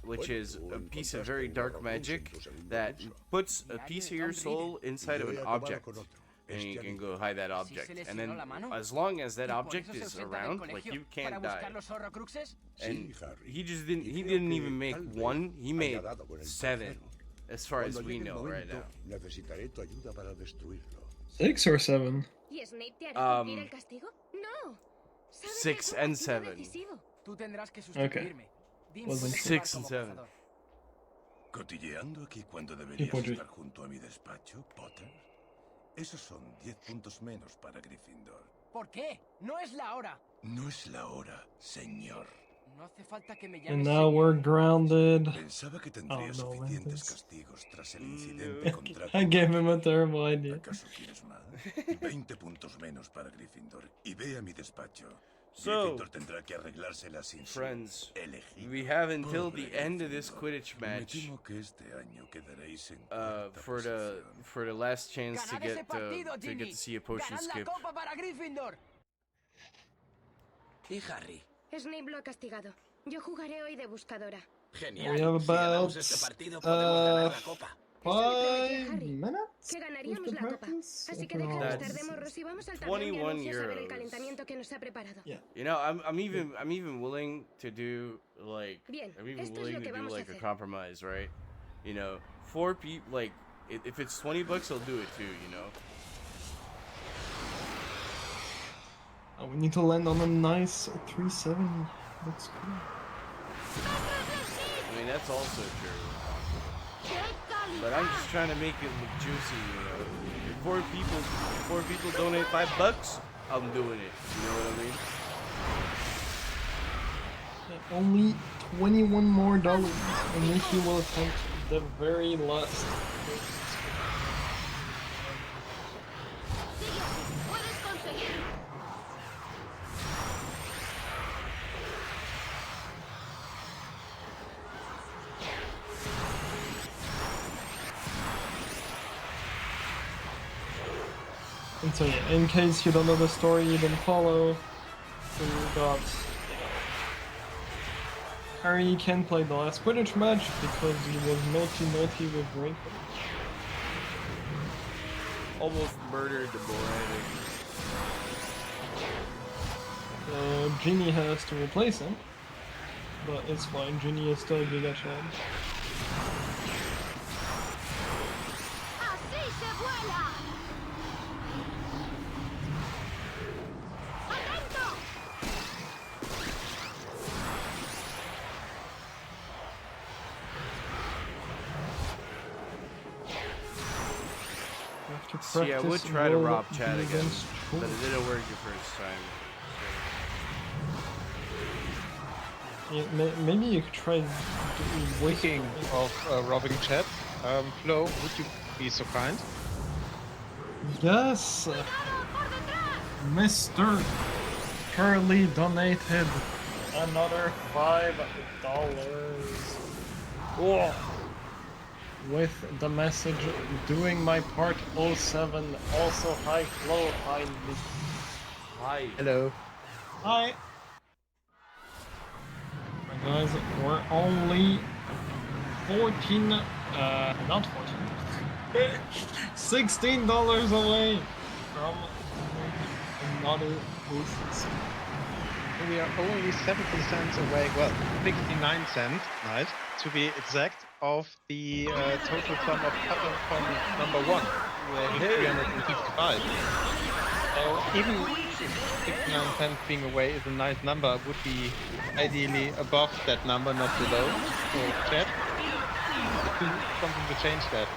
Which bueno, is tú a piece of encontraste very un dark Horrocrux magic en tu segundo that curso. puts a piece of your soul inside of Yo an he acabado object, con otro, and este you can año. go hide that ¿Así object. se And lesionó then, la mano? as long as that ¿Y por object eso se is ausenta del around, like colegio you para can't buscar die. los Horrocruxes? And Sí, Harry. he just Y didn't. He creo didn't que even make tal vez one. He made haya dado con el 7, tercero. as far as Cuando we llegue el know right momento, now. necesitaré tu ayuda para destruirlo. 6 or 7? ¿Y Snape te hará cumplir el castigo? No. Sabe que 6 el and juego ha sido 7. decisivo. Tú tendrás que sustituirme. Dean puede Wasn't jugar 6 and como 7. cazador. ¿Cotilleando aquí cuando deberías Podrick. estar junto a mi despacho, Potter? Esos son 10 puntos menos para Gryffindor. ¿Por qué? No es la hora. No es la hora, señor. No hace falta que me And llames. now we're grounded. Pensaba que tendría Oh, no, suficientes Ventus. castigos tras el incidente con Draco. I gave him a terrible idea. ¿Acaso quieres más? 20 puntos menos para Gryffindor. Y ve a mi despacho. So, Gryffindor tendrá que arreglársela sin su friends, elegido. we have until the Pobre end of this Gryffindor. Quidditch Me match temo que este año quedaréis en cuarta for posición. the last chance to Ganad ese get partido, to Ginny. see a potion Ganad la skip. copa para Gryffindor. ¿Y Harry? Snape lo ha castigado. Yo jugaré hoy de buscadora. Genial. We have Si ganamos about este partido, podemos ganar la copa. 5 minutes. Que ganaríamos With the la copa. practice? Así que Okay, deja de That's estar de morros y vamos al tablón de 21 anuncios a ver el euros. calentamiento que nos ha preparado. Yeah. You know, I'm even willing to do like Bien, I'm even esto es willing lo to que do vamos a like a hacer. compromise, right? You know, 4 people like if it's $20, I'll do it too. You know. Oh, we need to land on a nice 3-7. Looks cool. I mean, that's also true. But I'm just trying to make it look juicy, you know. If 4 people donate $5, I'm doing it. You know what I mean? Yeah, only 21 more dollars, and Nikki will attempt the very last. ¡Puedes conseguirlo! And so yeah, in case you don't know the story, you didn't follow, we got Harry can play the last Quidditch match because he was naughty with Draco. Almost murdered the boy. So Ginny has to replace him, but it's fine. Ginny is still Giga Chad. ¡Así se vuela! ¡Atento! See, I would try to rob Chad again, but it didn't work the first time. Yeah, maybe you could try. Speaking of robbing Chad, Flo, would you be so kind? Yes, Mr. Curly donated another $5. Oh. With the message, doing my part 07, also hi Flo, hi Nick. Hi. Hello. Hi. Guys, we're only 14, not 14, $16 away from another boost. We are only 70 cents away, well, 69 cents, nice, to be exact, of the total sum of Potterthon number 1, with 355. So even 69 cents being away is a nice number, would be ideally above that number, not below. So chat, do something to change that.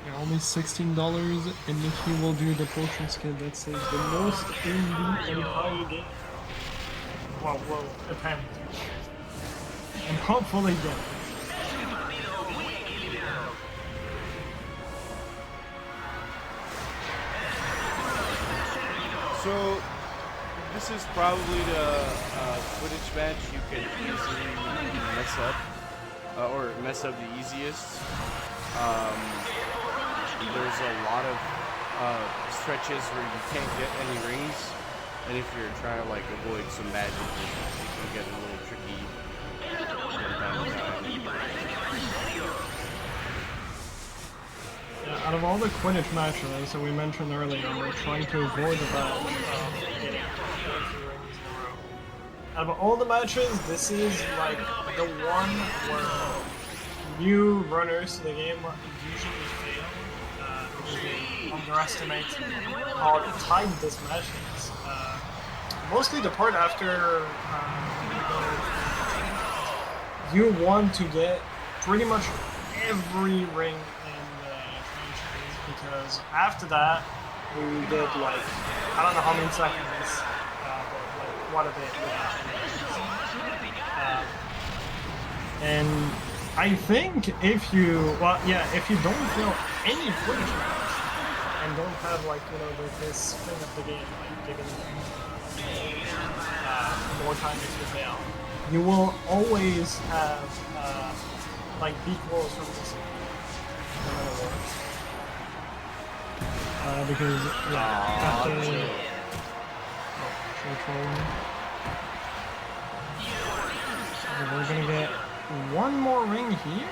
Yeah, only $16, and Nikki will do the potion skip that saves the most in the entire game. Well, we'll attempt. And hopefully get it. So, this is probably the Quidditch match you can easily mess up, or mess up the easiest. There's a lot of stretches where you can't get any rings, and if you're trying to like avoid some magic, it can get a little tricky from time to time. Yeah, out of all the Quidditch matches that we mentioned earlier, we're trying to avoid the badge of getting 2 rings in a row. Out of all the matches, this is like the one where new runners to the game usually fail because they underestimate how tight this match is. Mostly the part after you want to get pretty much every ring because after that we get like I don't know how many seconds, but like quite a bit without and I think if you if you don't feel any Quidditch match and don't have like this thing of the game like giving more time if you fail, you will always have like be close from this no matter what. Because after we're gonna get one more ring here,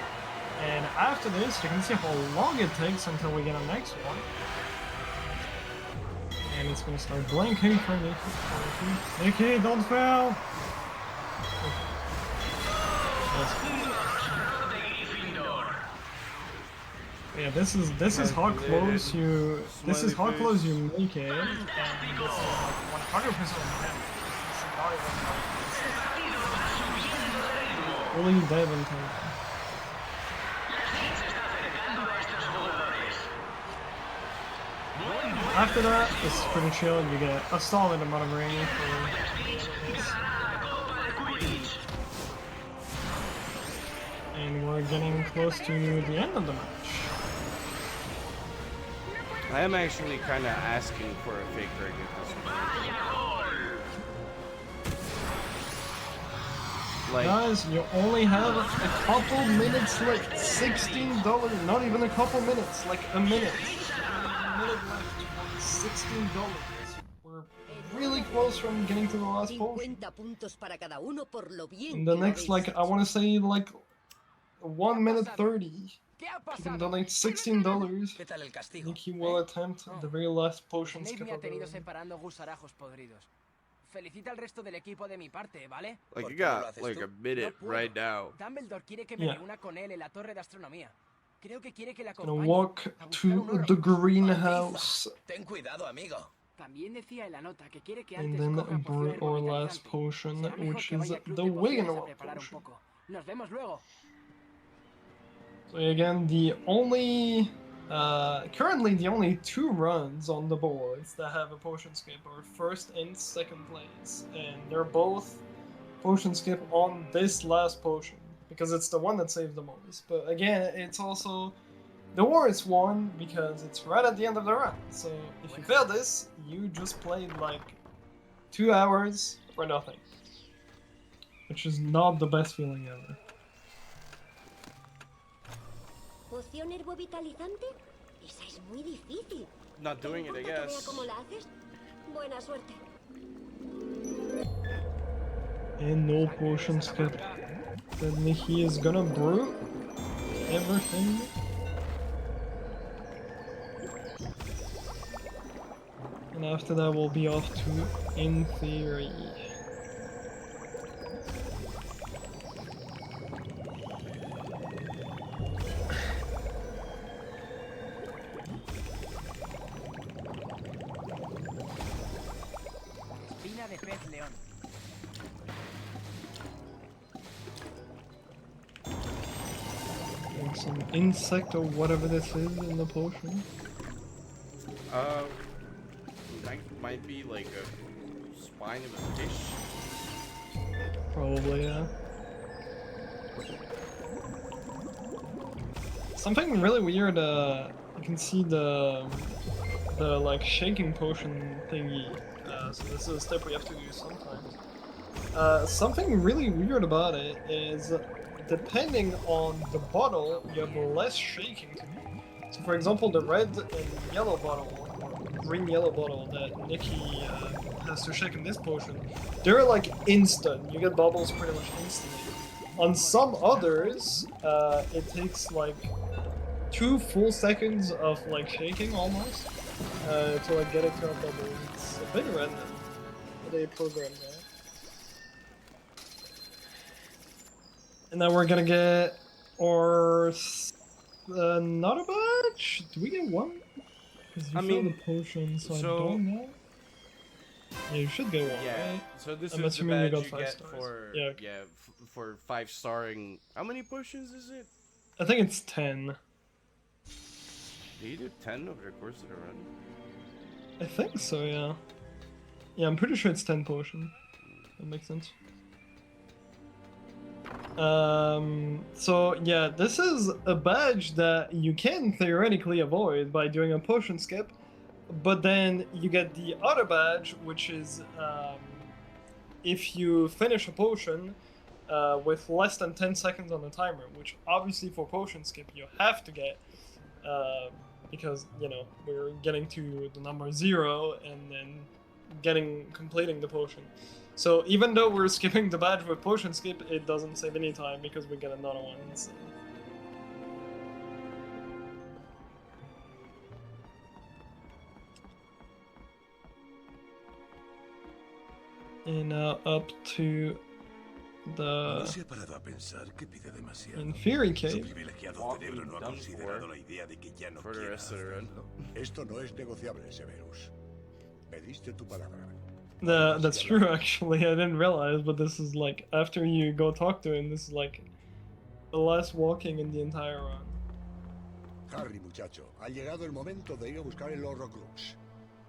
and after this you can see how long it takes until we get a next one, and it's gonna start blinking for Nikki. Nikki, don't fail. Yeah, this is how close you make it, and this is like 100% attempt. It's not even like fully dead in time. After that, it's pretty chill. You get a solid amount of ring for this. And we're getting close to the end of the match. I am actually kind of asking for a fake ring at this point. Like, guys, you only have a couple minutes left. $16, not even a couple minutes, like a minute. A minute left. $16. We're really close from getting to the last potion. In the next, like, I want to say, like, 1 minute 30. You can donate $16. I think he will attempt the very last potion skip of the room. Felicita al resto del equipo de mi parte, ¿vale? Like you got like a minute right now. Dumbledore quiere que me reúna con él en la torre de astronomía. Creo que quiere que la Gonna acompañe. walk to the greenhouse. Ten cuidado, amigo. También decía en la nota que quiere que And antes then coja brew pociones our last revitalizantes. potion, Será mejor which que is vaya al club the de pociones Wigan a preparar un potion. poco. Nos vemos luego. So again, the only currently the only 2 runs on the boards that have a potion skip are first and second place, and they're both potion skip on this last potion because it's the one that saves the most. But again, it's also the worst one because it's right at the end of the run. So if you fail this, you just played like 2 hours for nothing, which is not the best feeling ever. ¿Poción herbovitalizante? Esa es muy difícil. Not doing it, I ¿Te importa que vea guess. cómo la haces? Buena suerte. And no potion skip. Then he is gonna brew everything. And after that, we'll be off to In Theory. Espina de pez león. And some insect or whatever this is in the potion. That might be like a spine of a fish. Probably, yeah. Something really weird, you can see the like shaking potion thingy. So this is a step we have to do sometimes. Something really weird about it is, depending on the bottle, you have less shaking to do. So for example, the red and yellow bottle, or green-yellow bottle that Nikki has to shake in this potion, they're like instant. You get bubbles pretty much instantly. On some others, it takes like 2 full seconds of like shaking almost to like get it to a bubble. It's a bit random. They programmed that. And then we're gonna get our another badge. Do we get one? Because you filled the potion, so I don't know. Yeah, you should get one. Yeah. Right? So this I'm is the assuming badge got you 5 get stars. for Yeah. for 5-starring. How many potions is it? I think it's 10. Do you do 10 over the course of the run? I think so, yeah. Yeah, I'm pretty sure it's 10 potion. That makes sense. So yeah, this is a badge that you can theoretically avoid by doing a potion skip, but then you get the other badge, which is if you finish a potion with less than 10 seconds on the timer, which obviously for potion skip you have to get, because, you know, we're getting to the number 0 and then completing the potion. So even though we're skipping the badge with potion skip, it doesn't save any time because we get another one. So. And now up to the No se ha parado a pensar que pide demasiado. Inferi Su Cave. privilegiado cerebro no ha considerado la idea de que ya no quiera hacerlo. Esto no es negociable, Severus. Pediste tu palabra. That's true, actually. I didn't realize, but this is like, after you go talk to him, this is like the last walking in the entire run. Harry, muchacho, ha llegado el momento de ir a buscar el Horrocrux.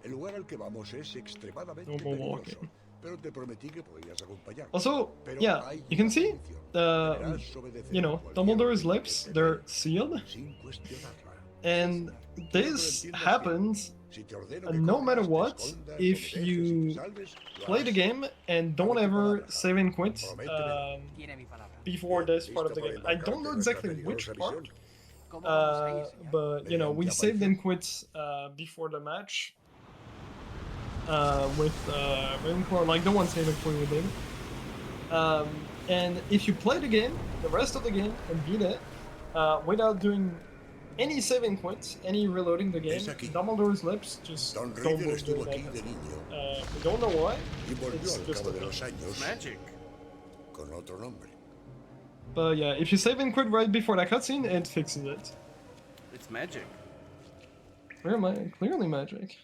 El lugar al que vamos es extremadamente No more peligroso, walking. pero te prometí que podrías acompañarme. Also, Pero yeah, hay you can una see, condición. the, Deberás obedecer you know, cualquier Dumbledore's orden lips, que te they're dé, sealed, sin cuestionarla. and this happens Si te ordeno que no corras, matter te what, escondas, if o me dejes y you te salves, lo play the harás. game and don't ever save and quit Tiene mi palabra. before this part of the game. I don't know exactly which part, but you know, we saved and quit before the match with Ravenclaw. Like, no one saved and quit with him. And if you play the game, the rest of the game, and beat it without doing any saving quits, any reloading the game, Dumbledore's lips just Don don't Riddle move estuvo during aquí that de cutscene. niño We don't know why. y volvió It's al just cabo a de los thing. años Magic. con otro nombre. But yeah, if you save and quit right before that cutscene, it fixes it. It's magic. Clearly magic.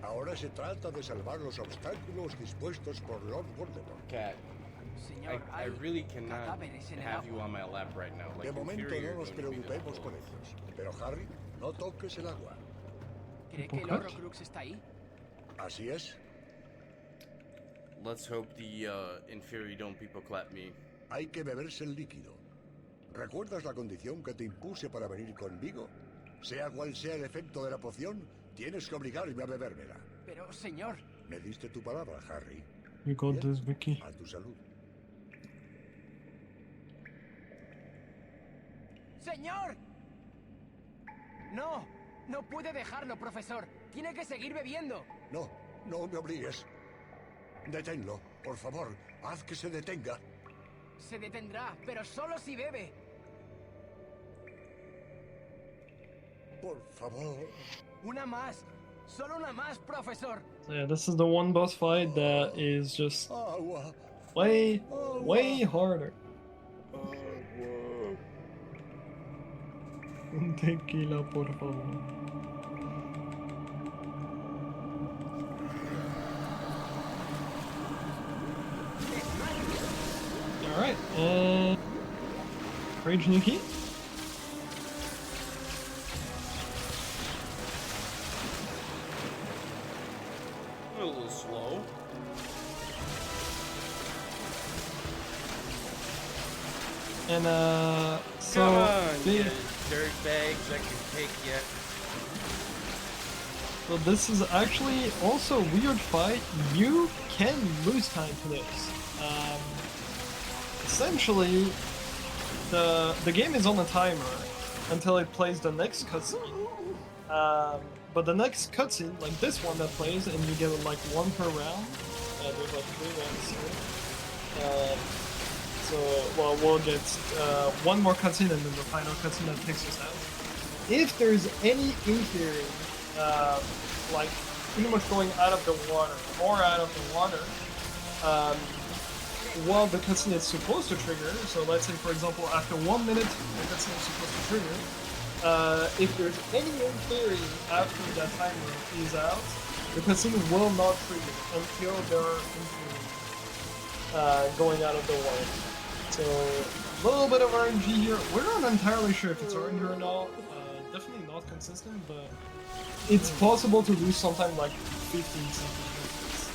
Ahora se trata de salvar los obstáculos dispuestos por Lord Voldemort. Cat, Señor, I hay really cannot cadáveres en el have agua. you on my lap right now. Like, De in momento theory, no you're nos going to be preocupemos the- por ellos. Pero Harry, no toques el agua. ¿Cree que el Horrocrux está ahí? Así es. Let's hope the inferior don't people clap me. Hay que beberse el líquido. ¿Recuerdas la condición que te impuse para venir conmigo? Sea cual sea el efecto de la poción, tienes que obligarme a bebérmela. Pero, señor. Me diste tu palabra, Harry. You got this, Vicky. A tu salud. ¡Señor! No, no puede dejarlo, profesor. Tiene que seguir bebiendo. No, no me obligues. Deténlo, por favor. Haz que se detenga. Se detendrá, pero solo si bebe. Por favor. Una más. Solo una más, profesor. So yeah, this is the one boss fight that is just way harder. Un tequila, por favor. Alright, and Rage Nuki. A little slow. And so Come on, the- you dirt bags, I can take you. So this is actually also a weird fight. You can lose time to this. Essentially, the game is on a timer until it plays the next cutscene. But the next cutscene, like this one that plays, and you get like one per round. There's like 3 rounds here. So well, we'll get one more cutscene and then the final cutscene that takes us out. If there's any inferior, like pretty much going out of the water or out of the water, while the cutscene is supposed to trigger, so let's say for example after 1 minute the cutscene is supposed to trigger, if there's any inferior after that timer is out, the cutscene will not trigger until there are inferior going out of the water. So a little bit of RNG here. We're not entirely sure if it's RNG or not. Definitely not consistent, but it's possible to lose sometime like 15 seconds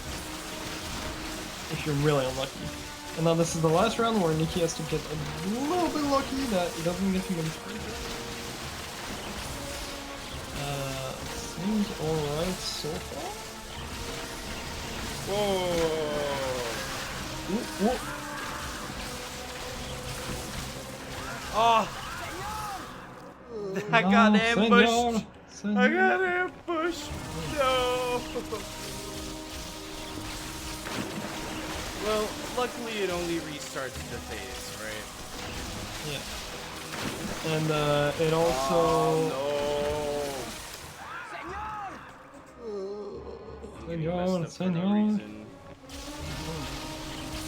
if you're really unlucky. And now this is the last round where Nikki has to get a little bit lucky that it doesn't get too many sprinters. Seems alright so far. Whoa! Ooh, ooh. Oh! I got ambushed! Senor. I got ambushed! No! Well, luckily it only restarts the phase, right? Yeah. And it also... Oh, Senor.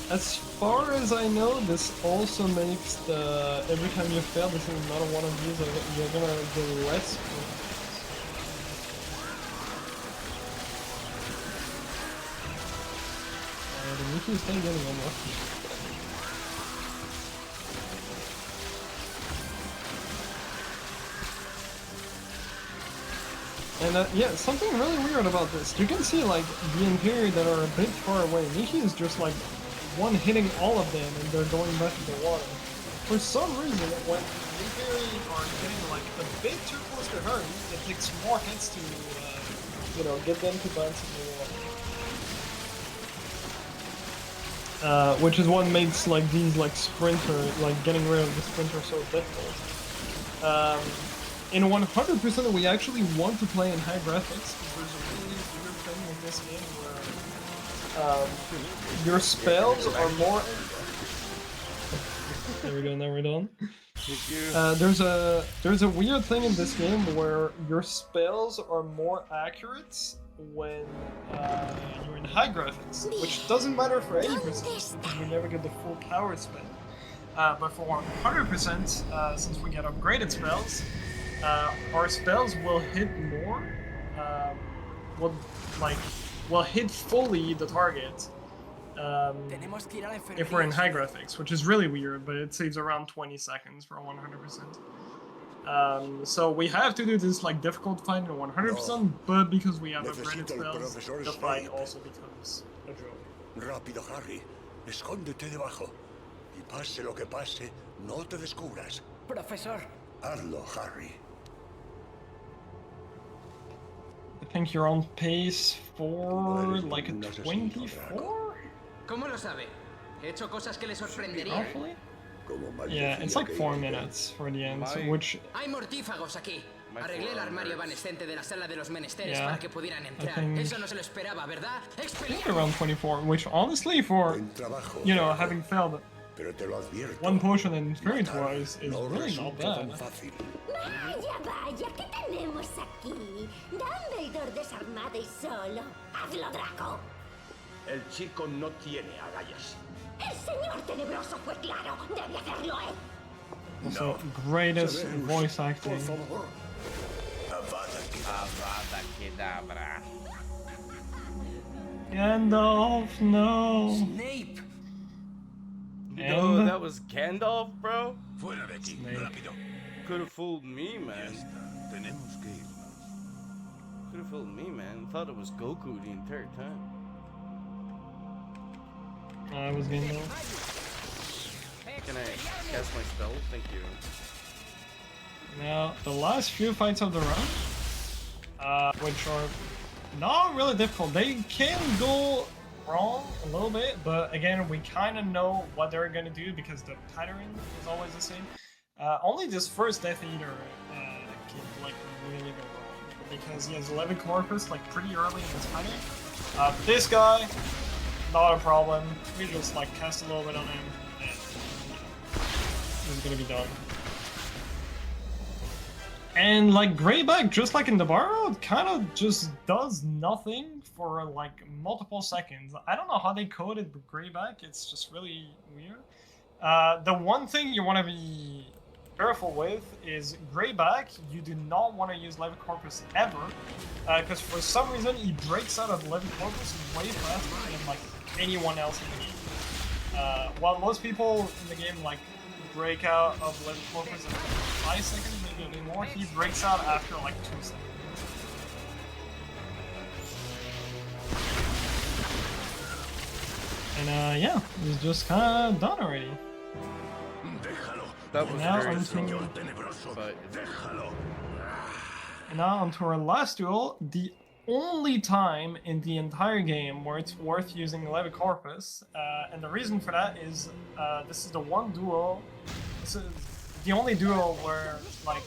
As far as I know, this also makes the every time you fail, this is not one of these. You're gonna get less points. The Mickey is kind of getting unlucky. And yeah, something really weird about this. You can see like the Imperial that are a bit far away. Nikki is just like one hitting all of them and they're going back to the water. For some reason, when the Imperial are getting like a bit too close to her, it takes more hits to, you know, get them to bounce in the water. Which is what makes like these like sprinter, like getting rid of the sprinter so difficult. In 100% we actually want to play in high graphics, because there's a really weird thing in this game where your spells are more... There we go, now we're done. There's a weird thing in this game where your spells are more accurate when you're in high graphics, which doesn't matter for 80% because you never get the full power spell. But for 100%, since we get upgraded spells, our spells will hit more, will hit fully the target if we're in high graphics, which is really weird, but it saves around 20 seconds for 100%. So we have to do this like difficult fight in 100%, but because we have upgraded spells, the fight also becomes a joke. Rápido, Harry. Escóndete debajo. Y pase lo que pase, no te descubras. Profesor. Hazlo, Harry. I think you're on pace for like a 24? ¿Cómo lo sabe? He hecho cosas que le sorprenderían. Roughly? Yeah, it's like 4 minutes for the end, which... Hay mortífagos aquí. Arreglé el armario evanescente de la sala de los menesteres Yeah, para que pudieran entrar. think- Eso no se lo esperaba, ¿verdad? I think around 24, which honestly for, you know, having failed Pero te lo advierto. one potion and spirit wise is really not bad. Fácil. Vaya, vaya, ¿qué tenemos aquí? Dumbledore desarmado y solo. ¡Hazlo, Draco! El chico no tiene agallas. El señor tenebroso fue claro. Debe hacerlo él. Also, greatest voice acting. Avada Kedavra. Gandalf, no. Snape. No, that was Gandalf, bro. Fuera de aquí, rápido. Could have fooled me, man. Tenemos que irnos. Could have fooled me, man. Thought it was Goku the entire time. I was Gandalf. Can I cast my spell? Thank you. Now, the last few fights of the run, which are not really difficult. They can go wrong a little bit, but again, we kind of know what they're gonna do because the pattern is always the same. Only this first Death Eater can like really go wrong because he has Levicorpus like pretty early in his pattern. This guy, not a problem. We just like cast a little bit on him, and he's gonna be done. And like Greyback, just like in the Borrowed, kind of just does nothing for like multiple seconds. I don't know how they coded Greyback, it's just really weird. The one thing you want to be careful with is Greyback, you do not want to use Levicorpus ever, because for some reason he breaks out of Levicorpus way faster than like anyone else in the game. While most people in the game like break out of Levicorpus in 5 seconds, maybe a bit more, he breaks out after like 2 seconds. And yeah, he's just kind of done already. That was now very And now onto our last duel, the only time in the entire game where it's worth using Levicorpus, and the reason for that is this is the one duel, this is the only duel where like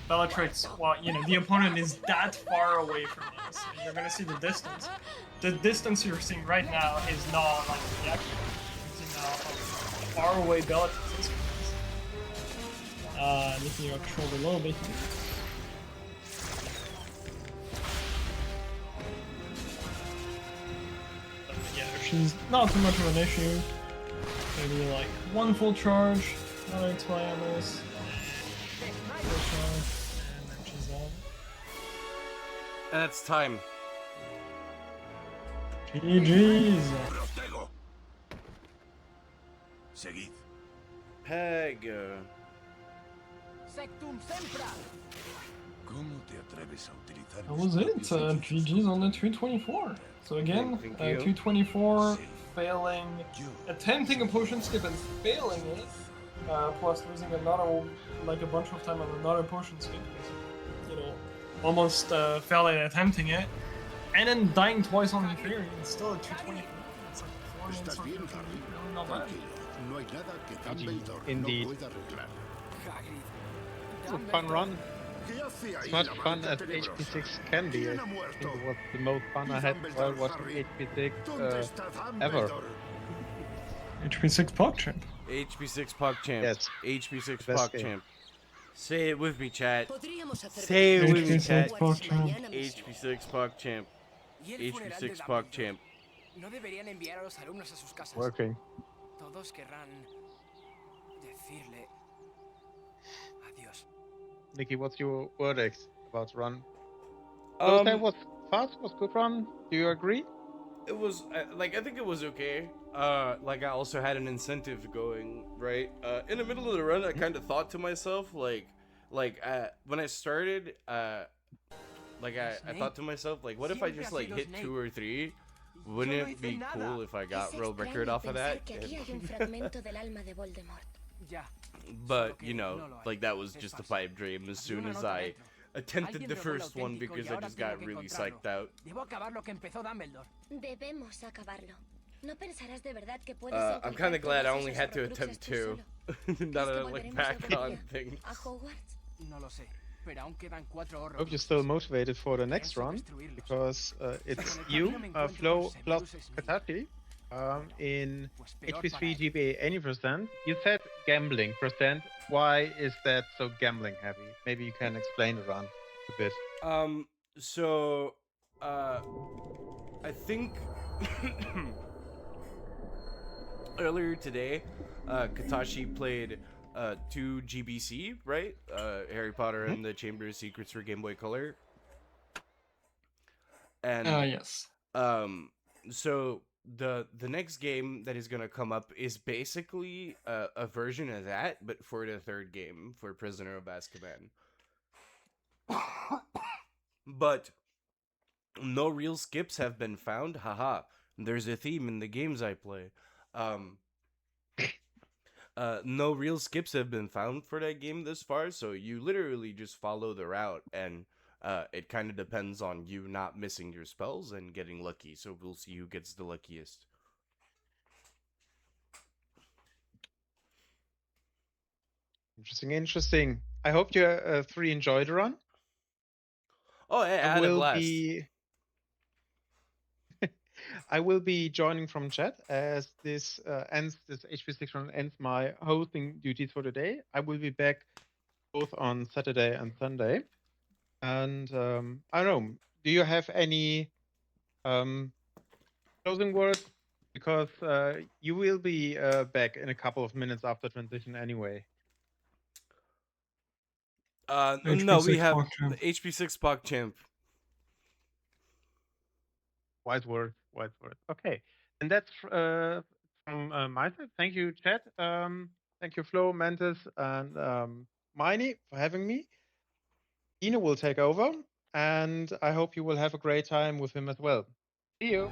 Bellatrix, well, you know, the opponent is that far away from us, and you're gonna see the distance. The distance you're seeing right now is not like the actual distance, how far away Bellatrix is from us. Making your control a little bit here. Yeah, she's not too much of an issue. Maybe like one full charge, another Expelliarmus, full charge, and then she's done. And it's time. GG's! Seguid. Peg. Sectum Sempra. ¿Cómo te atreves a utilizar That was it. GG's on the 224. So again, Thank you. 224, failing, attempting a potion skip and failing it, plus losing another, like a bunch of time on another potion skip, you know, almost failing at attempting it, and then dying twice on the Fury, and still at 224. It's like 4 minutes of really not bad. No hay nada que Dumbledore Indeed. no pueda arreglar. It's a fun run. As much fun as HP6 can be. I think it was the most fun I had while watching HP6 ever. HP6 PogChamp. HP6 PogChamp. Yes. HP6 Best PogChamp. Say it with me, chat. Say it with me, chat. HP6 PogChamp. HP6 PogChamp. No deberían enviar a los alumnos a sus casas. Working. Todos querrán decirle adiós. Nikki, what's your verdict about run? That was fast, was good run. Do you agree? It was like I think it was okay. Like I also had an incentive going right. In the middle of the run, I kind of thought to myself like when I started, like I thought to myself like, what if I just like hit 2 or 3? Wouldn't it be cool if I got world record off of that? But you know, like that was just a pipe dream. As soon as I attempted the first one, because I just got really psyched out. I'm kind of glad I only had to attempt 2. Now that I look back on things. Hope you're still motivated for the next run, because it's you, Flo plus Katachi, in HP3 GBA 80%. You said gambling %. Why is that so gambling heavy? Maybe you can explain the run. a bit. So, I think earlier today, Katashi played 2 GBC, right? Harry Potter and the Chamber of Secrets for Game Boy Color. And yes. So the next game that is gonna come up is basically a version of that, but for the third game for Prisoner of Azkaban. But no real skips have been found. Haha. There's a theme in the games I play. No real skips have been found for that game this far, so you literally just follow the route, and it kind of depends on you not missing your spells and getting lucky. So we'll see who gets the luckiest. Interesting. I hope you three enjoyed the run. Oh, yeah, I had a blast. I will be joining from chat as this ends. This HP6 run ends my hosting duties for the day. I will be back both on Saturday and Sunday. And I don't know. Do you have any closing words? Because you will be back in a couple of minutes after transition anyway. No, we have the HP6 PogChamp. Wise words. Okay, and that's from my side. Thank you, chat. Thank you, Flo, Mantis, and Miney for having me. Ina will take over, and I hope you will have a great time with him as well. See you.